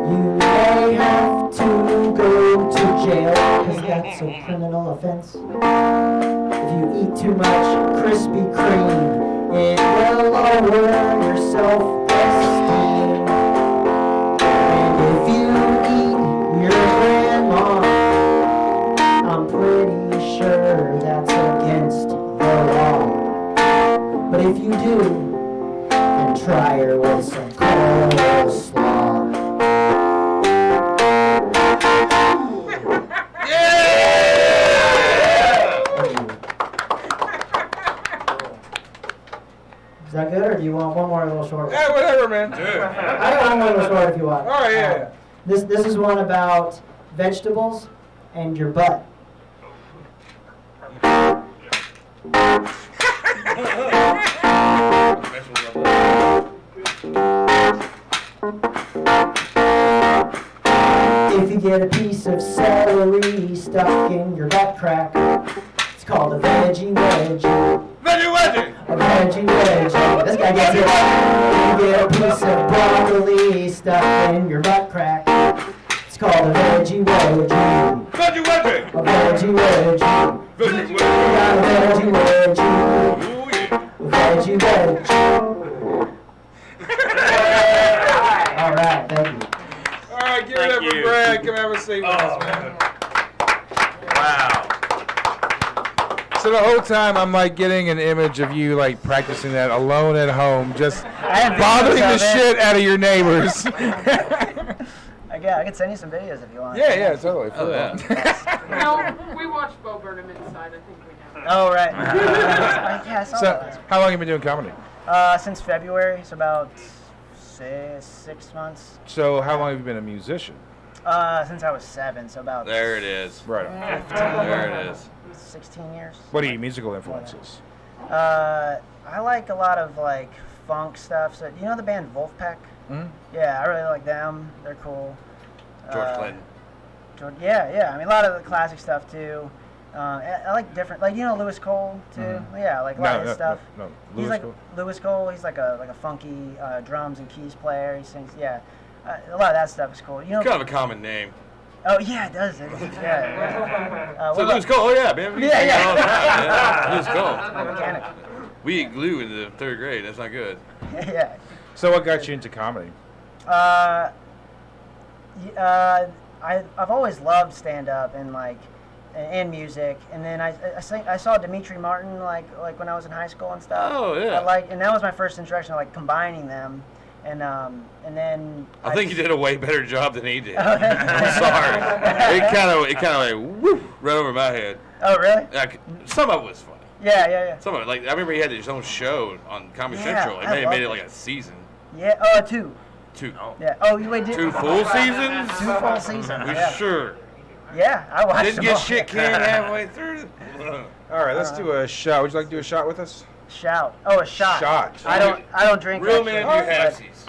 you may have to go to jail, because that's a criminal offense. If you eat too much Krispy Kreme, it will lower your self-esteem. And if you eat your grandma, I'm pretty sure that's against the law. But if you do, then try her with some coleslaw. Is that good, or do you want one more little short one? Yeah, whatever, man. I got one more little short if you want. All right, yeah. This is one about vegetables and your butt. If you get a piece of celery stuck in your butt crack, it's called a veggie wedgie. Veggie wedgie! A veggie wedgie. This guy gets it. If you get a piece of broccoli stuck in your butt crack, it's called a veggie wedgie. Veggie wedgie! A veggie wedgie. Veggie We got a veggie wedgie. Ooh, yeah. A veggie wedgie. All right, thank you. All right, give it up for Brad. Come have a seat with us, man. Wow. So the whole time I'm like getting an image of you like practicing that alone at home, just bothering the shit out of your neighbors. I can send you some videos if you want. Yeah, totally. Oh, yeah. No, we watched Bo Burnham inside. I think we know. Oh, right. Yeah, I saw So, that. how long have you been doing comedy? Since February, so about 6 months. So, how long have you been a musician? Since I was 7, so about There it is. Right. 15, There it is. 16 years. What are your musical influences? I like a lot of like funk stuff. So, do you know the band Wolfpack? Mhm. Yeah, I really like them. They're cool. George Clinton. Yeah. I mean, a lot of the classic stuff too. I like different, like, you know, Lewis Cole too. Mhm. Yeah, like a lot of his stuff. No. He's Lewis like Cole? Lewis Cole. He's like a funky drums and keys player. He sings. Yeah, a lot of that stuff is cool. You know. Kind of a common name. Oh yeah, it does. Yeah. So Lewis Cole, oh yeah, man. Yeah. Lewis Cole. Mechanic. We eat glue in the 3rd grade. That's not good. Yeah. So what got you into comedy? I've always loved stand-up and and music, and then I saw Dimitri Martin like when I was in high school and stuff. Oh, yeah. And that was my first introduction to combining them, and then I think you did a way better job than he did. I'm sorry. It kind of like whoop right over my head. Oh, really? Some of it was funny. Yeah. Some of it, I remember he had his own show on Comedy Central. It may have made it like a season. Yeah. 2. 2. Oh. Yeah. Oh, you wait. 2 full seasons? 2 full seasons. We yeah. Sure. Yeah, I watched Didn't them get all. shit canned halfway through. All right, let's do a shot. Would you like to do a shot with us? Shout. Oh, a shot. Shot. I don't drink. Real that men shit, do but, halfsies.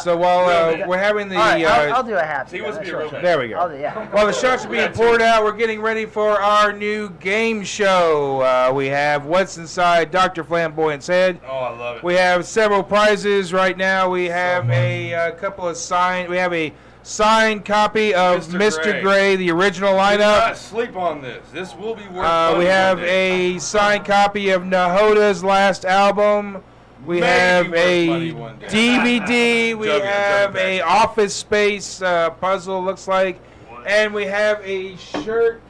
So while we're having the... all right, I'll do a half. He wants to be a real man. There we go. I'll do, yeah. While the shots are being poured out, we're getting ready for our new game show. We have What's Inside Dr. Flamboyant's Head. Oh, I love it. We have several prizes right now. We have a couple of signed... We have a signed copy of Mr. Gray, the original Do lineup. not sleep on this. This will be worth We have a signed copy of Nahoda's last album. We have a DVD. We have a Office Space puzzle, looks like. And we have a shirt.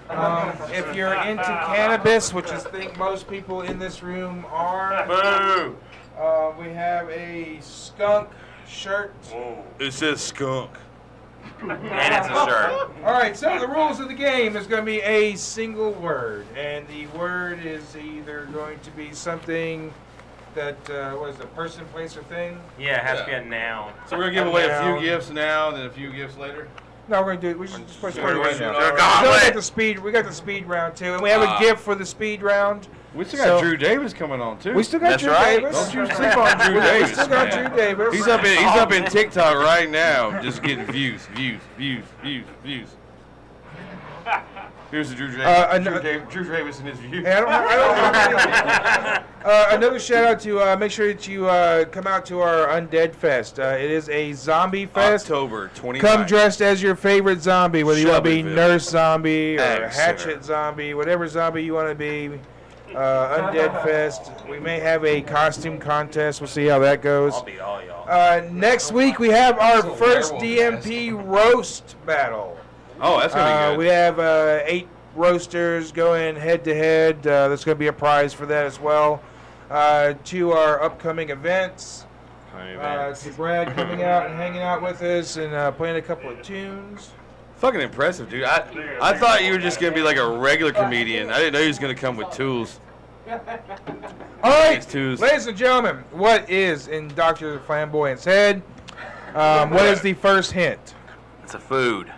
If you're into cannabis, which I think most people in this room are. Boo! We have a skunk shirt. Whoa. It says skunk. And it's a shirt. All right, so the rules of the game is going to be a single word, and the word is either going to be something that what is it, person, place, or thing? Yeah, it has to be a noun. So we're gonna give away a few gifts now, and then a few gifts later. No, we're gonna do it. We should just push We're right gonna now. do it all right. We got the speed round too, and we have a gift for the speed round. We still got Drew Davis coming on too. We still got That's Drew right. Davis. Don't you sleep on Drew Davis. We still got man. Drew Davis. He's up in TikTok right now, just getting views. Here's the Drew Davis. Drew Davis and his views. Hey, I don't another shout out to make sure that you come out to our Undead Fest. It is a zombie fest. October 29th. Come dressed as your favorite zombie, whether you want to be Shelbyville. Nurse Zombie or Excellent. Hatchet Zombie, whatever zombie you want to be. Undead Fest. We may have a costume contest. We'll see how that goes. I'll beat all y'all. Next week we have our first DMP roast battle. Oh, that's gonna be good. We have 8 roasters going head to head. There's going to be a prize for that as well. To our upcoming events. To Brad coming out and hanging out with us and playing a couple of tunes. Fucking impressive, dude. I thought you were just gonna be like a regular comedian. I didn't know you was gonna come with tools. All right, Tools. ladies and gentlemen, what is in Dr. Flamboyant's head? What is the first hint? It's a food.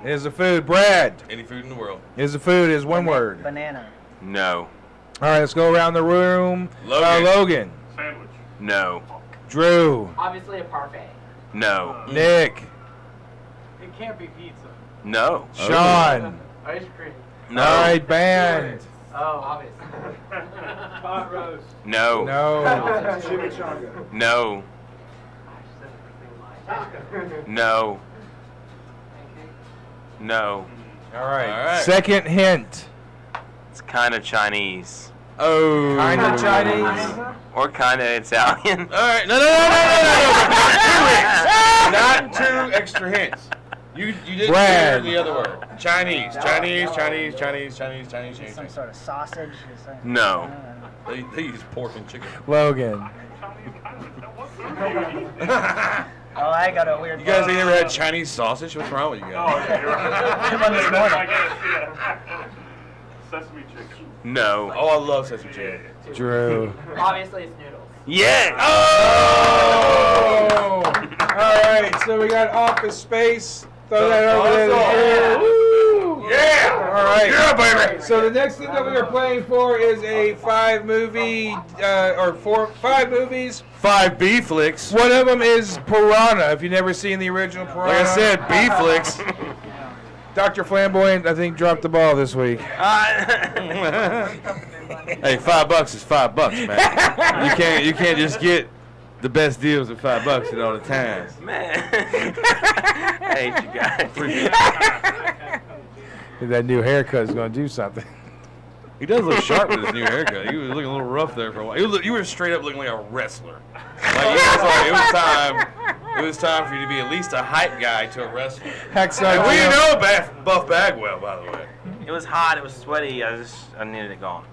It is a food. Brad. Any food in the world. Is a food is one word. Banana. No. All right, let's go around the room. Logan. Sandwich. No. Drew. Obviously a parfait. No. Nick. It can't be pizza. No. Sean. Ice cream. No. All right, band. Oh, obviously. Pot roast. No. No. No. No. No. All right. All right. Second hint. It's kind of Chinese. Oh. Kind of Chinese. Or kind of Italian. All right. No. Not 2 extra hints. You didn't hear Brad. the other word. Chinese. Some sort of sausage. No. They use pork and chicken. Logan. Oh, I got a weird. You guys ain't ever had Chinese sausage? What's wrong with you Oh, guys? yeah, you're right. Came on this morning. I guess, yeah. Sesame chicken. No. Oh, I love sesame chicken. Drew. Obviously it's noodles. Yeah. Oh! All right, so we got Office Space. Throw that over there. Woo! Yeah! All right. Yeah, baby! So the next thing that we are playing for is a 5 movies. 5 B flicks. One of them is Piranha. If you've never seen the original Piranha. Like I said, B flicks. Dr. Flamboyant, I think, dropped the ball this week. Hey, $5 is $5, man. You can't just get the best deals at $5 at all the time. Man. I hate you guys. That new haircut is going to do something. He does look sharp with his new haircut. He was looking a little rough there for a while. You were straight up looking like a wrestler. Like it was time for you to be at least a hype guy to a wrestler. Hacksaw We Jim. know Buff Bagwell, by the way. It was hot. It was sweaty. I needed it gone.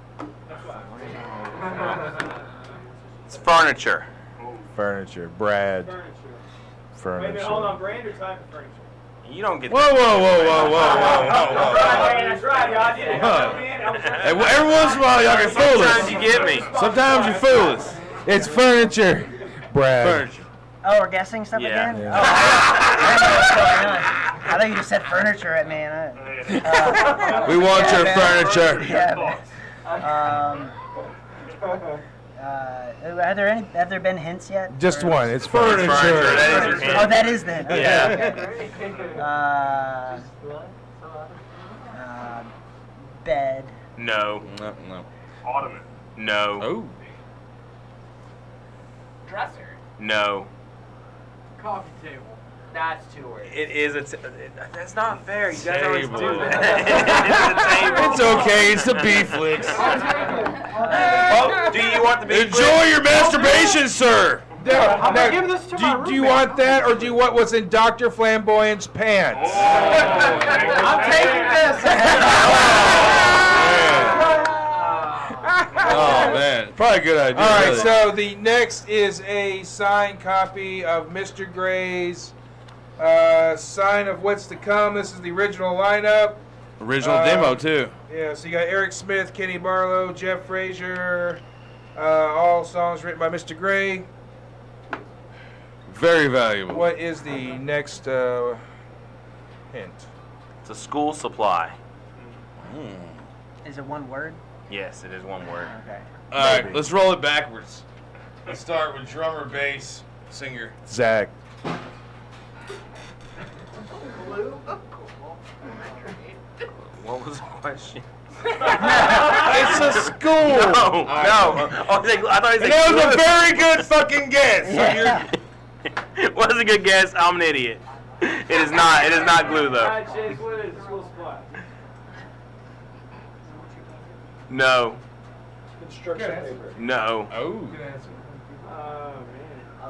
It's furniture. Furniture. Brad. Wait a Furniture. minute, hold on. Brand or type of furniture? You don't get. Whoa. That's right, y'all. Hey, every once in a while, y'all can fool us. Sometimes you get me. Sometimes you fool us. It's furniture. Brad. Furniture. Oh, we're guessing stuff Yeah. again? Oh, I didn't know what was going on. I thought you just said furniture at me. And We want your furniture. Yeah, man. Have there been hints yet? Just Or- one. It's furniture. That is your hint. Oh, that is then. Okay. Yeah. Bed. No. No. Ottoman. No. Oh. Dresser. No. Coffee table. That's 2 words. It is that's not fair. You guys always Table. do that. It's okay. It's the B-flicks. Oh, do you want the big Enjoy your masturbation, sir. Now, give this to my do you want that, or do you want what's in Dr. Flamboyant's pants? I'm taking this. Oh man, probably a good idea. All right, really. so the next is a signed copy of Mr. Gray's sign of what's to come. This is the original lineup. Original demo too. Yeah, so you got Eric Smith, Kenny Barlow, Jeff Frazier, all songs written by Mr. Gray. Very valuable. What is the next hint? It's a school supply. Is it one word? Yes, it is one word. Okay. All right, let's roll it backwards. Let's start with drummer, bass, singer. Zach. What was the question? It's a school. No. I thought he said That was a glue. very good fucking guess. Was a good guess. I'm an idiot. It is not. It is not glue though. Alright, Chase, what is school supply? No. Construction paper. No. Oh. Man.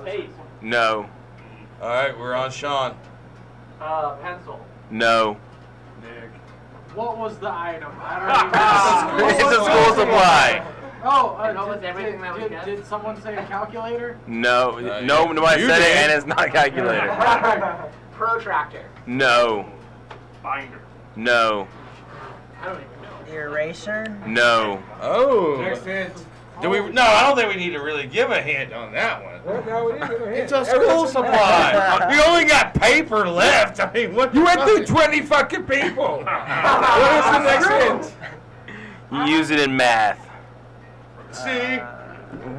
Tape. No. All right, we're on Sean. Pencil. No. What was the item? I don't even It's a school supply. Oh, That was everything that was guessed? did someone say a calculator? No. No. Nobody You said it, did. and it's not calculator. Protractor. No. Binder. No. I don't even know. The eraser? No. Oh. Next hint. Do we? No, I don't think we need to really give a hint on that one. Well, no, it is a hint. It's a school supply. We only got paper left. I mean, what? You went through 20 fucking people. What is the next hint? You use it in math. See?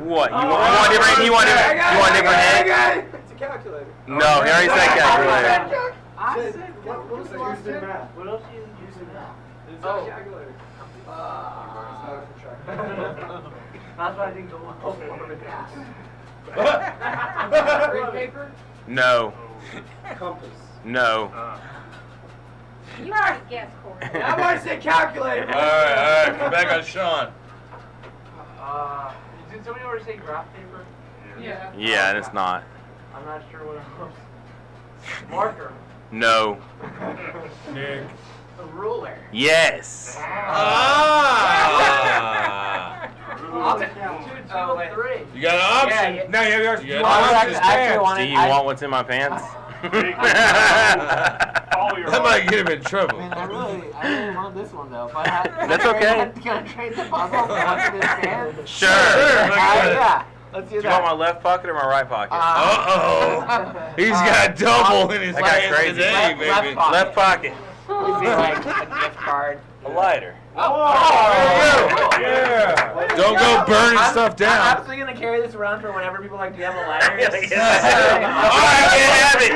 What? You want different? You want different hint? It's a calculator. No. He already said calculator. I said, what was the last hint? What else do you use in math? It's a calculator. That's why I didn't go over the gas. Green paper? No. Compass. No. You already guessed, Corey. I want to say calculator. All right. Come back on Sean. Did somebody already say graph paper? Yeah. Yeah, and it's not. I'm not sure what it was. Marker. No. Nick. A ruler. Yes. Ah. I'll take 2, 3. You got an option. Yeah, No, you You got you an want option. his I actually pants. wanted. Do you want what's in my pants? That might get him in trouble. I really wanted this one though. If I had, That's okay. Can I trade the puzzle for what's in his hand? Sure. Yeah. Let's do Do that. you want my left pocket or my right pocket? Uh-oh. He's got double in his I got hands crazy. today, baby. Left pocket. It'd be like a gift card. A lighter. Yeah. Don't go burning stuff I'm down. absolutely gonna carry this around for whenever people like, do you have a lighter? All right, I have it.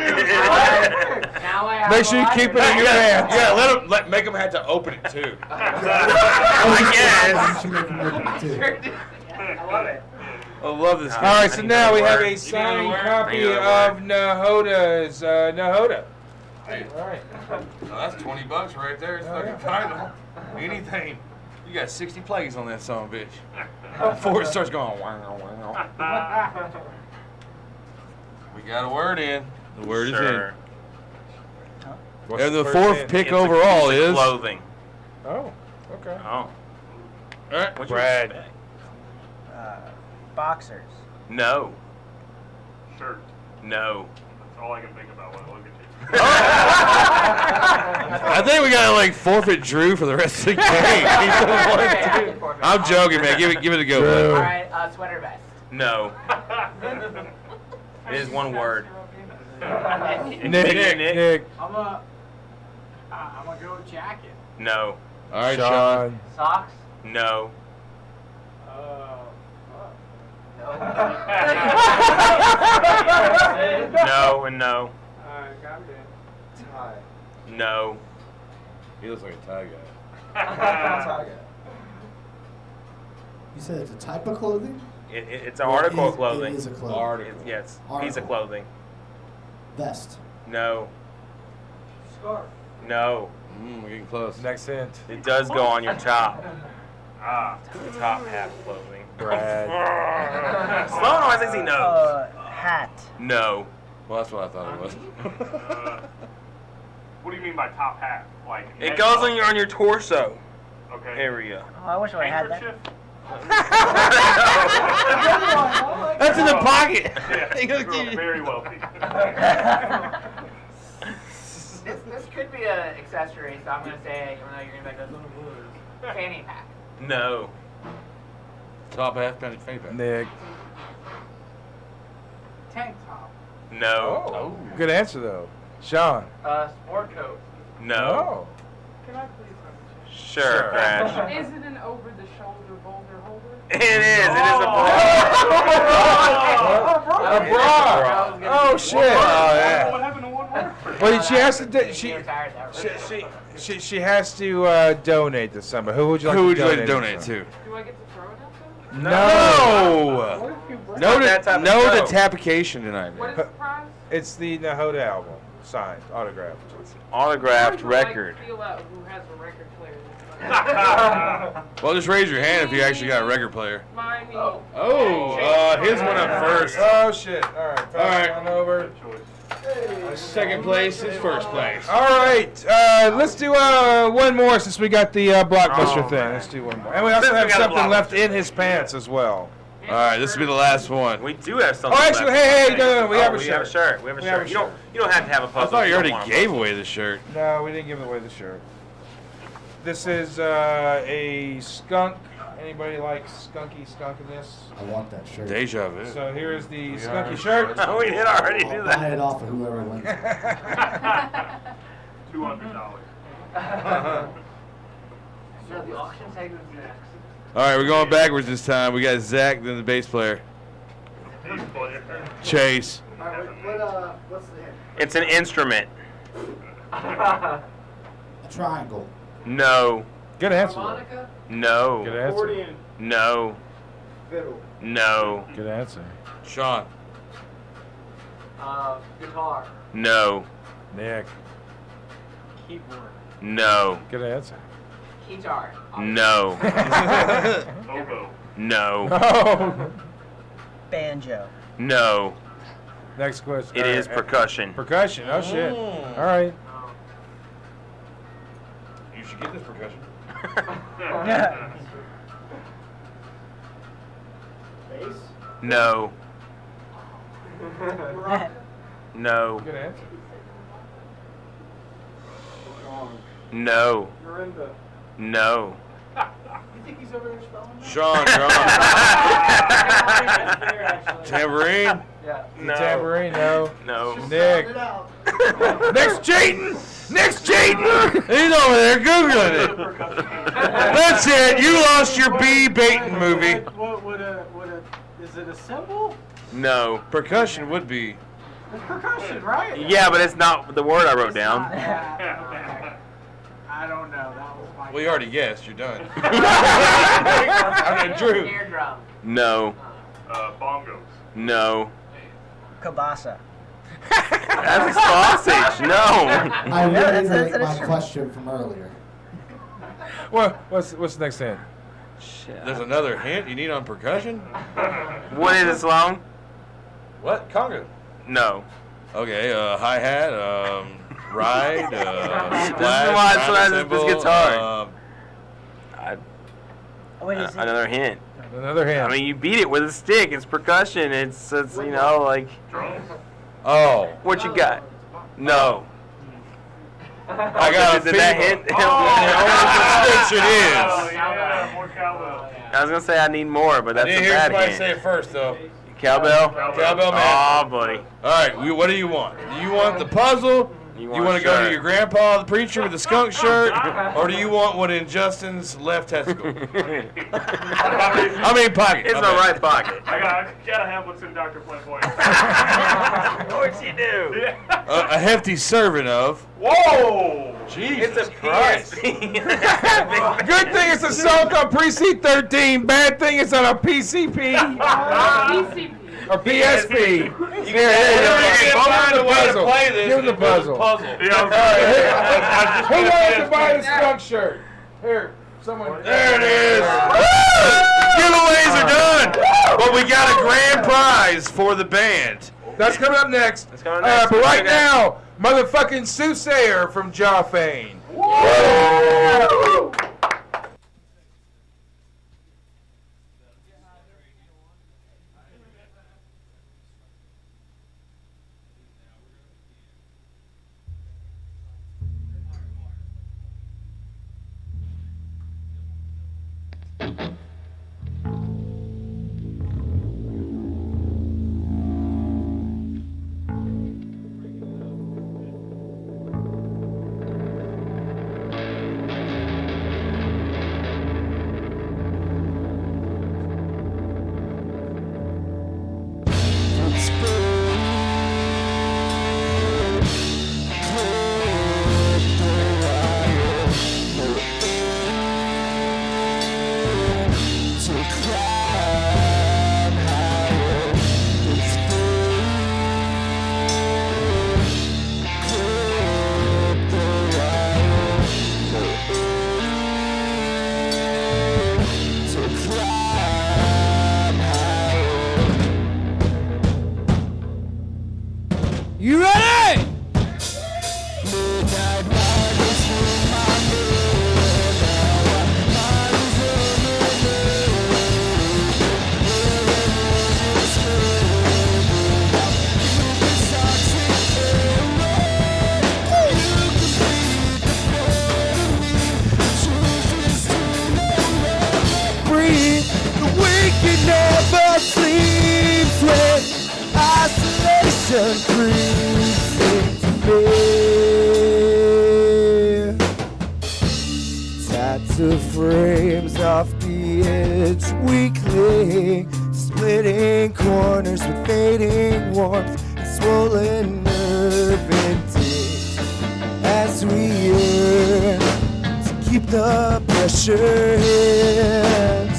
Now I have Make sure you keep it in your pants. Yeah, make him have to open it too. I guess. I love it. I love this guy. All right, so now we have a You signed gotta copy work. of Nahoda's Nahoda. Hey. All right. Oh, that's $20 right there. It's fucking title. Anything. You got 60 plays on that song, bitch. Before it starts going, wow, wow. We got a word in. The word is in. And the fourth pick overall is clothing. Oh, okay. Oh. All right, what's Brad. your spec? Boxers. No. Shirt. No. That's all I can think about when I look at you. I think we gotta like forfeit Drew for the rest of the game. I'm joking, man. Give it a go, bud. All right, sweater vest. No. It is one word. Nick. I'm gonna go with jacket. No. All right, Sean. Socks. No. No and no. Tie. No. He looks like a tie guy. Tie guy. You said it's a type of clothing? It's an article of clothing. It is a clothing. Yes, piece Article. of clothing. Vest. No. Scarf. No. We're getting close. Next hint. It does go on your top. The top half clothing. Brad. Sloan always thinks he knows. Hat. No. Well, that's what I thought it was. What do you mean by top hat? Like It goes on your torso okay. area. Oh, I wish I had that. That's in the pocket. Yeah, very wealthy. This could be an accessory, so I'm gonna say, even though you're gonna make a fanny pack. No. Top half fanny pack. Nick. Tank top. No. Oh. Good answer though. Sean. Sport coat. No. Can I please have a chance? Sure, Krash. Is it an over-the-shoulder boulder holder? It is. It is a bra. A bra. Oh shit. What happened to one word? Well, she has to. She has to donate to somebody. Who would you like Who to would you like to donate donate to? Do I get to throw it out there? No. No to tapication tonight, What is man. the prize? It's the Nahoda album, signed, autographed. Autographed I would like record. to feel out who has a record player this time. Well, just raise your hand if you actually got a record player. Mine. His went up first. Oh shit! All right, All right. on over. Second place is first place. All right, let's do one more since we got the blockbuster thing. Let's do one more, and we also Since we have got a something left blockbuster in his pants as well. All right, this will be the last one. We do have something. Oh, actually, left. hey, no, we have a We have a shirt. shirt. We have a shirt. You don't have to have a I puzzle. thought you if don't already want a gave puzzle. away the shirt. No, we didn't give away the shirt. This is a skunk. Anybody like skunkiness? I want that shirt. Deja vu. So here is the skunky shirt. Oh, we did already do I'll buy that. it off of whoever wins. $200. So the auction segment's next. All right, we're going backwards this time. We got Zach, then the bass player. Chase. Alright, what's the hint? It's an instrument. A triangle. No. Good answer. Harmonica? No. Good answer. Accordion? No. Fiddle? No. Good answer. Sean. Guitar. No. Nick. Keyboard. No. Good answer. Guitar. No. Oboe. No. Oh. Banjo. No. Next question. It is percussion. Percussion. Oh shit. All right. You should get this percussion. Bass? No. Rock? No. Good answer. No. Marimba? No. You think he's over there spelling? Sean. Tambourine. Yeah. No. Tambourine. No. No. Nick. It out. Nick's cheating. Nick's cheating. He's over there Googling it. That's it. You lost your bee baiting movie. Is it a symbol? No. Percussion would be. It's percussion, right? Yeah, but it's not the word I wrote down. I don't know. That was my. Well, you already guessed. You're done. Drew. Snare drum. No. Bongos. No. Kabasa. That's a sausage. No. I reiterate my question from earlier. What's the next hint? Shit. There's another hint you need on percussion? What is it, Sloan? What? Conga. No. Okay, hi-hat, ride, This is splash, why round this cymbal, guitar. What is it? Another hint. Another hint. I mean, you beat it with a stick. It's percussion. It's you know, like. Oh. What you got? No. I got a Did that hint? The only description is. Yeah, more cowbell. I was gonna say I need more, but that's I a didn't hear bad somebody hint. say it first, though. Cowbell? Cowbell man. Oh, buddy. All right, what do you want? Do you want the puzzle? You want to go to your grandpa, the preacher, with the skunk shirt? Or do you want one in Justin's left testicle? I mean pocket. It's a right pocket. I gotta have what's in Dr. Flamboyant. Of course you do. Yeah. A hefty serving of. Whoa! Jesus It's a Christ. PSP. Good thing it's a song called Precinct 13. Bad thing it's on a PCP. PCP. Or PSP. You can find a way to play this. Give him the puzzle. Yeah, Who wanted to buy the skunk shirt? Here, someone. There it is. Giveaways are done. But we got a grand prize for the band. That's coming up next. That's coming next. But right now, motherfucking Soothsayer from Jawfane. You ready? Breathe. The wicked never sleeps when isolation creeps into me. Tattoo frames off the edge weakly, splitting corners with fading warmth and swollen nerve intakes as we yearn to keep the pressure hid.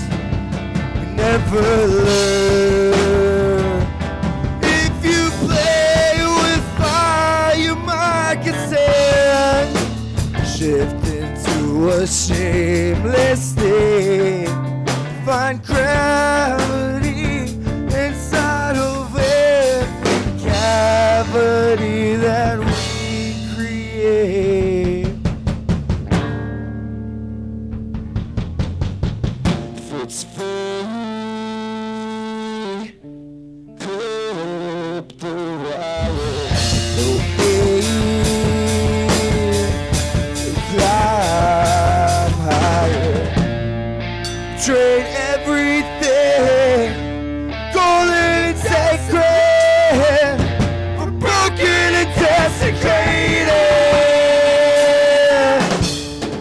We never learn. If you play with fire, you might get sent. Shift into a shameless state. Find gravity inside of every cavity that we create. It's free. Up the wire. No aim to climb higher. Trade everything, golden and sacred, for broken and desecrated.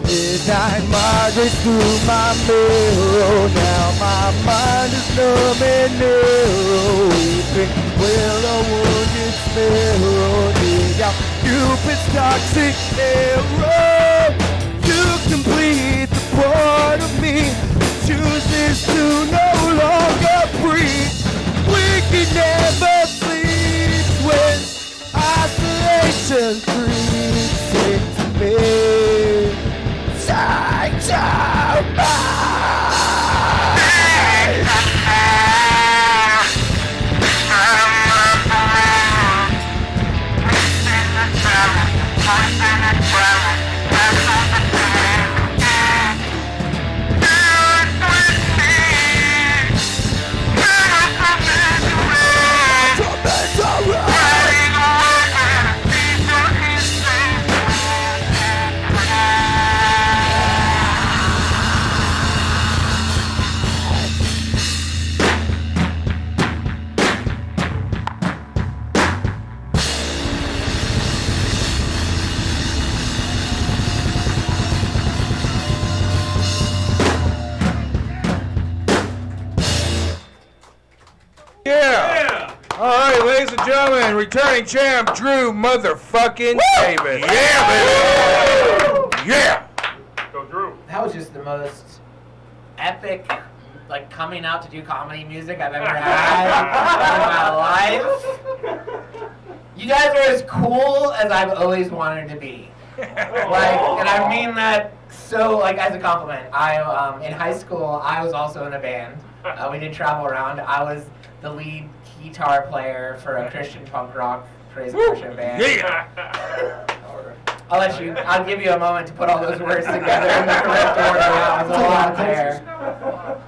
Midnight migrates through my mirror. Now my mind is numb and narrow. Weeping will a wounded sparrow. Dig out Cupid's toxic arrow. You complete the part of me that chooses to no longer breathe. Wicked never sleeps when isolation creeps into me. Time. ladies and gentlemen, returning champ Drew motherfucking Davis. Yeah, baby. Yeah. Go Drew. That was just the most epic, like, coming out to do comedy music I've ever had in my life. You guys are as cool as I've always wanted to be. Like, and I mean that so, like, as a compliment. In high school, I was also in a band. We did travel around. I was the lead guitar player for a Christian punk rock praise and worship band. Yeah. I'll give you a moment to put all those words together in the correct order. That was a lot there.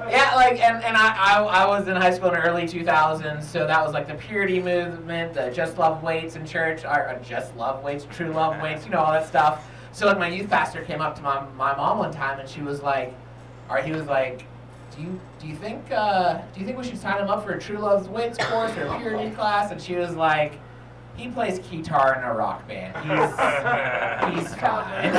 Yeah, like, and I was in high school in the early 2000s, so that was like the purity movement, the Just Love Waits in church, or Just Love Waits, True Love Waits, you know, all that stuff. So like my youth pastor came up to my mom one time, and she was like, or he was like, do you think we should sign him up for a True Love Waits course or a purity class? And she was like, he plays guitar in a rock band. He's fine.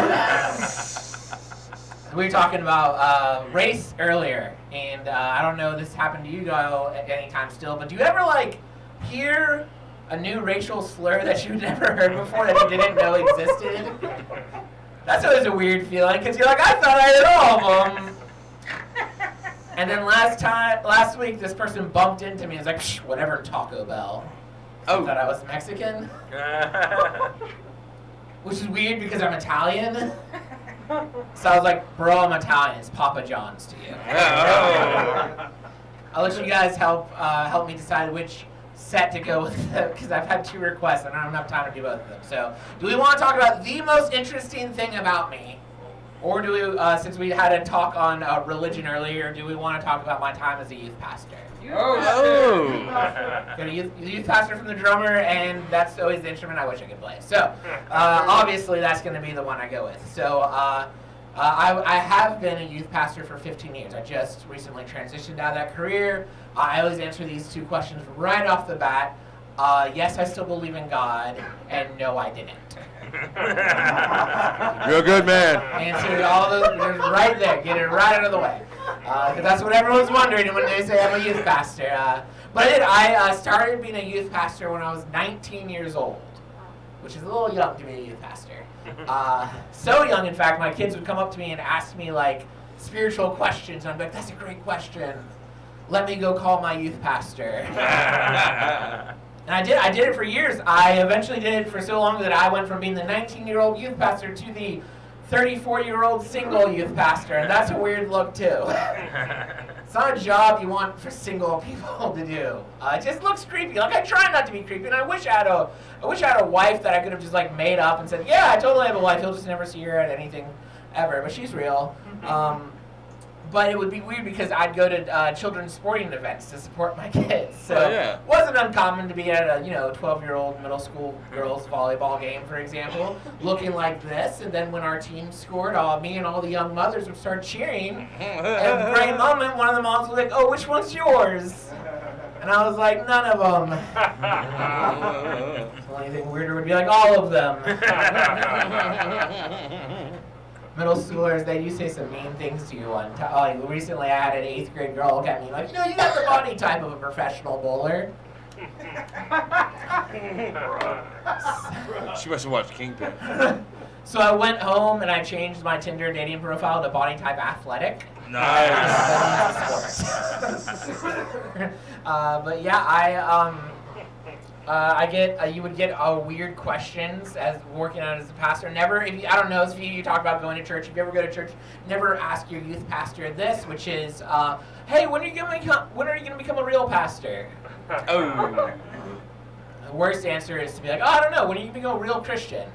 We were talking about race earlier, and I don't know if this happened to you guys at any time still, but do you ever like hear a new racial slur that you've never heard before that you didn't know existed? That's always a weird feeling, because you're like, I thought I heard all of them. And then last week, this person bumped into me and was like, psh, whatever, Taco Bell. I thought I was Mexican. Which is weird because I'm Italian. So I was like, bro, I'm Italian. It's Papa John's to you. I'll let you guys help me decide which set to go with, because I've had 2 requests and I don't have time to do both of them. So, do we want to talk about the most interesting thing about me? Or do we, since we had a talk on religion earlier, do we want to talk about my time as a youth pastor? Got a youth pastor from the drummer, and that's always the instrument I wish I could play. So, obviously, that's going to be the one I go with. So, I have been a youth pastor for 15 years. I just recently transitioned out of that career. I always answer these 2 questions right off the bat. Yes, I still believe in God, and no, I didn't. You're a good man. Answer all those right there. Get it right out of the way. Because that's what everyone's wondering when they say I'm a youth pastor. But I started being a youth pastor when I was 19 years old, which is a little young to be a youth pastor. So young, in fact, my kids would come up to me and ask me, like, spiritual questions. And I'd be like, that's a great question. Let me go call my youth pastor. And I did it for years. I eventually did it for so long that I went from being the 19-year-old youth pastor to the 34-year-old single youth pastor, and that's a weird look too. It's not a job you want for single people to do. It just looks creepy. Like, I try not to be creepy, and I wish I had a wife that I could have just like made up and said, yeah, I totally have a wife. You'll just never see her at anything ever, but she's real. But it would be weird because I'd go to children's sporting events to support my kids. So it wasn't uncommon to be at a 12-year-old middle school girls volleyball game, for example, looking like this. And then when our team scored, me and all the young mothers would start cheering. At the right moment, one of the moms was like, "Oh, which one's yours?" And I was like, "None of them." The only thing weirder would be like, "All of them." Middle schoolers, they do say some mean things to you. Recently, I had an 8th grade girl look at me like, you got the body type of a professional bowler. She must have watched Kingpin. So I went home and I changed my Tinder dating profile to body type athletic. Nice. But yeah, you would get weird questions as working out as a pastor. Never, I don't know, if you talk about going to church, if you ever go to church, never ask your youth pastor this, which is, hey, when are you going to become a real pastor? Oh. The worst answer is to be like, I don't know, when are you going to become a real Christian?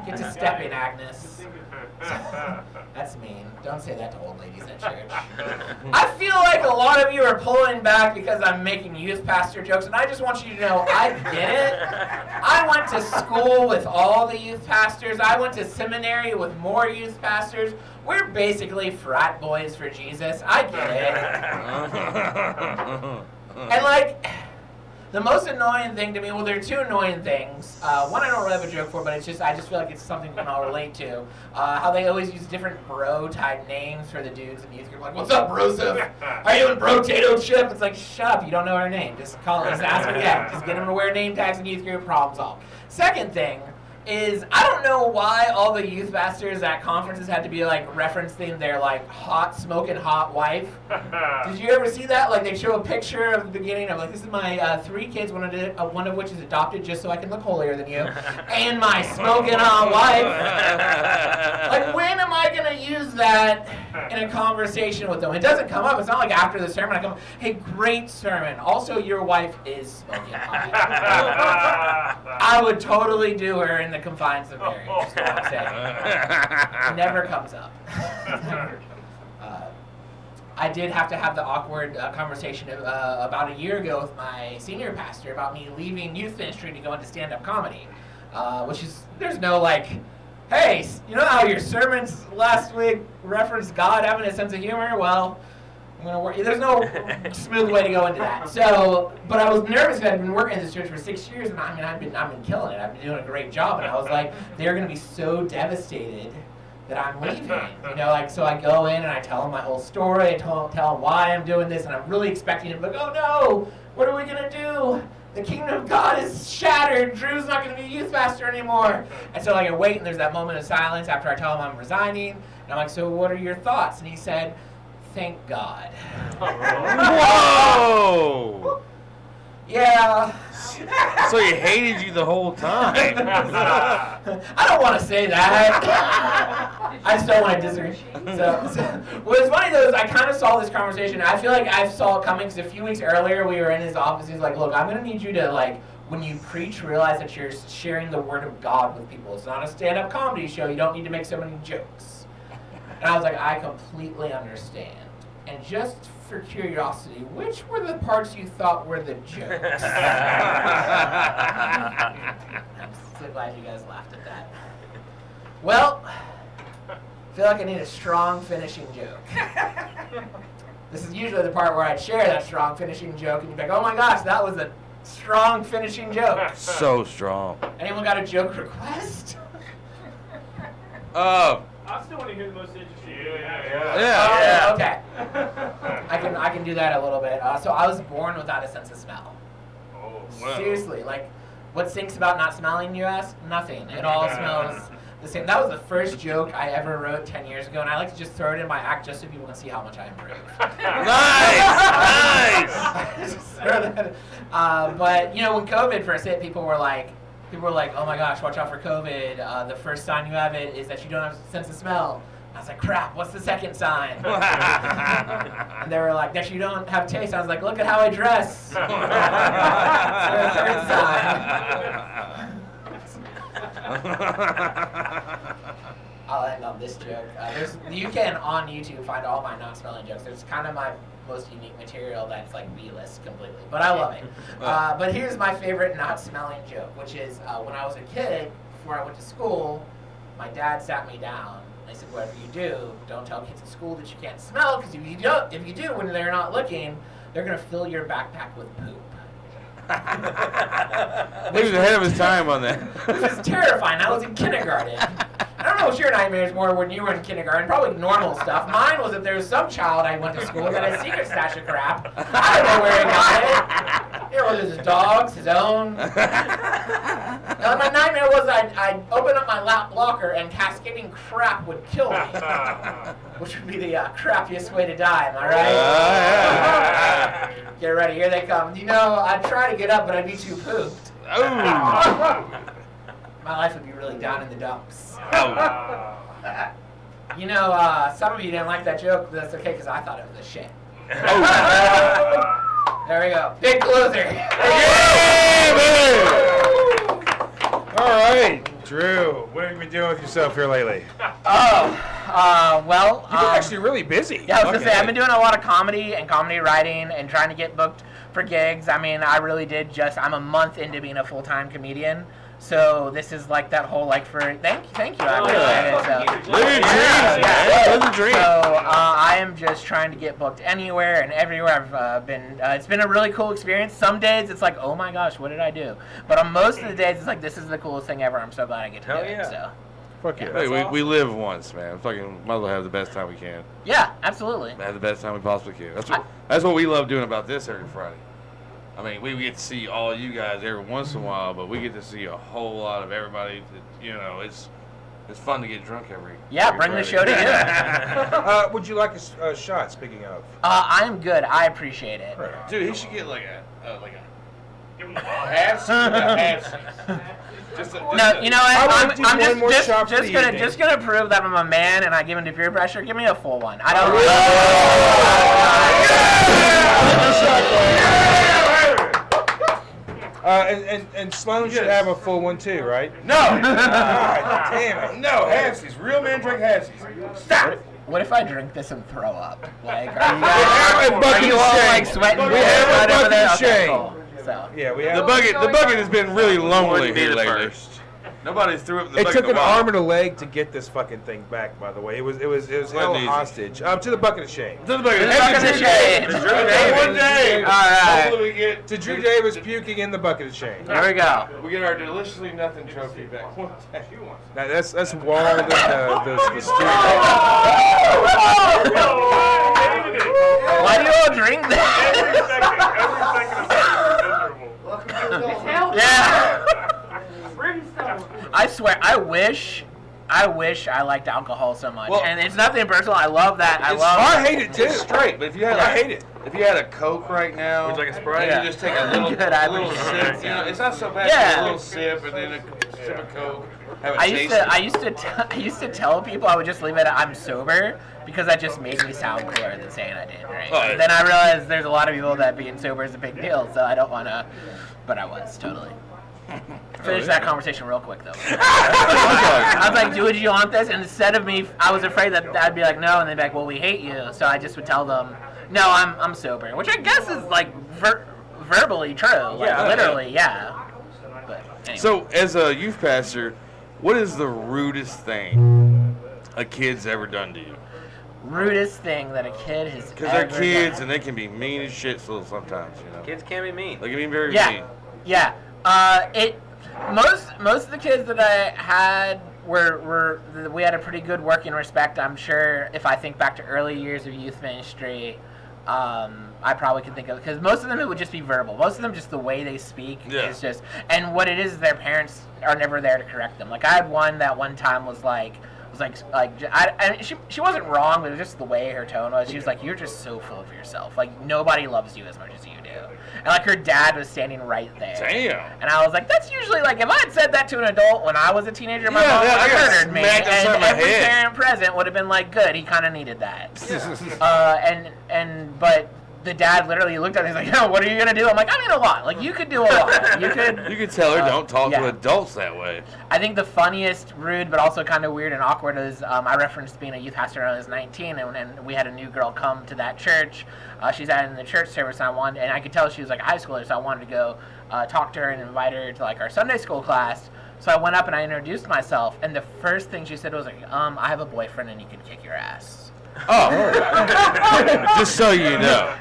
Get to stepping, Agnes. That's mean. Don't say that to old ladies at church. I feel like a lot of you are pulling back because I'm making youth pastor jokes, and I just want you to know I get it. I went to school with all the youth pastors. I went to seminary with more youth pastors. We're basically frat boys for Jesus. I get it. And The most annoying thing to me, well, there are two annoying things. One I don't really have a joke for, but I just feel like it's something we can all relate to. How they always use different bro-type names for the dudes in the youth group. Like, what's up, Broseph? Are you in Bro-tato Chip? It's like, shut up, you don't know our name. Just call us, ask again. Just get them to wear name tags in youth group, problem solved. Second thing is, I don't know why all the youth pastors at conferences had to be like referencing their like smoking hot wife. Did you ever see that? Like they show a picture of the beginning of like, this is my 3 kids, one of which is adopted just so I can look holier than you, and my smoking hot wife. Like when am I gonna use that in a conversation with them? It doesn't come up. It's not like after the sermon I come, hey, great sermon. Also, your wife is smoking hot. I would totally do her in the confines of marriage, is what I'm saying. It never comes up. I did have to have the awkward conversation about a year ago with my senior pastor about me leaving youth ministry to go into stand-up comedy, which is, there's no like, hey, you know how your sermons last week referenced God having a sense of humor? Well, I'm gonna work. There's no smooth way to go into that. So, but I was nervous because I'd been working in this church for 6 years, and I've been killing it. I've been doing a great job, and I was like, they're gonna be so devastated that I'm leaving. You know, like so I go in and I tell them my whole story. I tell them why I'm doing this, and I'm really expecting them to be like, oh no, what are we gonna do? The kingdom of God is shattered. Drew's not going to be a youth pastor anymore. And so like I wait, and there's that moment of silence after I tell him I'm resigning. And I'm like, so what are your thoughts? And he said, thank God. Whoa! Yeah. So he hated you the whole time. I don't want to say that. I just don't want to disagree. So what's funny though is I kind of saw this conversation. I feel like I saw it coming because a few weeks earlier we were in his office. He's like, look, I'm going to need you to like, when you preach, realize that you're sharing the word of God with people. It's not a stand-up comedy show. You don't need to make so many jokes. And I was like, I completely understand. And just for curiosity, which were the parts you thought were the jokes? I'm so glad you guys laughed at that. Well, I feel like I need a strong finishing joke. This is usually the part where I'd share that strong finishing joke, and you'd be like, oh my gosh, that was a strong finishing joke. So strong. Anyone got a joke request? I still want to hear the most interesting. Yeah. Okay. I can do that a little bit. So I was born without a sense of smell. Oh, wow. Seriously, like, what stinks about not smelling, you ask? Nothing. It all smells the same. That was the first joke I ever wrote 10 years ago, and I like to just throw it in my act just so people can see how much I improved. Nice! But, you know, when COVID first hit, people were like, oh my gosh, watch out for COVID. The first sign you have it is that you don't have a sense of smell. I was like, crap, what's the second sign? And they were like, that you don't have taste. I was like, look at how I dress. That's the third sign. I'll end on this joke. You can, on YouTube, find all my not smelling jokes. It's kind of my most unique material that's like B-list completely. But I love it. But here's my favorite not smelling joke, which is when I was a kid, before I went to school, my dad sat me down. I said, whatever you do, don't tell kids at school that you can't smell, because if you do, when they're not looking, they're going to fill your backpack with poop. He was ahead of his time on that. Which is terrifying. I was in kindergarten. I don't know what your nightmares were when you were in kindergarten. Probably normal stuff. Mine was that there was some child I went to school that had a secret stash of crap. I don't know where he got it. You know, whether it was his dog's, his own. Now, my nightmare was I'd open up my locker and cascading crap would kill me. Which would be the crappiest way to die, am I right? Get ready, here they come. You know, I'd try to get up, but I'd be too pooped. My life would be really down in the dumps. You know, some of you didn't like that joke, but that's okay, because I thought it was a shit. There we go. Big closer. All right, Drew, what have you been doing with yourself here lately? Well, You've been actually really busy. Yeah, I was gonna say, I've been doing a lot of comedy and comedy writing and trying to get booked for gigs. I mean, I really did I'm a month into being a full-time comedian. So this is like that whole like for thank you. I appreciate it. So, Live your dreams, man. Live the dream. So I I am just trying to get booked anywhere and everywhere I've been. It's been a really cool experience. Some days it's like, oh my gosh, what did I do? But on most of the days it's like, this is the coolest thing ever. I'm so glad I get to do it. So. Fuck yeah. Hey, we live once, man. Fucking might as well have the best time we can. Yeah, absolutely. Have the best time we possibly can. That's what we love doing about this every Friday. I mean, we get to see all you guys every once in a while, but we get to see a whole lot of everybody. It's fun to get drunk every. Yeah, bring Friday. the show to you. Would you like a shot? Speaking of. I'm good. I appreciate it. Dude, he should get like a half. No, you know what? I'm just gonna prove that I'm a man and I give into peer pressure. Give me a full one. I don't. And Sloan should have a full one too, right? No. God damn it. No, halfsies. Real men drink halfsies. Stop. What if I drink this and throw up? Like, are you all like sweating? We have a bucket of Okay, shame. cool. So. Yeah, we have The bucket has been really lonely here lately. Nobody threw up the bucket. It took in an a while. arm and a leg to get this fucking thing back. By the way, it was held easy. hostage. To the bucket of shame. To the bucket of shame. To Drew Davis. One day. All right. Hopefully we get To Drew Davis puking in the bucket of shame. There we go. We get our deliciously nothing trophy back. One day. Now, that's Wald and the studio. Why do you all drink that? Yeah. I swear, I wish I liked alcohol so much. Well, and it's nothing personal. I love that. I hate it too. It's straight, but if you had I hate it. If you had a Coke right now, Would you like a Sprite? you just take a little sip. You know, it's not so bad. Yeah. Take a little sip and then a sip of Coke. Have it I used to tell people I would just leave it at I'm sober because that just made me sound cooler than saying I didn't drink. Oh, yeah. Then I realized there's a lot of people that being sober is a big deal, so I don't want to. But I was totally. Finish that conversation real quick though. I was like, "Dude, do you want this?" And instead of me, I was afraid that I'd be like, "No," and they'd be like, "Well, we hate you." So I just would tell them, "No, I'm sober," which I guess is like verbally true, like literally, yeah. But anyway. So, as a youth pastor, what is the rudest thing a kid's ever done to you? Rudest thing that a kid has Because they're kids and they can be mean as shit sometimes, you know. Kids can be mean. They can be very mean. Yeah. Most of the kids that I had we had a pretty good working respect. I'm sure if I think back to early years of youth ministry, I probably could think of, because most of them it would just be verbal. Most of them just the way they speak is just, and what it is their parents are never there to correct them. Like I had one that one time was like she wasn't wrong, but it was just the way her tone was. She was like, "You're just so full of yourself. Like nobody loves you as much as you do." And like her dad was standing right there. Damn. And I was like, that's usually like if I had said that to an adult when I was a teenager, my mom would have murdered me, and every parent present would have been like, "Good, he kind of needed that." But the dad literally looked at me and he's like, "Oh, what are you gonna do?" I'm like, "I mean a lot. Like you could do a lot. You could tell her don't talk to adults that way." I think the funniest, rude, but also kind of weird and awkward is I referenced being a youth pastor when I was 19, and we had a new girl come to that church. She's at in the church service, and I could tell she was like a high schooler, so I wanted to go talk to her and invite her to like our Sunday school class. So I went up and I introduced myself, and the first thing she said was like, "I have a boyfriend and he could kick your ass." Oh, just so you know.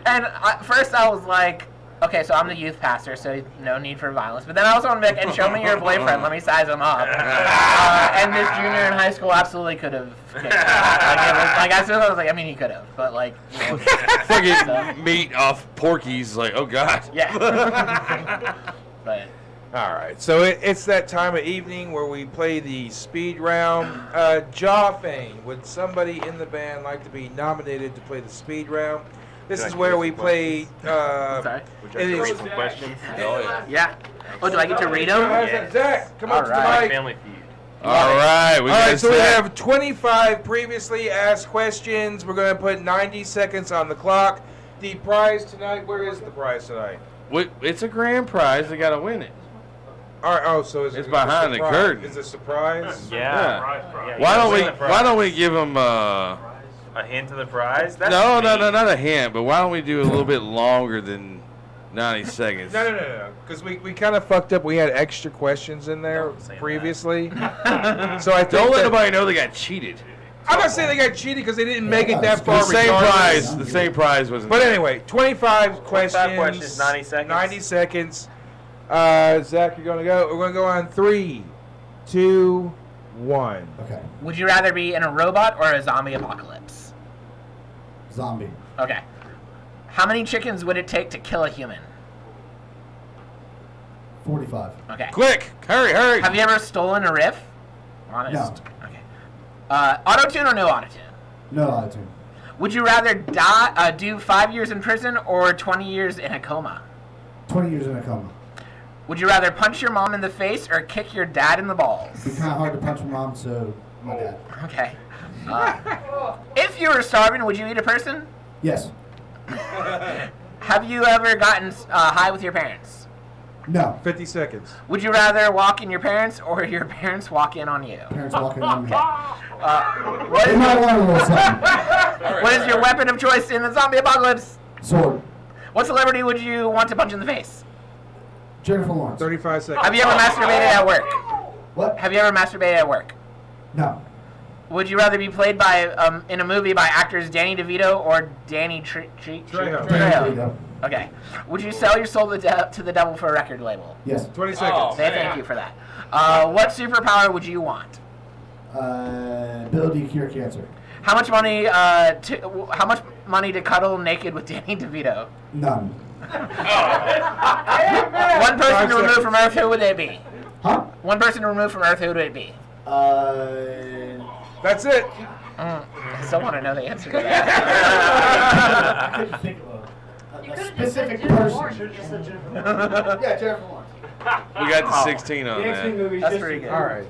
And first I was like, okay, so I'm the youth pastor, so no need for violence. But then I also want to be like, and show me your boyfriend. Let me size him up. And this junior in high school absolutely could have kicked me. I was like, I mean, he could have, but like. Fucking meat off Porky's, like, oh God. Yeah. But. All right, so it's that time of evening where we play the speed round. Jawfane, would somebody in the band like to be nominated to play the speed round? This is where we play. Sorry. Would you like to read some questions? Yeah. Oh, do I get to read them? Yeah. Zach, come up to the mic. Family Feud. All right, so we have 25 previously asked questions. We're going to put 90 seconds on the clock. The prize tonight. Where is the prize tonight? It's a grand prize. They got to win it. All right, so it's behind the curtain. Is it a surprise? Yeah. Why don't we give them a hint of the prize? No, not a hint. But why don't we do a little bit longer than 90 seconds? No. Because we kind of fucked up. We had extra questions in there previously. So I think don't let nobody know they got cheated. I'm not saying they got cheated because they didn't make it that far. The same prize. The same prize was. But anyway, 25 questions. 25 questions, 90 seconds. 90 seconds. Zach, you're going to go. We're going to go on 3, 2, 1. Okay. Would you rather be in a robot or a zombie apocalypse? Zombie. Okay. How many chickens would it take to kill a human? 45. Okay. Quick! Hurry! Have you ever stolen a riff? Honest. No. Okay. Auto-tune or no auto-tune? No auto-tune. Would you rather do 5 years in prison or 20 years in a coma? 20 years in a coma. Would you rather punch your mom in the face or kick your dad in the balls? It'd be kind of hard to punch my mom, so my dad. Okay. If you were starving, would you eat a person? Yes. Have you ever gotten high with your parents? No. 50 seconds. Would you rather walk in your parents or your parents walk in on you? Parents walking on me. What They might want a little something. What is your weapon of choice in the zombie apocalypse? Sword. What celebrity would you want to punch in the face? Jennifer Lawrence. 35 seconds. Have you ever masturbated at work? What? Have you ever masturbated at work? No. Would you rather be played by in a movie by actors Danny DeVito or Danny Trejo? Okay. Would you sell your soul to the devil for a record label? Yes. 20 seconds. Thank you for that. What superpower would you want? Ability to cure cancer. How much money to cuddle naked with Danny DeVito? None. One person to remove from Earth, who would it be? Huh? One person to remove from Earth, who would it be? That's it. I still want to know the answer to I that. couldn't think of a specific person. Yeah, Jennifer Lawrence. We got the 16 on that. That's pretty good. All right.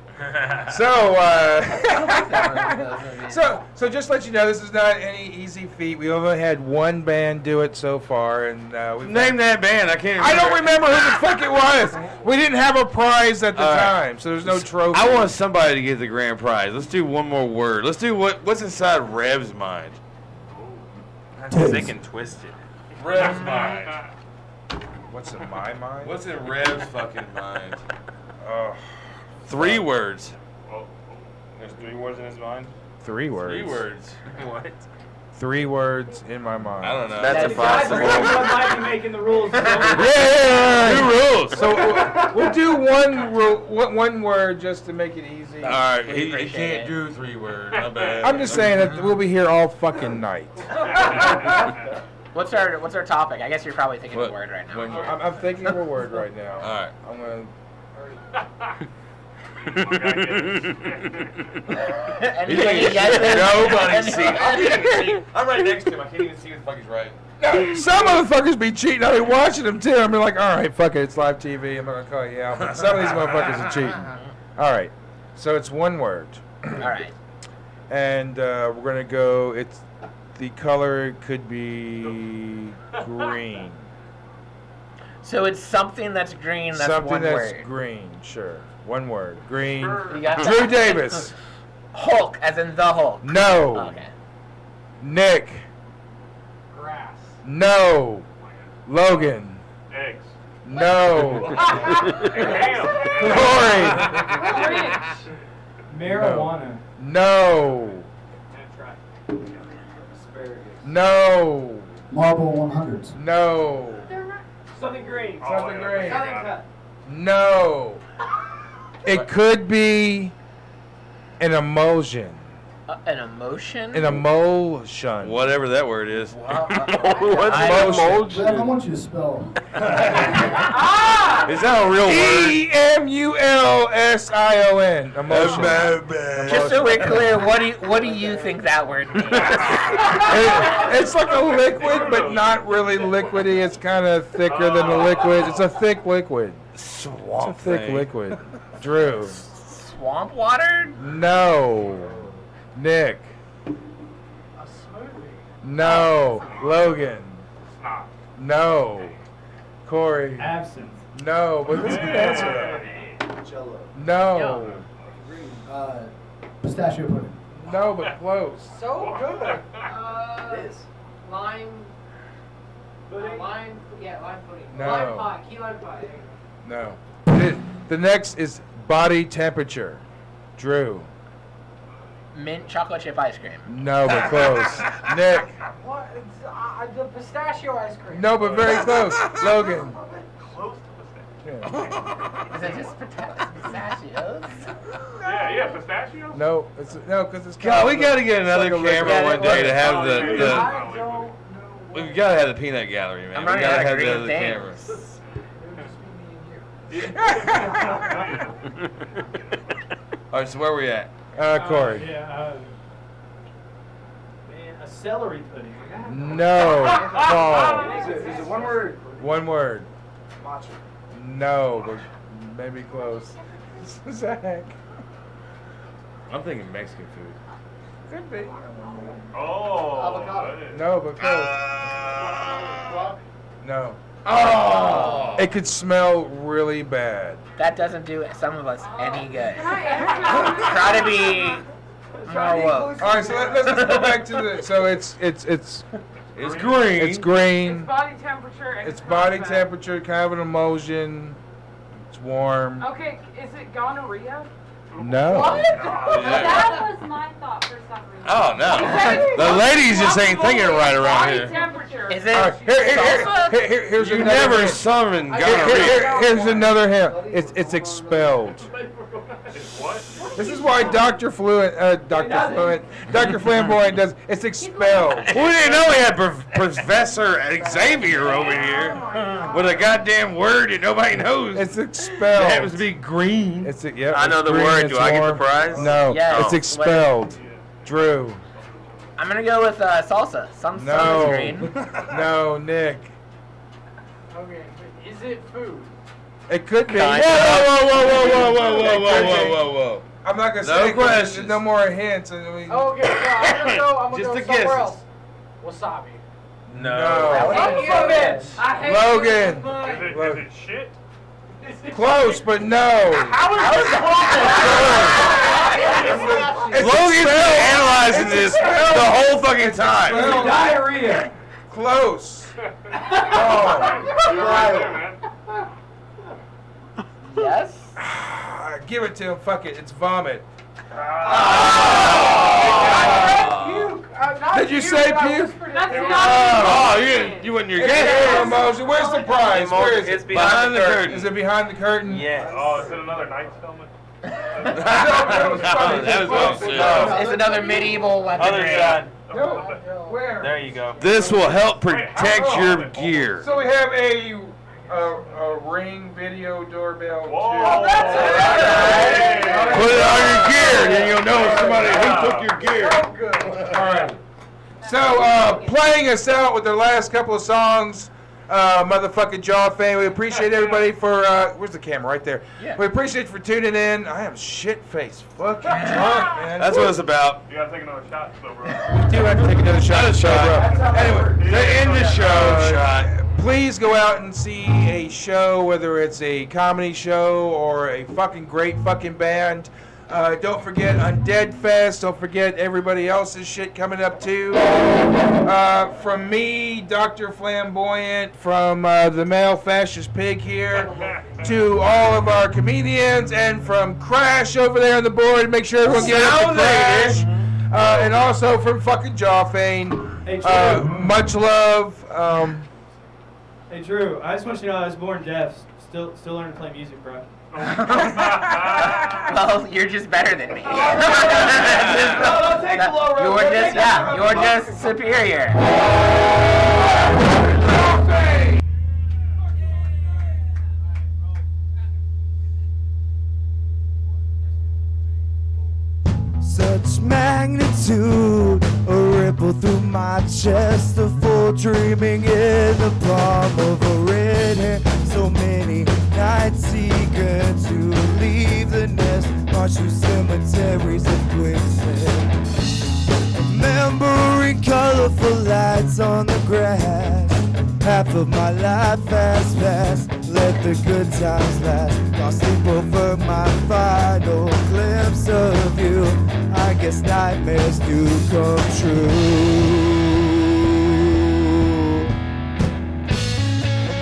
So just to let you know, this is not any easy feat. We only had one band do it so far, and we've Name that band. I can't. I don't remember who the fuck it was. We didn't have a prize at the time, so there's no trophy. I want somebody to get the grand prize. Let's do one more word. Let's do what's inside Rev's mind. That's sick and twisted. Rev's mind. What's in my mind? What's in Rev's fucking mind? 3 words. There's 3 words in his mind? 3 words. 3 words. What? 3 words in my mind. I don't know. That's impossible. Everyone might be making the rules. Yeah. New rules. So we'll do one word just to make it easy. All right. He can't do 3 words. My bad. I'm just saying that we'll be here all fucking night. What's our topic? I guess you're probably thinking of a word right now. I'm thinking of a word right now. All right. I'm gonna. Nobody sees. I'm right next to him. I can't even see what the fuck he's writing. No, some motherfuckers be cheating. I'll be watching them too. I'm like, all right, fuck it, it's live TV. I'm not gonna call you out. But some of these motherfuckers are cheating. All right, so it's one word. All right. And we're gonna go. It's the color could be green. So it's something that's green. That's Something one that's word. green. Sure, one word. Green. You got Drew that? Davis. Hulk, as in the Hulk. No. Okay. Nick. Grass. No. Logan. Eggs. No. Corey. Marijuana. No. No. Marble 100s. No. Something green. Something green. Something cut. No. It could be an emulsion. An emotion? An emulsion. Whatever that word is. What's Rev, I want you to spell. Is that a real word? EMULSION. Emotion. Just so we're clear, what do you think that word means? It's like a liquid, but not really liquidy. It's kind of thicker than a liquid. It's a thick liquid. Swamp It's a thick thing. liquid. Drew. Swamp water? No. Nick. A smoothie. No. Logan. Snot. No. Corey. Absinthe. No. But this is an answer. Jello. No. Pistachio pudding. No, but close. So good. Lime. Pudding. Lime pudding. No. Lime pie. Key lime pie. No. The next is body temperature. Drew. mint chocolate chip ice cream. No, but close. Nick. What? It's, the pistachio ice cream. No, but very close. Logan. Is it just pistachios? Yeah, pistachios? No, because it's. God, we got to get another like a camera one day to have I the. don't We've got to have the peanut gallery, man. I'm We running got to out of have the green other things. cameras. All right, so where we at? Corey. Man, a celery pudding. No. Paul. Is it one word? One word. Matcha. No, but maybe close. Zach. I'm thinking Mexican food. Could be. Oh. Avocado. No, but close. No. Oh! It could smell really bad. That doesn't do some of us any good. Try to be more woke. All right, so let's go back to the. So it's green. It's green. It's body temperature. And It's body combat. temperature, kind of an emulsion. It's warm. Okay, is it gonorrhea? No. What? That was my thought for some reason. Oh, no. The ladies just ain't thinking right around Body here. temperature. Is All right, here's You another never hint. summoned gonorrhea. Here's another hint. It's expelled. What? This is why Dr. Flamboyant does. It's expelled. We didn't know we had Professor Xavier over here with a goddamn word that nobody knows. It's expelled. It happens to be green. It's I know the green, word. it's Do I get the warm. prize? No, Yes. it's expelled. Drew. I'm gonna go with salsa. Some No. green. No, Nick. Okay, is it food? It could be. Whoa, It could be. whoa. I'm not gonna No say it 'cause questions. there's no more hints. And we, Okay, so I'm gonna go Just the somewhere guesses. else. Wasabi. No. Fuck you, bitch. I hate Logan. you, but- Is it shit? Close, but no. How is It's Logan's been expelled. analyzing It's this expelled. the whole fucking time. Expelled. Diarrhea. Close. Yes. Give it to him. Fuck it. It's vomit. Did you say puke? Oh, you went your It's guess. air emotion. Where's the prize? Where is It's it? behind the curtain. Is it behind the curtain? Yes. Oh, is it another Knight's helmet? That was funny. That was well said. It's another medieval weapon. Other side. Where? There you go. This will help protect your gear. So we have a Ring video doorbell. Whoa. too. Put it on your gear, then you'll know somebody who took your gear. All right. So, playing us out with the last couple of songs, motherfucking Jaw fan. We appreciate everybody for, where's the camera? Right there. Yeah. We appreciate you for tuning in. I am shit-faced fucking drunk, man. That's what it's about. You gotta take another shot, so bro. We do have to take another shot. Anyway, To end the show, please go out and see a show, whether it's a comedy show or a fucking great fucking band. Don't forget Undead Fest. Don't forget everybody else's shit coming up too. From me, Dr. Flamboyant, from the male fascist pig here, to all of our comedians, and from Krash over there on the board. Make sure everyone gets up to Krash. And also from fucking Jawfane. Hey, Drew. Much love. Hey, Drew. I just want you to know I was born deaf. Still learning to play music, bro. Well, you're just better than me. No, don't take the low road. You're just superior. Such magnitude, a ripple through my chest, a full dreaming in the palm of a red hand. So many nights eager to leave the nest, march through cemeteries of quicksand. Remembering colorful lights on the grass, half of my life fast, let the good times last. I'll sleep over my final glimpse of you. I guess nightmares do come true.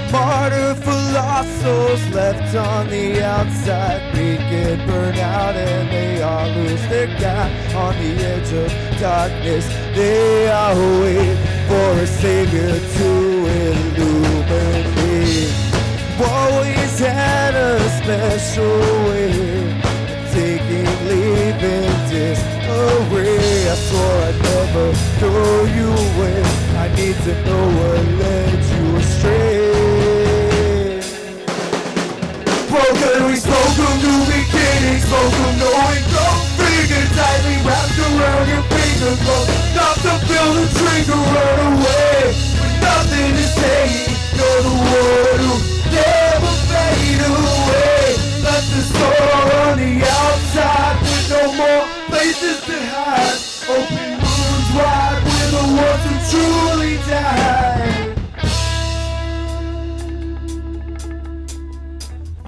A martyr for lost souls left on the outside. We get burned out and they all lose lost their guy on the edge of darkness. They are waiting for a savior to illuminate. Always had a special way of taking leave in disarray. I swore I'd never throw you away. I need to know what led you astray. Broken, we spoke of new beginnings, spoke of knowing go. Finger tightly wrapped around your finger, close. Not to feel the trigger, run away. With nothing to say, you're the one who never fade away. Left the store on the outside with no more places to hide. Open wounds wide with the ones who truly died.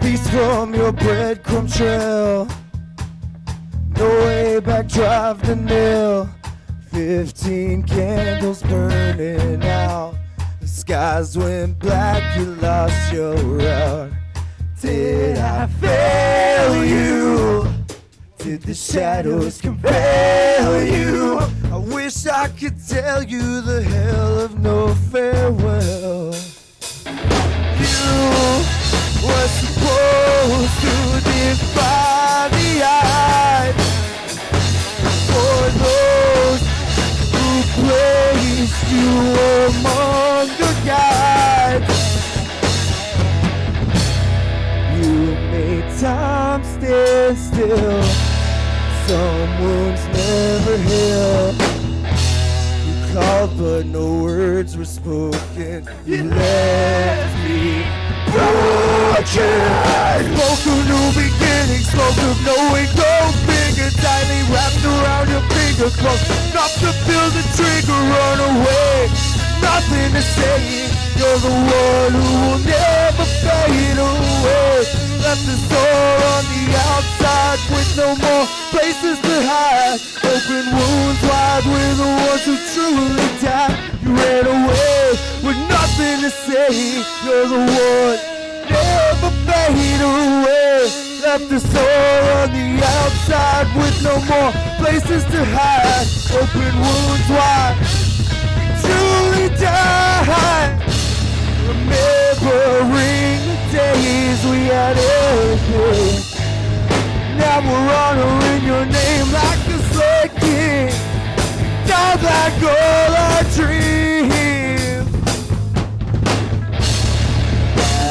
Feast from your breadcrumb trail. No way back, drive the nail. 15 candles burning out. The skies went black, you lost your route. Did I fail you? Did the shadows compel you? I wish I could tell you the hell of no farewell. You were supposed to defy the odds for those who placed you among the gods. You made time stand still. Some wounds never heal. You called but no words were spoken. You left me broken. Spoke of new beginnings, spoke of knowing go. Finger tightly wrapped around your finger, close enough to feel the trigger, run away. Nothing to say, you're the one who will never fade away. Left the door on the outside with no more places to hide. Open wounds wide with the ones who truly died. You ran away with nothing to say, you're the one never fade away. Left the door on the outside with no more places to hide. Open wounds wide, truly died. Remembering the days we had everything. Now we're honoring your name like a slave king. Died like all our dreams.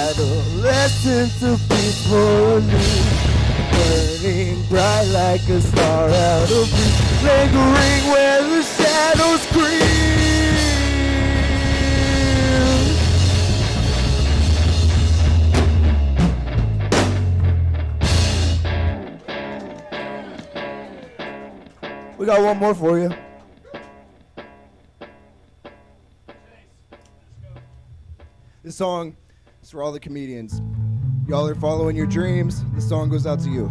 Adolescence of peacefully burning bright like a star out of reach, lingering where the shadows scream. We got one more for you. This song is for all the comedians. Y'all are following your dreams. This song goes out to you.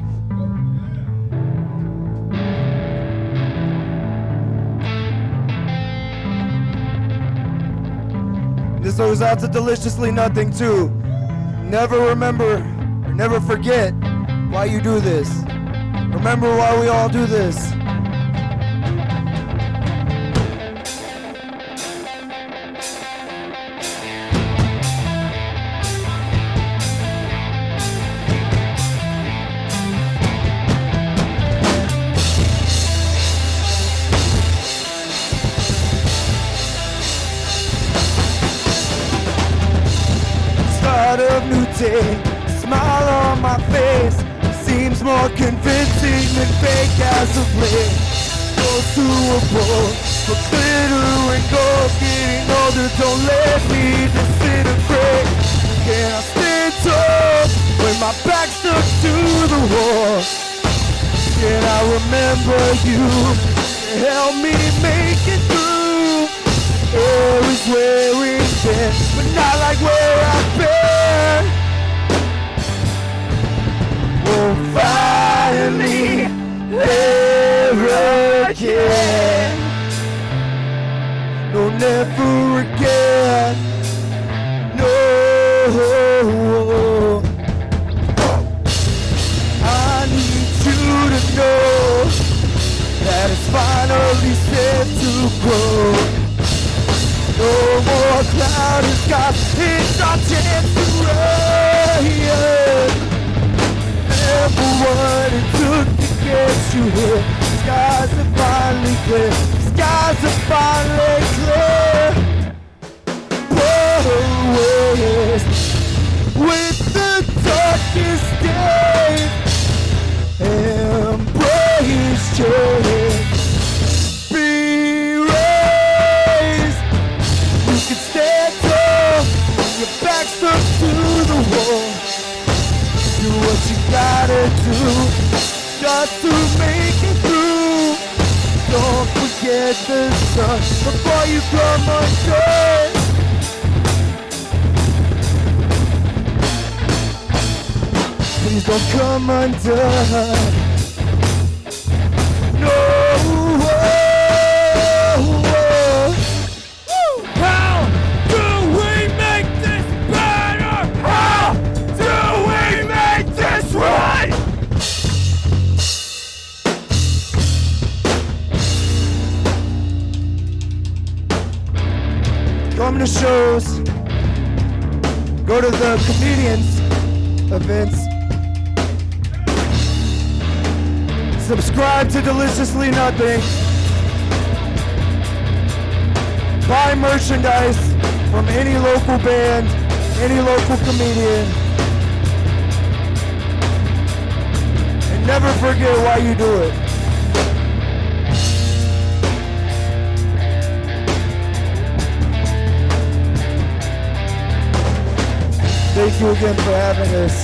This goes out to Deliciously Nothing too. Never remember or never forget why you do this. Remember why we all do this. Of new day, smile on my face seems more convincing than fake as of late. Goes to a bowl for glitter and gold. Getting older, don't let me disintegrate. Can I stand tall when my back's stuck to the wall? Can I remember you to help me make it through? Air is wearing thin, but not like where I've been. We'll finally never again. No, never again. No. I need you to know that it's finally safe to grow. No more clouded skies, it's our chance to rain. Remember what it took to get you here. Skies are finally clear, skies are finally clear. Always with the darkest day, embrace change. Be raised. You can stand tall, your back's up to the wall. Do what you gotta do, just to make it through. Don't forget the sun before you come undone. Please don't come undone. No. How do we make this better? How do we make this right? Come to shows, go to the comedians events, subscribe to Deliciously Nothing, buy merchandise from any local band, any local comedian, and never forget why you do it. Thank you again for having us.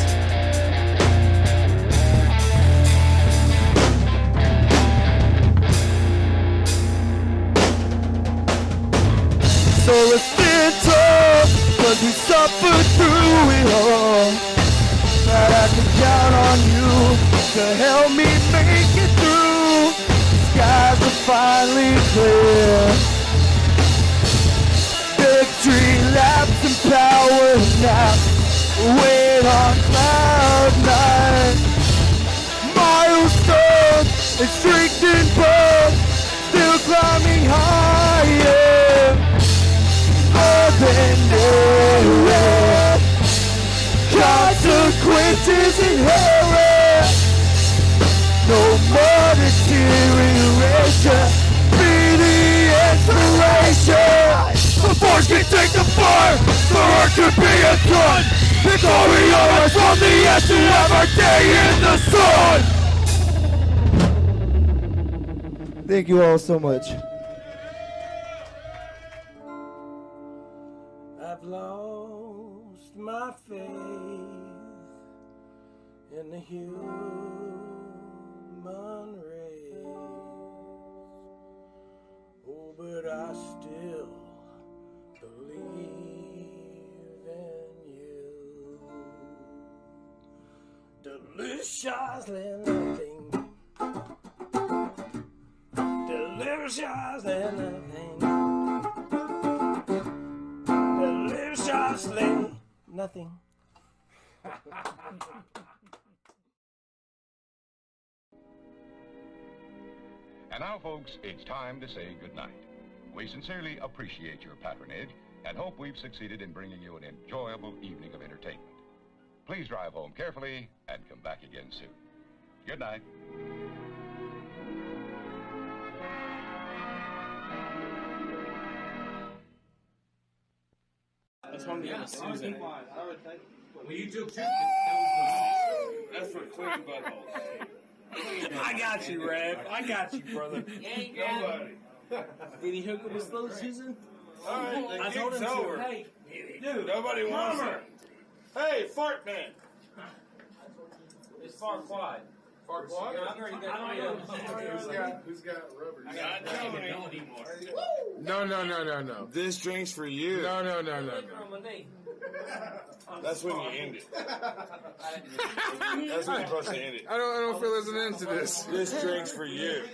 So let's stand tall, cause we suffered through it all. That I can count on you to help me make it through. Skies are finally clear. Victory laps and power naps. Wait on cloud nine. Milestones and strengthened bones, still climbing higher. More than ever, consequences inherent. No more deterioration. Be the inspiration. The force can take the fire. The heart could be a gun. The glory of us from the edge to have our day in the sun. Thank you all so much. I've lost my faith in the human race. Oh, but I still believe in you. Deliciously nothing. Deliciously nothing. Deliciously nothing. And now, folks, it's time to say goodnight. We sincerely appreciate your patronage and hope we've succeeded in bringing you an enjoyable evening of entertainment. Please drive home carefully and come back again soon. Good night. That's one game with Susan. Well, you took two. That's for clean buttholes. I got you, Rev. I got you, brother. Nobody. Did he hook up with slow Susan? All right, I told him over. to. Hey, Dude, nobody wants it. Hey, fart man. It's far quad. Fart quad? Who's got rubber? I don't know anymore. No. This drink's for you. No. That's when you end it. That's when you're supposed to end it. I don't feel there's an end to this. This drink's for you.